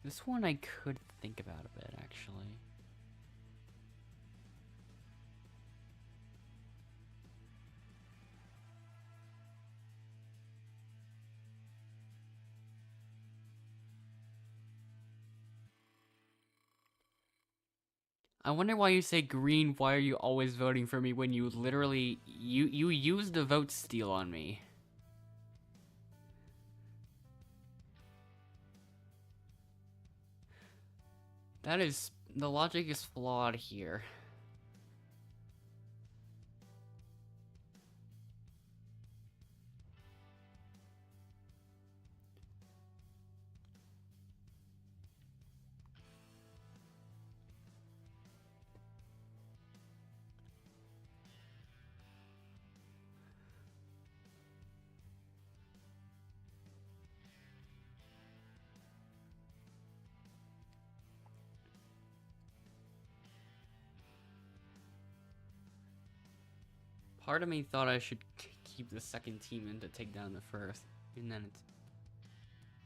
This one I could think about a bit, actually. I wonder why you say green. Why are you always voting for me when you literally you used the vote steal on me? That is, the logic is flawed here. Part of me thought I should keep the second team in to take down the first, and then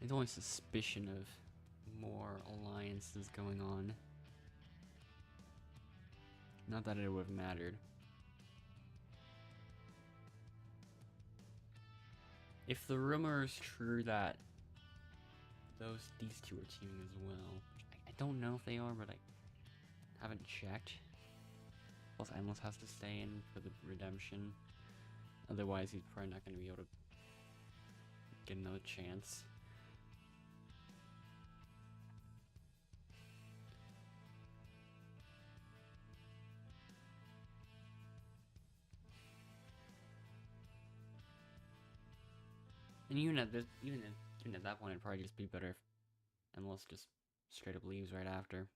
it's only suspicion of more alliances going on. Not that it would have mattered. If the rumor is true that these two are teaming as well, I don't know if they are, but I haven't checked. Plus, Endless has to stay in for the redemption. Otherwise, he's probably not going to be able to get another chance. And even at that point, it'd probably just be better if Endless just straight up leaves right after.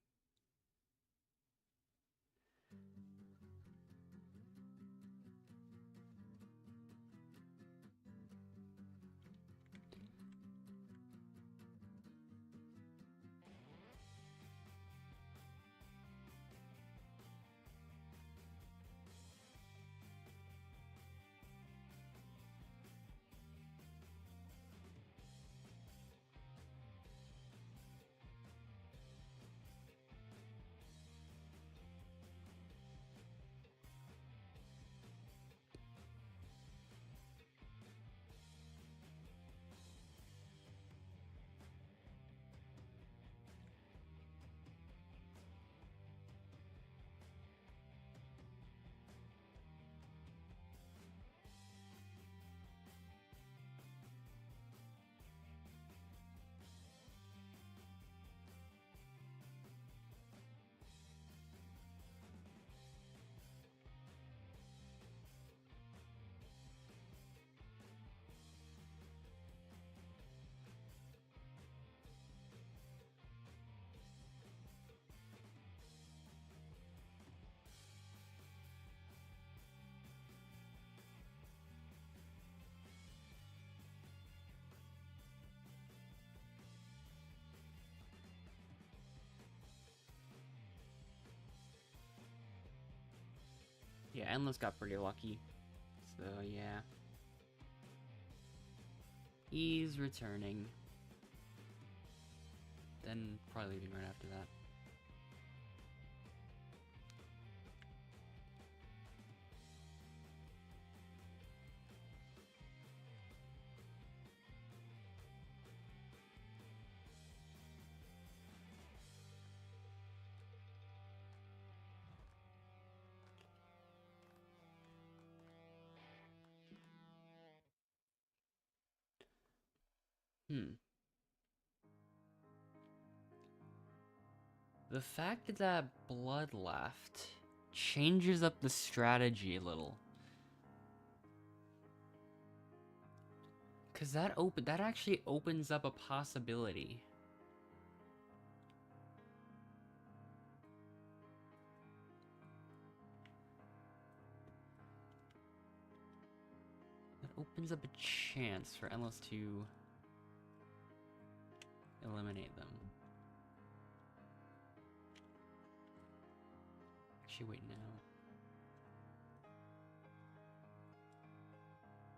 Yeah, Endless got pretty lucky. So, yeah. He's returning. Then probably leaving right after that. The fact that that blood left changes up the strategy a little. Cause that actually opens up a possibility. That opens up a chance for Endless to eliminate them. Actually, wait, no.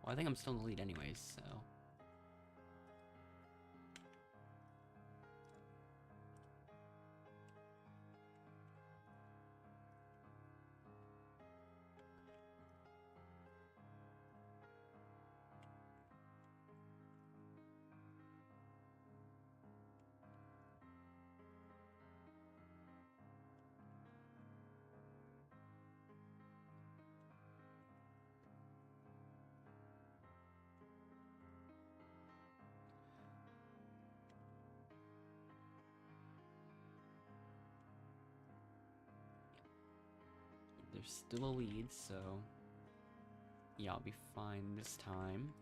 Well, I think I'm still in the lead anyways, so... There's still a lead, so... yeah, I'll be fine this time.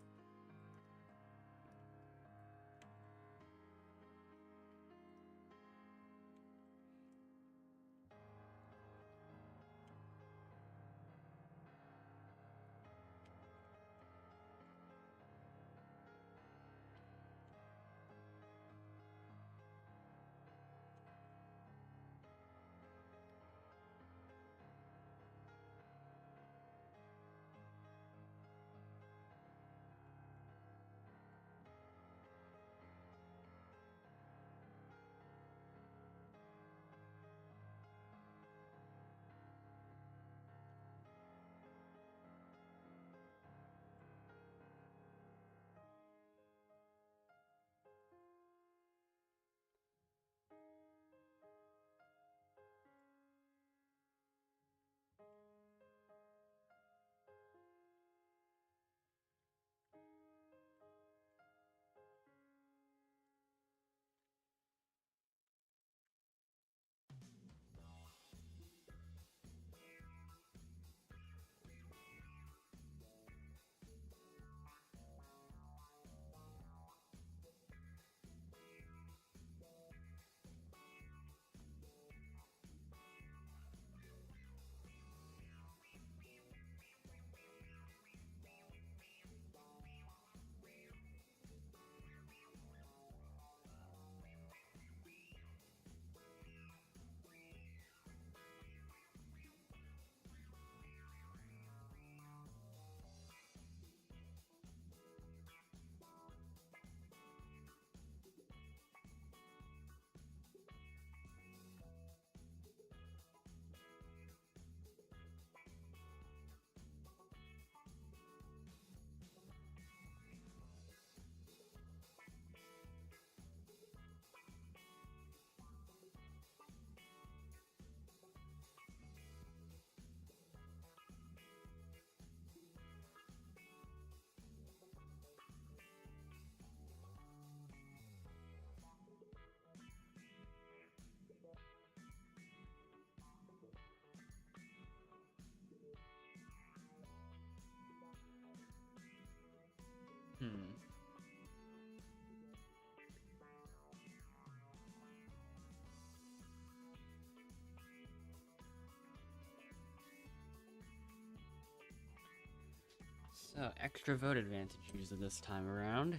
So, extra vote advantage used this time around.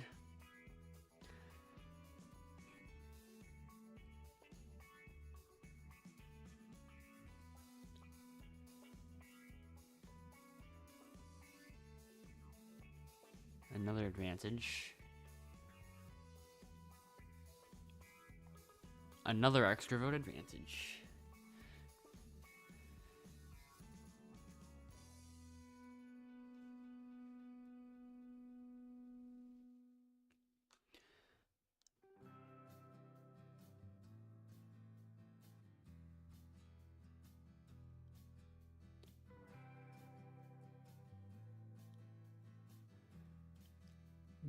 Another advantage. Another extra vote advantage.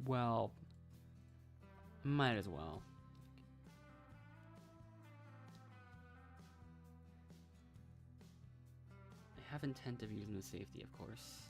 Well, Might as well. I have intent of using the safety, of course.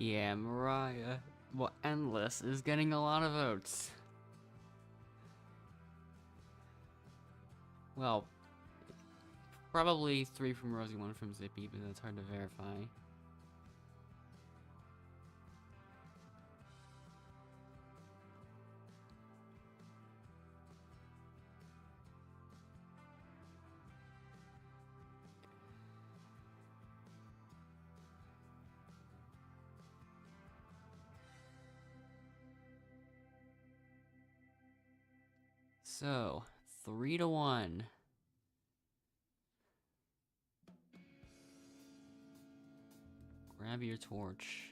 Yeah, Mariah, well, Endless is getting a lot of votes. Well, probably 3 from Rosie, 1 from Zippy, but that's hard to verify. So, 3-1. Grab your torch.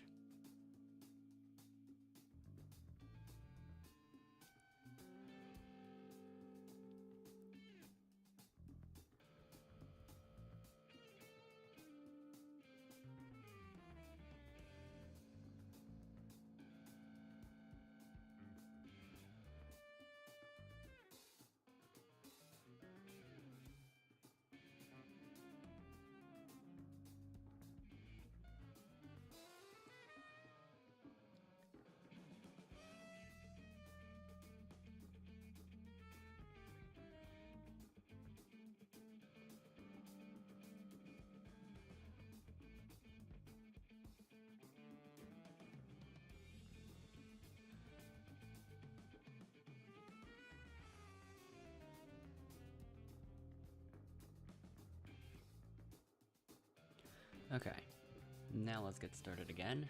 Okay, now let's get started again.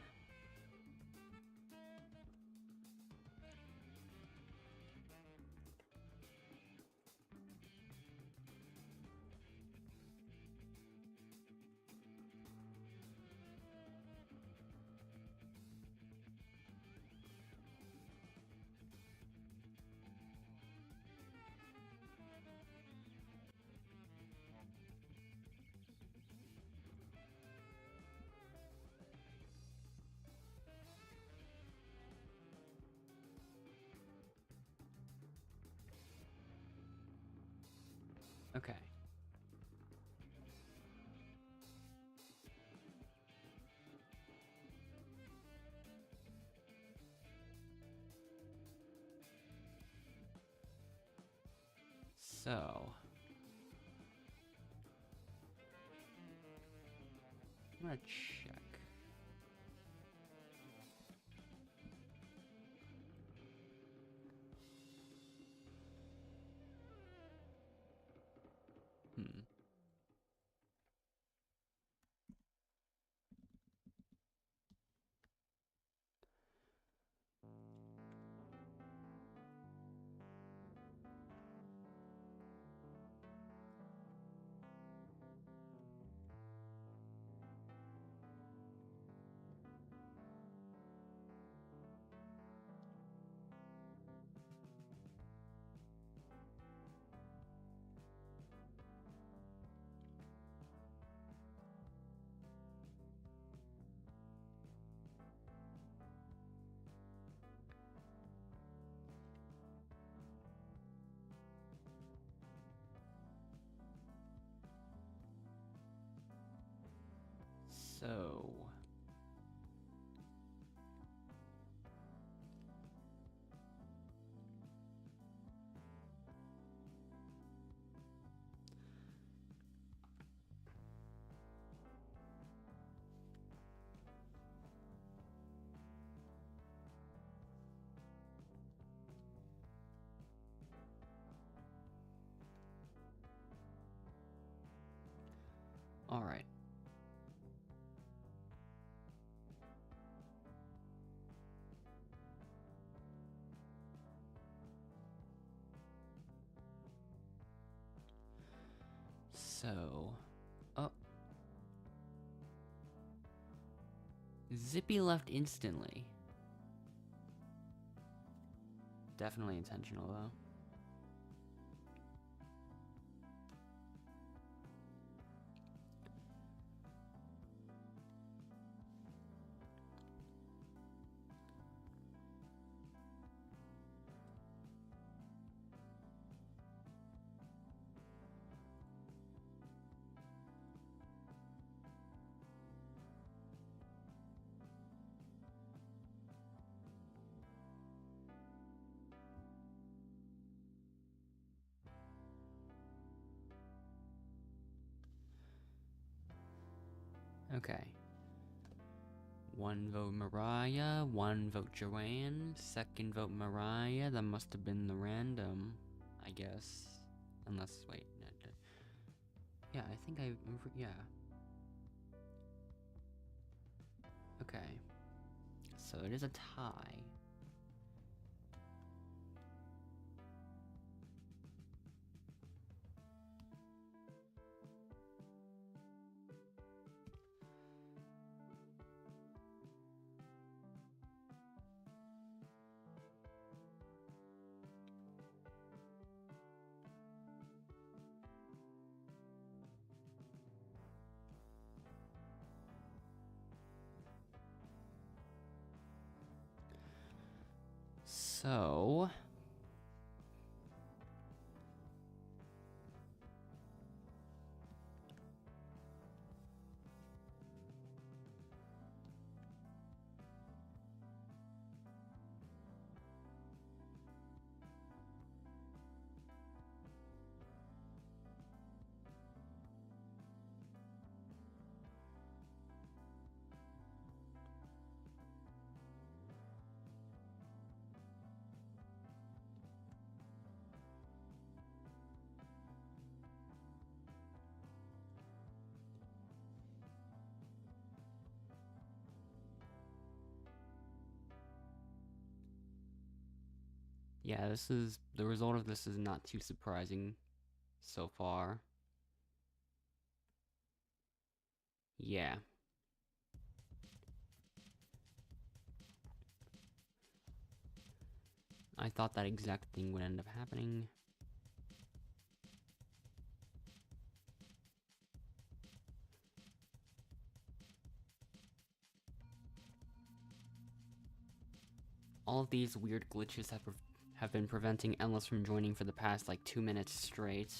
Okay. So, I'm gonna check. Hmm. So... Alright. So... Oh. Zippy left instantly. Definitely intentional, though. Okay. 1 vote Mariah, 1 vote Joanne, 2nd vote Mariah. That must have been the random, I guess. Unless, wait. Yeah, I think yeah. Okay. So it is a tie. So... Yeah, the result of this is not too surprising so far. Yeah. I thought that exact thing would end up happening. All of these weird glitches have been preventing Endless from joining for the past, like, 2 minutes straight.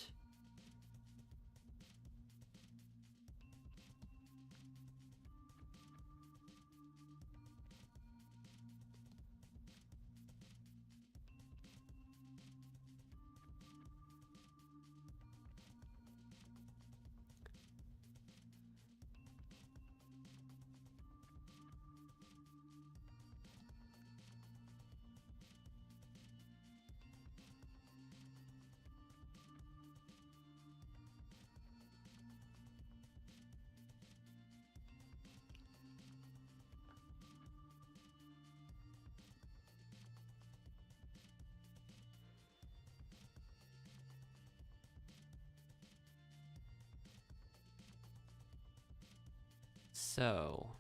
So...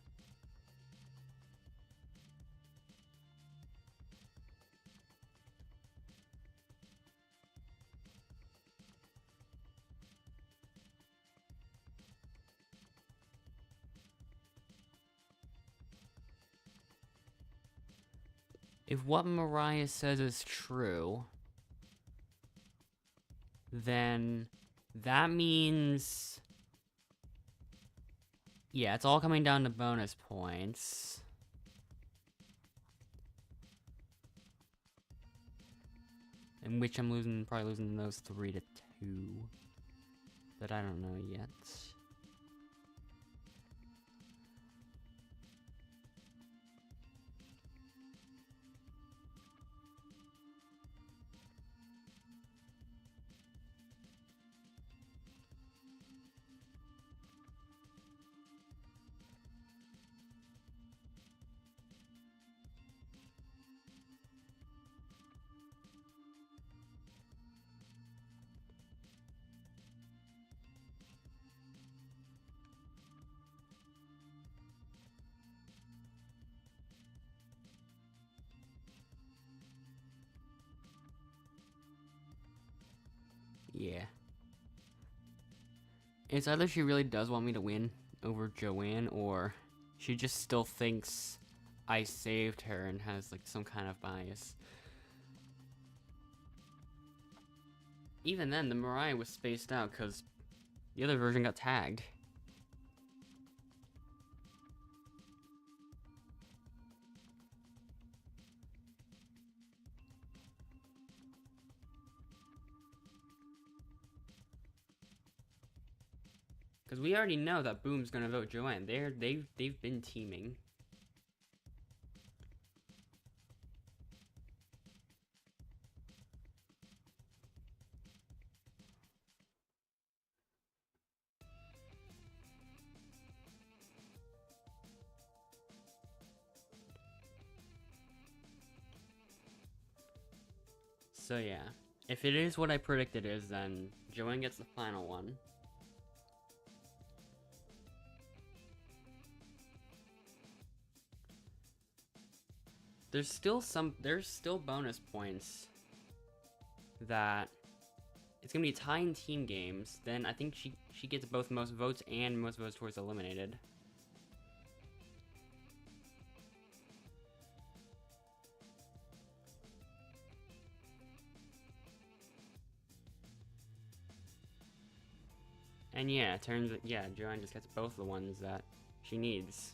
if what Mariah says is true, then that means Yeah, it's all coming down to bonus points. In which I'm probably losing those 3-2. But I don't know yet. Yeah. It's either she really does want me to win over Joanne, or she just still thinks I saved her and has like some kind of bias. Even then, the Mariah was spaced out because the other version got tagged. Because we already know that Boom's gonna vote Joanne. They've been teaming. So yeah, if it is what I predicted it is, then Joanne gets the final one. There's still bonus points that it's gonna be tying team games. Then I think she gets both most votes and most votes towards eliminated. And yeah, it turns Joanne just gets both the ones that she needs.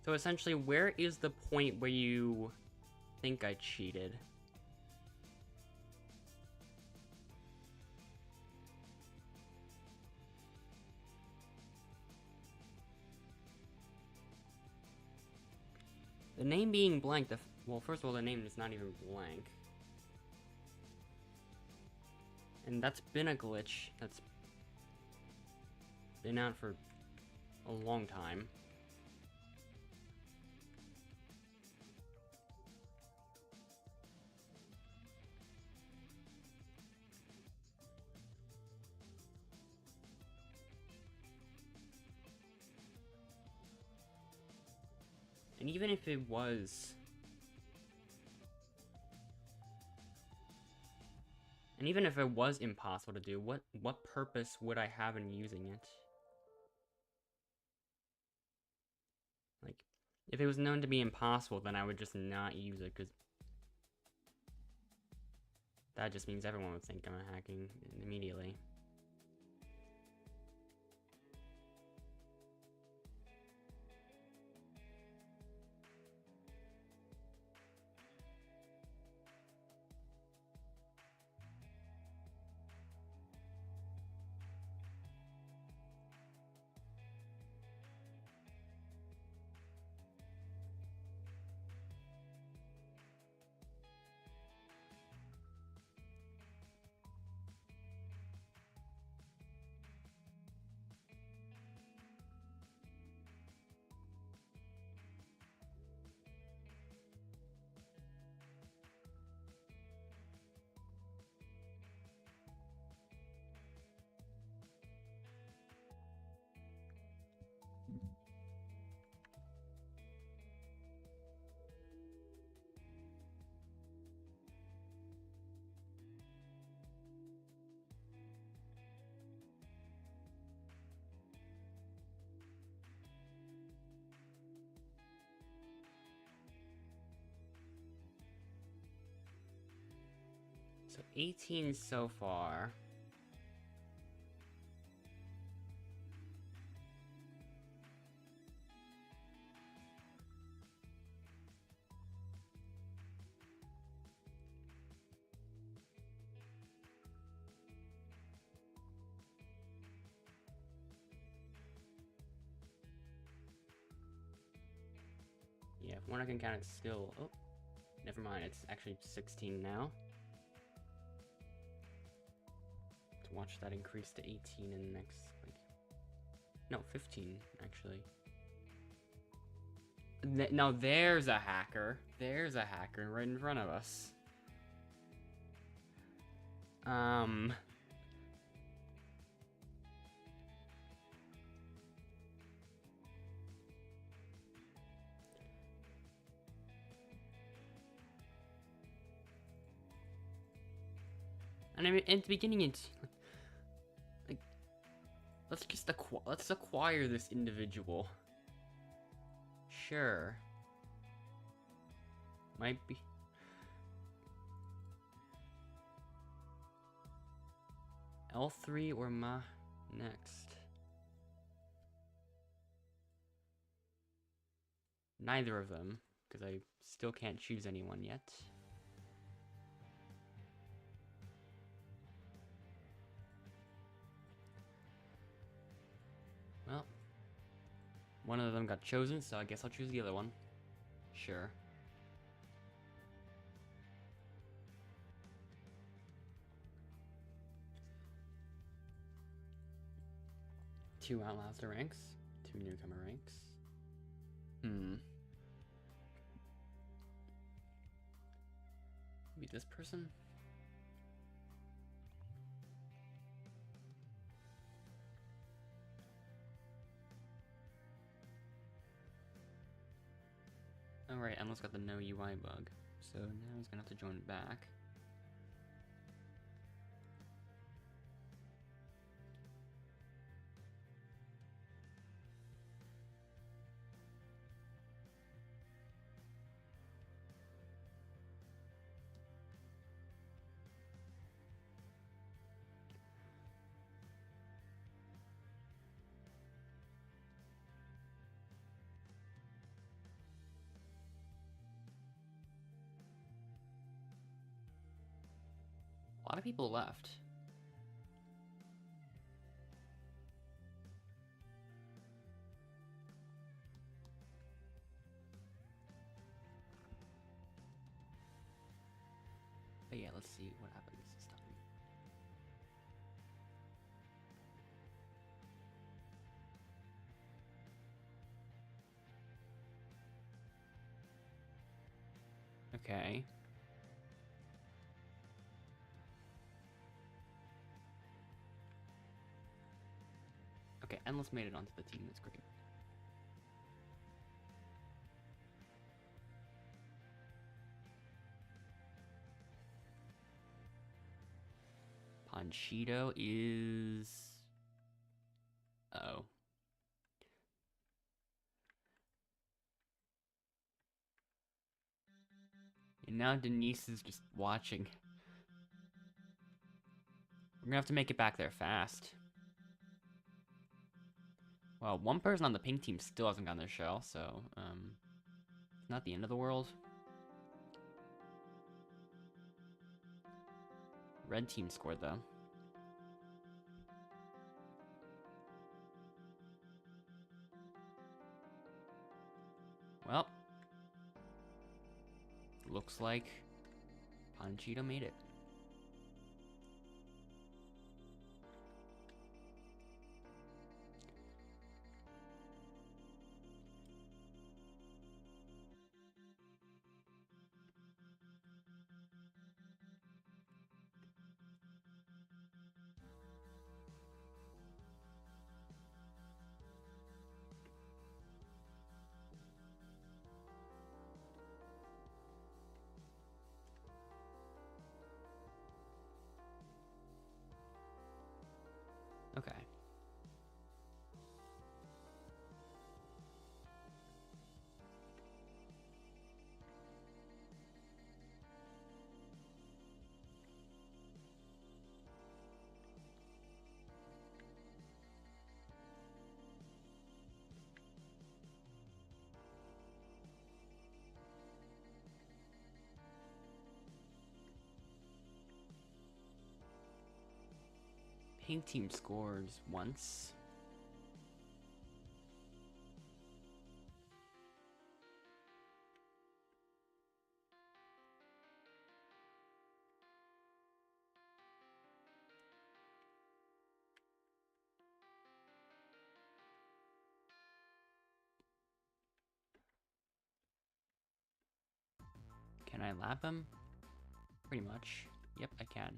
So essentially, where is the point where you think I cheated? The name being blank, well, first of all, the name is not even blank. And that's been a glitch that's been out for a long time. And even if it was... And even if it was impossible to do, what purpose would I have in using it? Like, if it was known to be impossible, then I would just not use it, because that just means everyone would think I'm hacking immediately. So 18 so far. Yeah, if one I can count, it's still... Oh, never mind. It's actually 16 now. To watch that increase to 18 in the next, like... No, 15, actually. Now there's a hacker. There's a hacker right in front of us. And I mean, at the beginning, it's like, let's acquire this individual. Sure. Might be. L3 or Ma next. Neither of them, because I still can't choose anyone yet. Well, one of them got chosen, so I guess I'll choose the other one. Sure. Two Outlaster ranks, two newcomer ranks. Maybe this person? Alright, Emma's got the no UI bug, so now he's gonna have to join back. A lot of people left. But yeah, let's see what happens this time. Okay. Okay, Endless made it onto the team, that's great. Ponchito is... Oh. And now Denise is just watching. We're gonna have to make it back there fast. Well, one person on the pink team still hasn't gotten their shell, so, it's not the end of the world. Red team scored, though. Well, looks like Ponchito made it. Okay. Pink team scores once. Can I lap him? Pretty much. Yep, I can.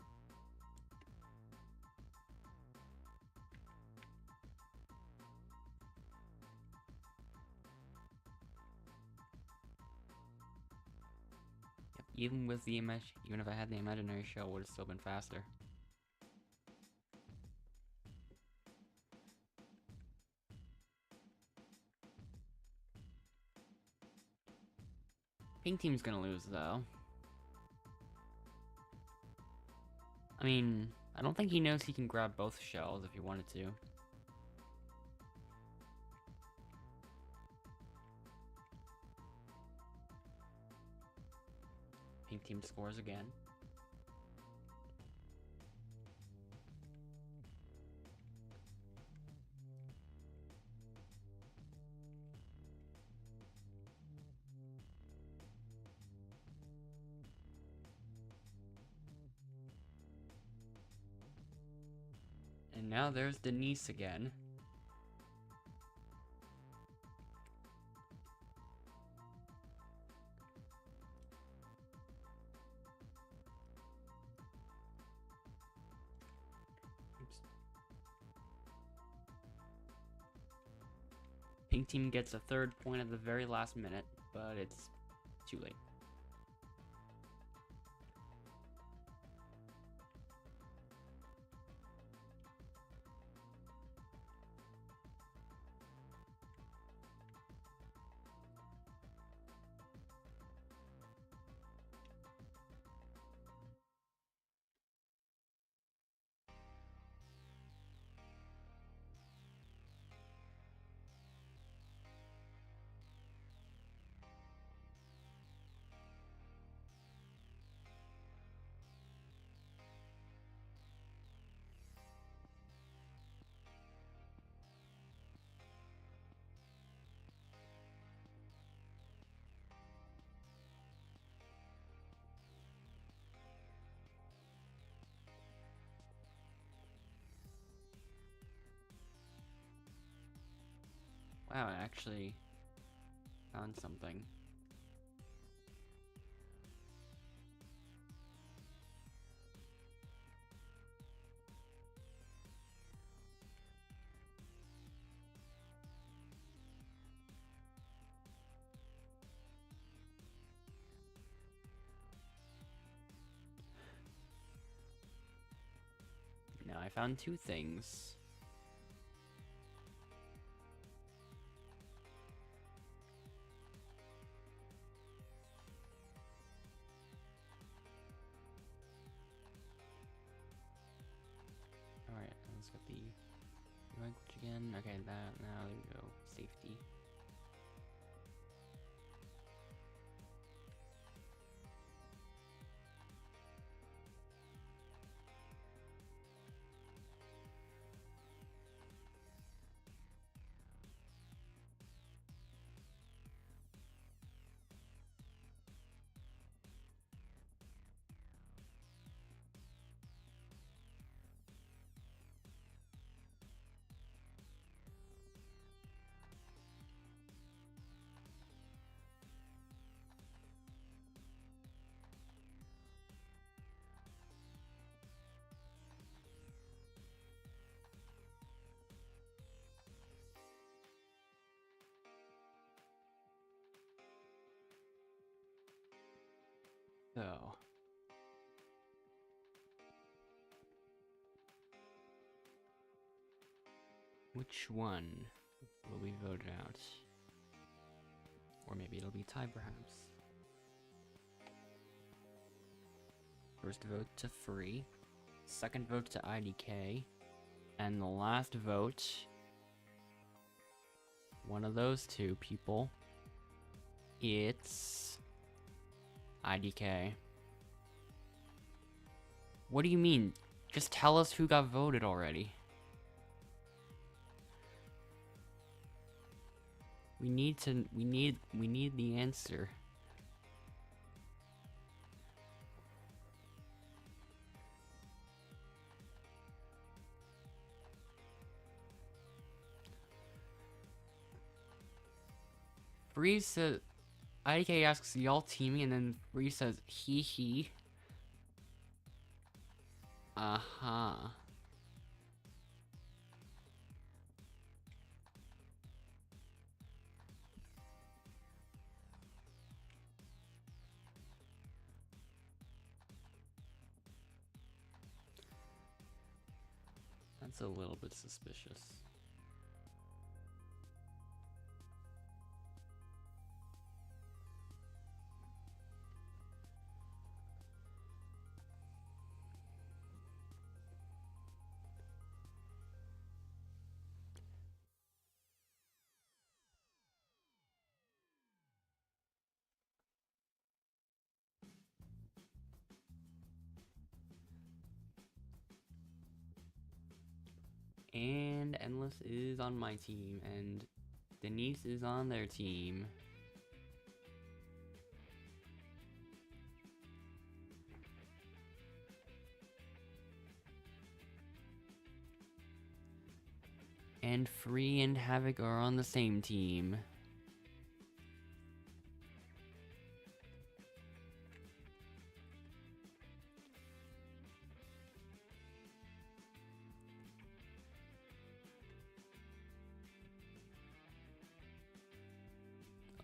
Yep, even with the even if I had the imaginary shell, would have still been faster. Pink team's gonna lose though. I mean, I don't think he knows he can grab both shells if he wanted to. Pink team scores again. And now there's Denise again. Oops. Pink team gets a third point at the very last minute, but it's too late. Wow, I actually found something. Now I found two things. Alright, let's get the language again. Okay, that, now there we go. Safety. So, which one will be voted out? Or maybe it'll be tie, perhaps. First vote to Free, second vote to IDK, and the last vote, one of those two people, it's IDK. What do you mean? Just tell us who got voted already. We need the answer. Breeze says, IDK asks, y'all teaming, and then Breeze says, he. Uh-huh. That's a little bit suspicious. And Endless is on my team, and Denise is on their team. And Free and Havoc are on the same team.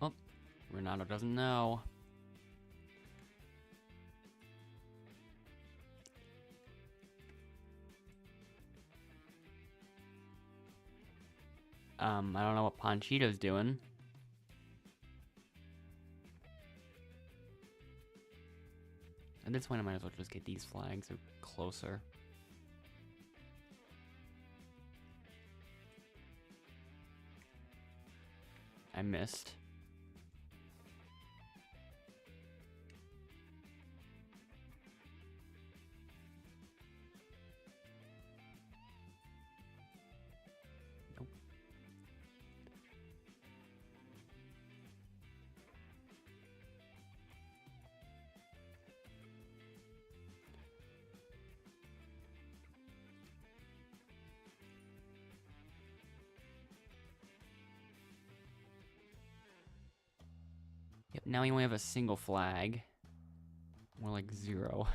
Oh, Renato doesn't know. I don't know what Panchito's doing. At this point, I might as well just get these flags closer. I missed. Nope. Yep, now we only have a single flag. More like 0.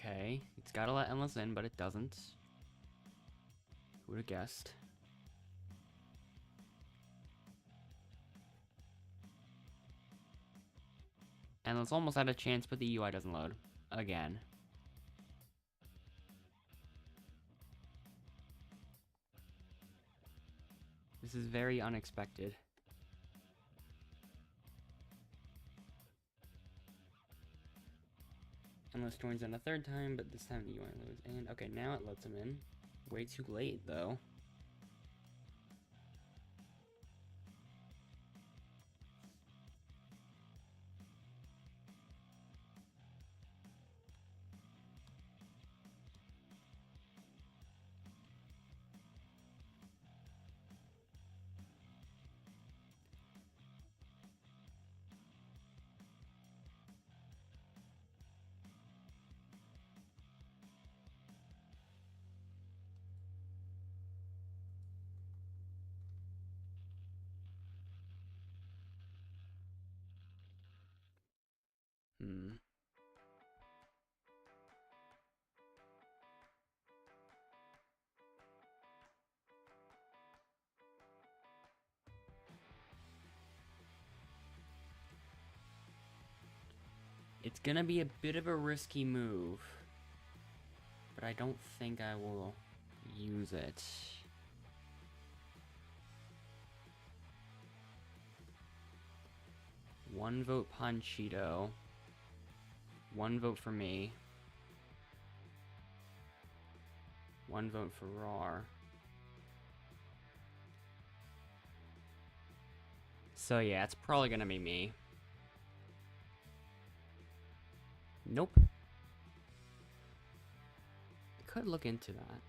Okay, it's gotta let Endless in, but it doesn't. Who would have guessed? Endless almost had a chance, but the UI doesn't load. Again. This is very unexpected. Endless joins in a third time, but this time the UI loads. And okay, now it lets him in. Way too late, though. It's gonna be a bit of a risky move, but I don't think I will use it. One vote Panchito. One vote for me. One vote for Rar. So yeah, it's probably gonna be me. Nope. I could look into that.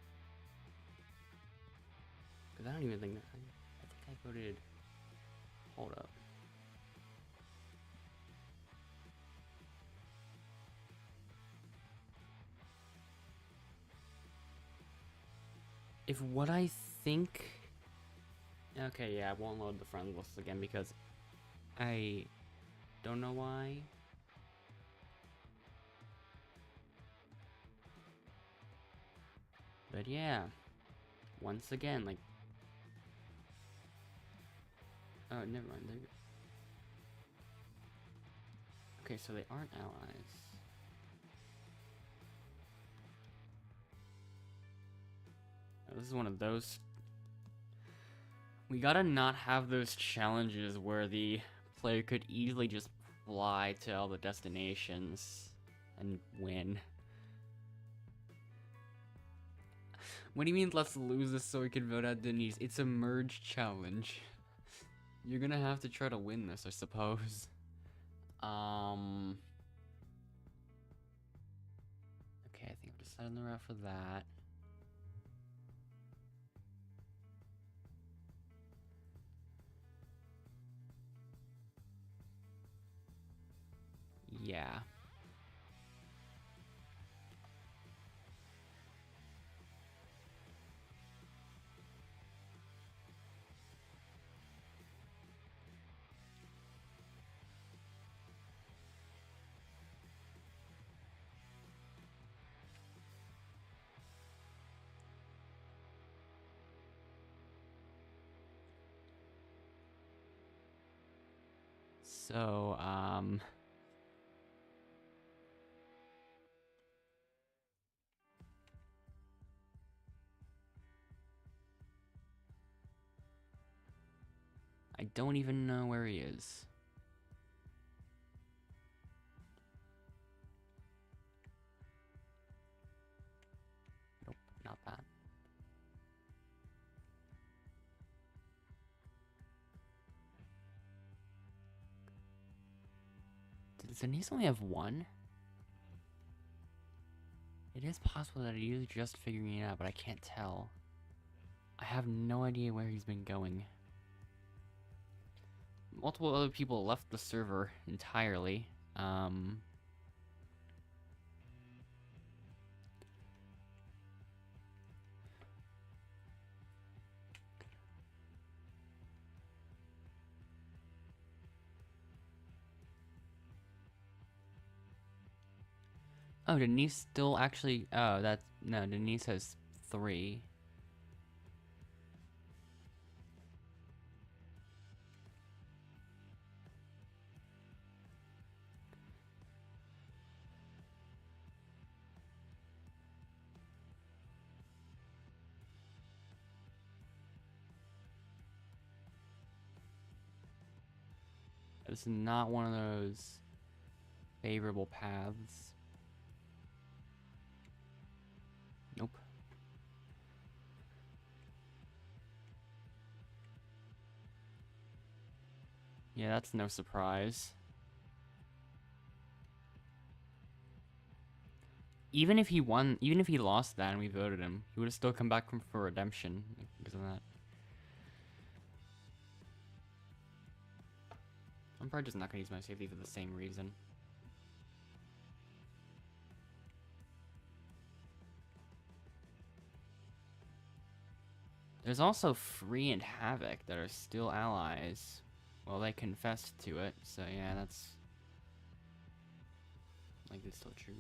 Because I don't even think that... I think I voted... Hold up. If what I think... Okay, yeah, I won't load the friends list again because I don't know why. But yeah, once again, like... Oh, never mind. Okay, so they aren't allies. Oh, this is one of those... We gotta not have those challenges where the player could easily just fly to all the destinations and win. What do you mean let's lose this so we can vote out Denise? It's a merge challenge. You're gonna have to try to win this, I suppose. Okay, I think I've decided on the route for that. Yeah. So, I don't even know where he is. Nope, not that. Does Denise only have one? It is possible that he's just figuring it out, but I can't tell. I have no idea where he's been going. Multiple other people left the server entirely. Oh, Denise still actually... Oh, that's... No, Denise has 3. This is not one of those favorable paths. Nope. Yeah, that's no surprise. Even if he won, even if he lost that and we voted him, he would have still come back for redemption because of that. I'm probably just not gonna use my safety for the same reason. There's also Free and Havoc that are still allies. Well, they confessed to it, so yeah, that's... Like, it's still true.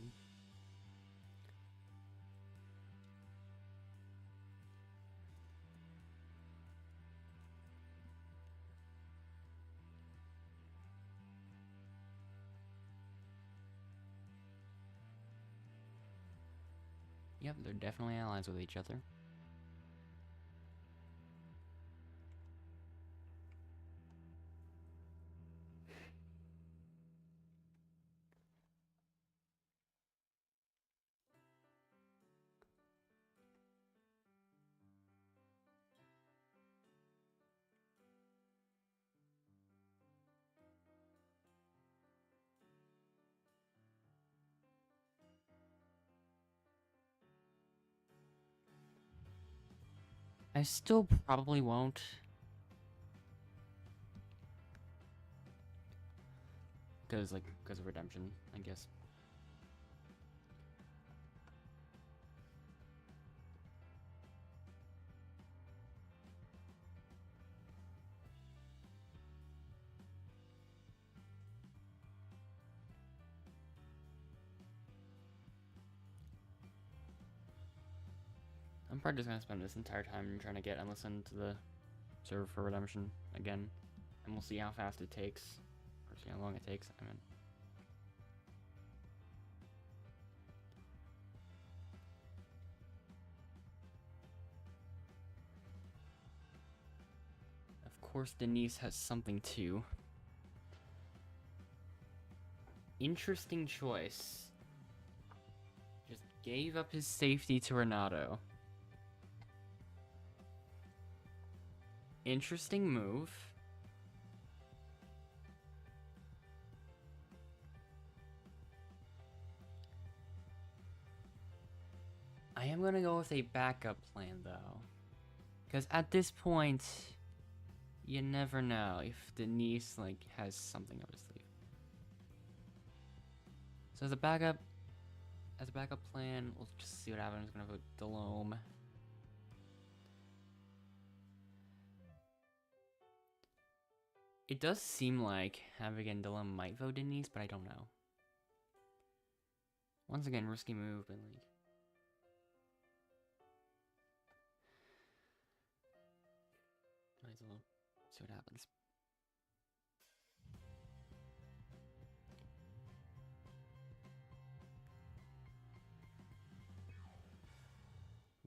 Yep, they're definitely allies with each other. I still probably won't. Because of redemption, I guess. I'm probably just gonna spend this entire time trying to get Endless into the server for redemption again. And we'll see how fast it takes. Or see how long it takes, I mean. Of course, Denise has something too. Interesting choice. Just gave up his safety to Renato. Interesting move. I am gonna go with a backup plan though. Because at this point, you never know if Denise has something up his sleeve. So as a backup plan, we'll just see what happens. I'm gonna vote Delome. It does seem like Havoc and Delome might vote Denise, but I don't know. Once again, risky move, but might as well see what happens.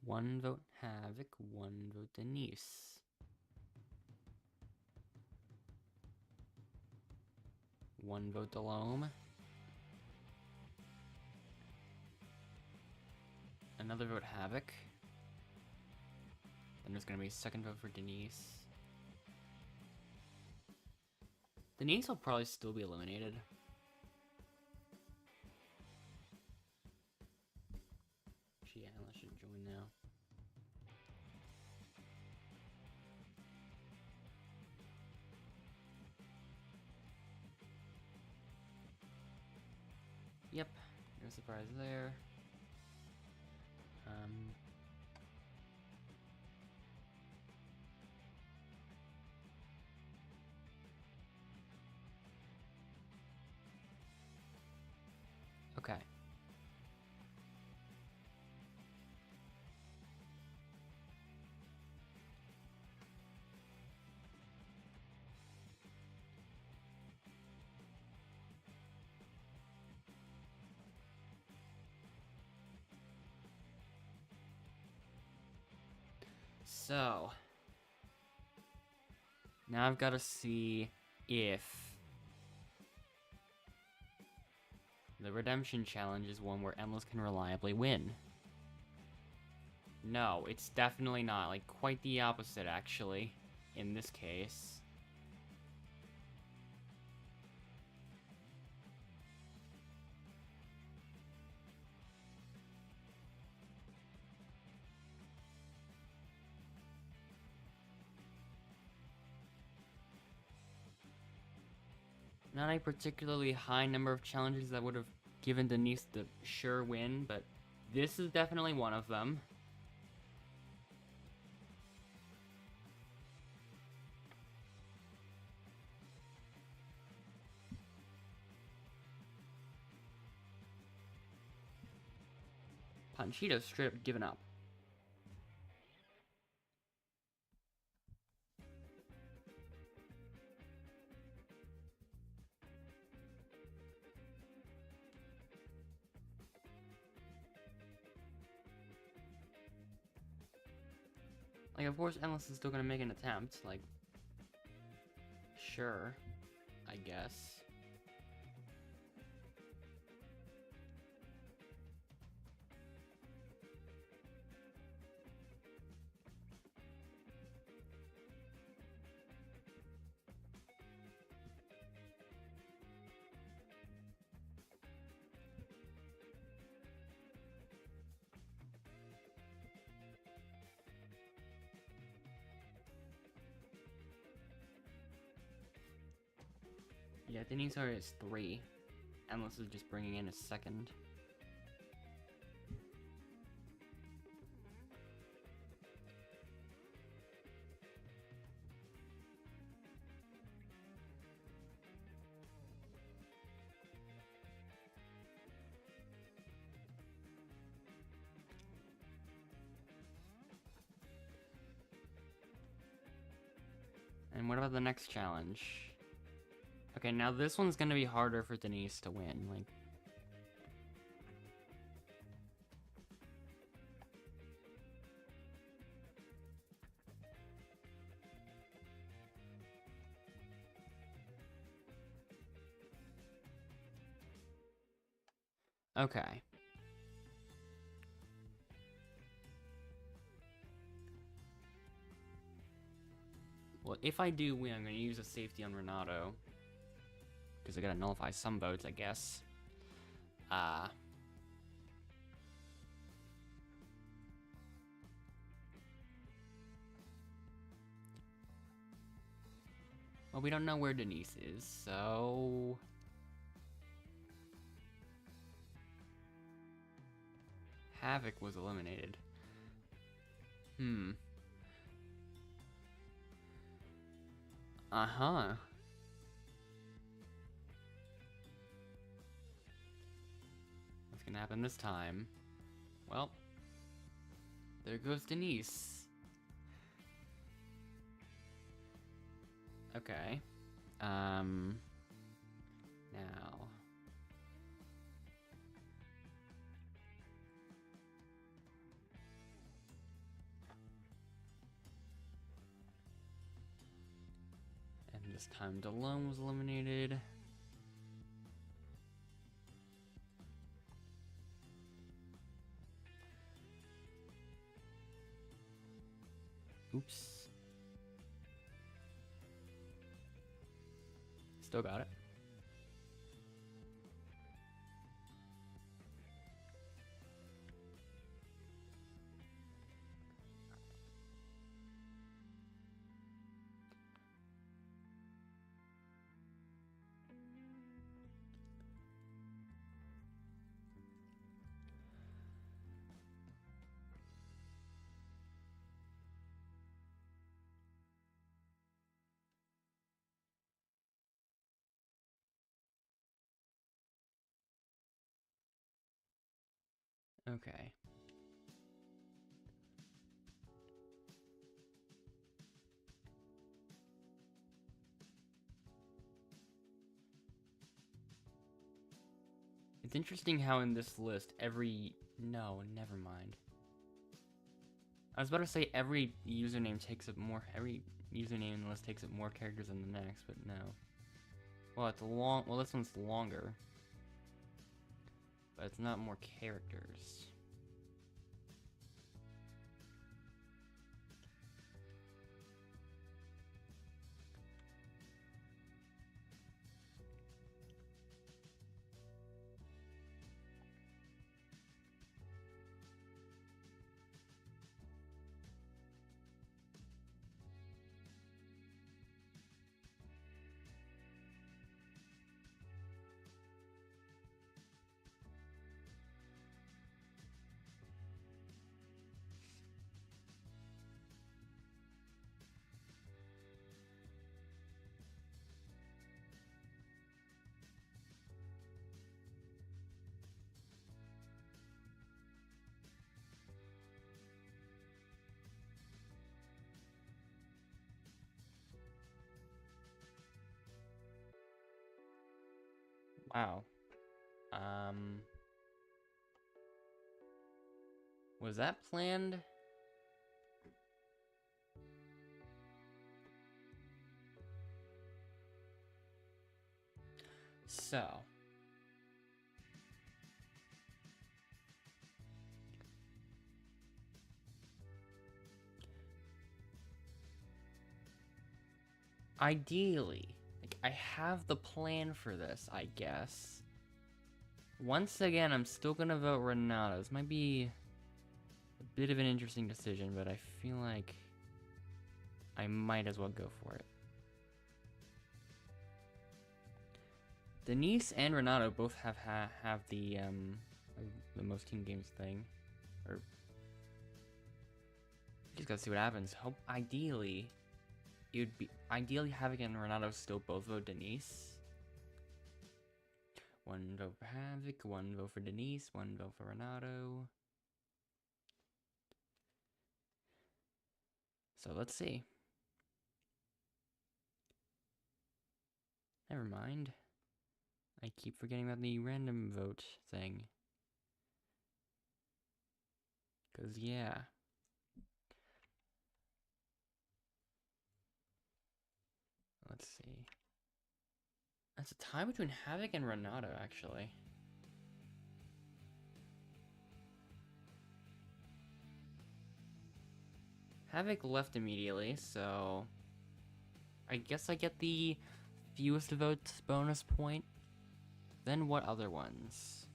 One vote Havoc, one vote Denise. One vote Delome. Another vote Havoc. Then there's gonna be a second vote for Denise. Denise will probably still be eliminated. Gee, Alice should join now. Yep, no surprise there. Okay. So, now I've got to see if the redemption challenge is one where Endless can reliably win. No, it's definitely not. Quite the opposite, actually, in this case. Not a particularly high number of challenges that would have given Denise the sure win, but this is definitely one of them. Panchito's straight up given up. Like, of course, Endless is still gonna make an attempt. Like, sure, I guess. Yeah, Denise already has 3. Endless is just bringing in a second. And what about the next challenge? Okay, now this one's gonna be harder for Denise to win. Like, okay. Well, if I do win, I'm gonna use a safety on Renato. Because I gotta nullify some votes, I guess. Well, we don't know where Denise is, so... Havoc was eliminated. Uh-huh. What's gonna happen this time? Well, there goes Denise. Okay. Now... And this time Delone was eliminated. Oops. Still got it. Okay. It's interesting how in this list no, never mind. I was about to say every username takes up more, every username in the list takes up more characters than the next, but no. Well, this one's longer. But it's not more characters. Wow. Was that planned? So. Ideally, like, I have the plan for this, I guess. Once again, I'm still gonna vote Renato. This might be a bit of an interesting decision, but I feel like I might as well go for it. Denise and Renato both have the most team games thing, or just gotta see what happens. Hope ideally, it would be ideally Havoc and Renato still both vote Denise. One vote for Havoc, one vote for Denise, one vote for Renato. So let's see. Never mind. I keep forgetting about the random vote thing. Cause yeah. Let's see. That's a tie between Havoc and Renato, actually. Havoc left immediately, so I guess I get the fewest votes bonus point. Then what other ones?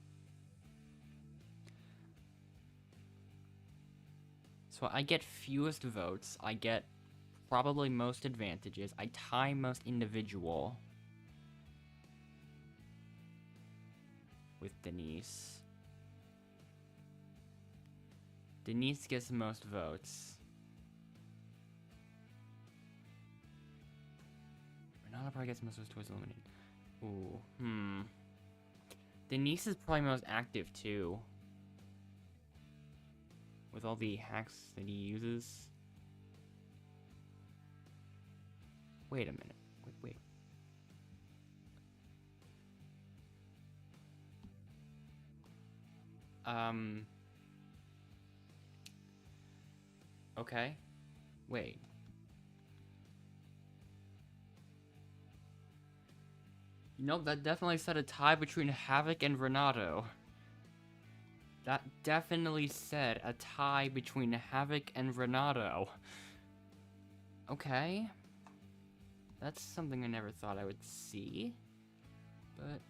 So I get fewest votes, I get probably most advantages, I tie most individual with Denise. Denise gets the most votes. Renata probably gets most votes towards eliminated. Ooh, Denise is probably most active too. With all the hacks that he uses. Wait a minute. Wait. Okay. Wait. You know, that definitely said a tie between Havoc and Renato. That definitely said a tie between Havoc and Renato. Okay. That's something I never thought I would see. But,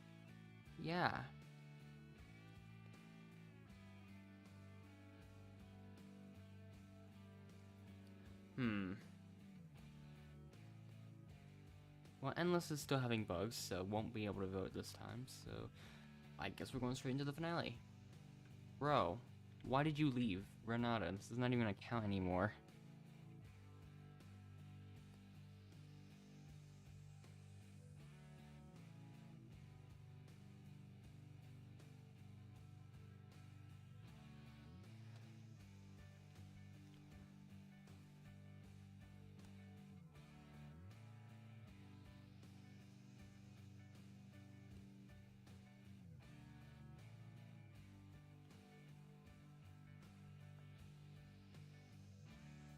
yeah. Well, Endless is still having bugs, so won't be able to vote this time, so I guess we're going straight into the finale. Bro, why did you leave? Renata, this is not even gonna count anymore.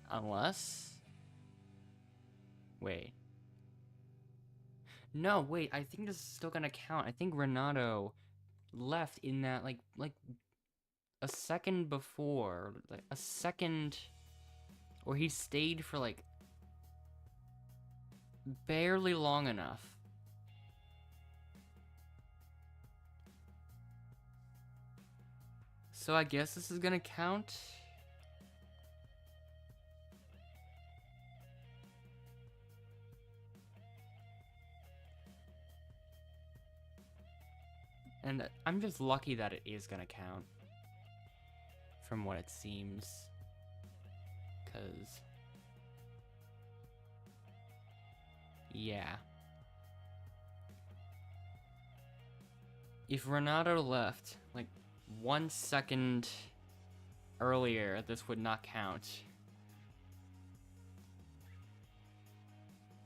Unless... Wait. No, wait, I think this is still gonna count. I think Renato left in that, like a second before. Like, a second... Or he stayed for, like, barely long enough. So I guess this is gonna count. And I'm just lucky that it is gonna count. From what it seems. 'Cause... Yeah. If Renato left, like, 1 second earlier, this would not count.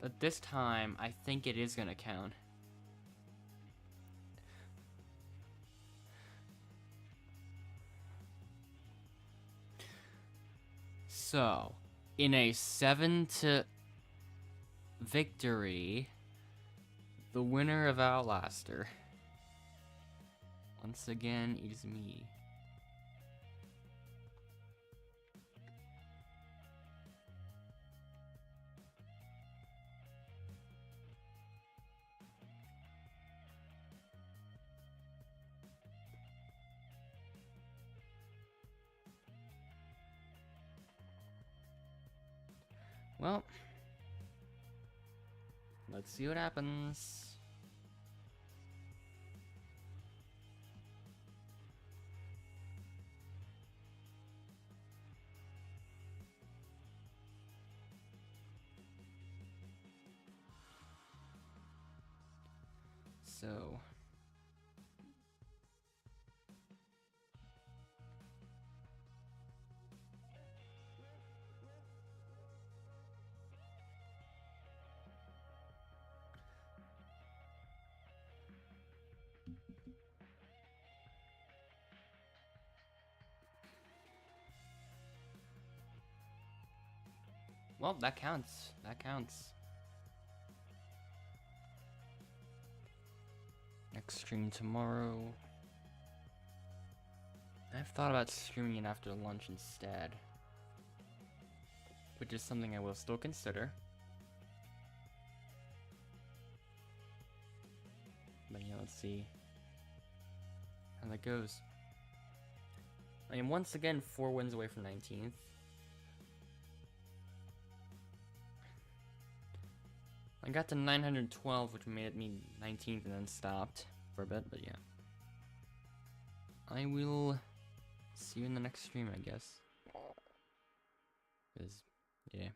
But this time, I think it is gonna count. So, in a 7-to victory, The winner of Outlaster. Once again, it is me. Well, let's see what happens. So, well, that counts. That counts. Next stream tomorrow. I've thought about streaming it after lunch instead, which is something I will still consider. But yeah, let's see how that goes. I am once again 4 wins away from 19th. I got to 912, which made me 19th and then stopped for a bit, but yeah. I will see you in the next stream, I guess. 'Cause, yeah.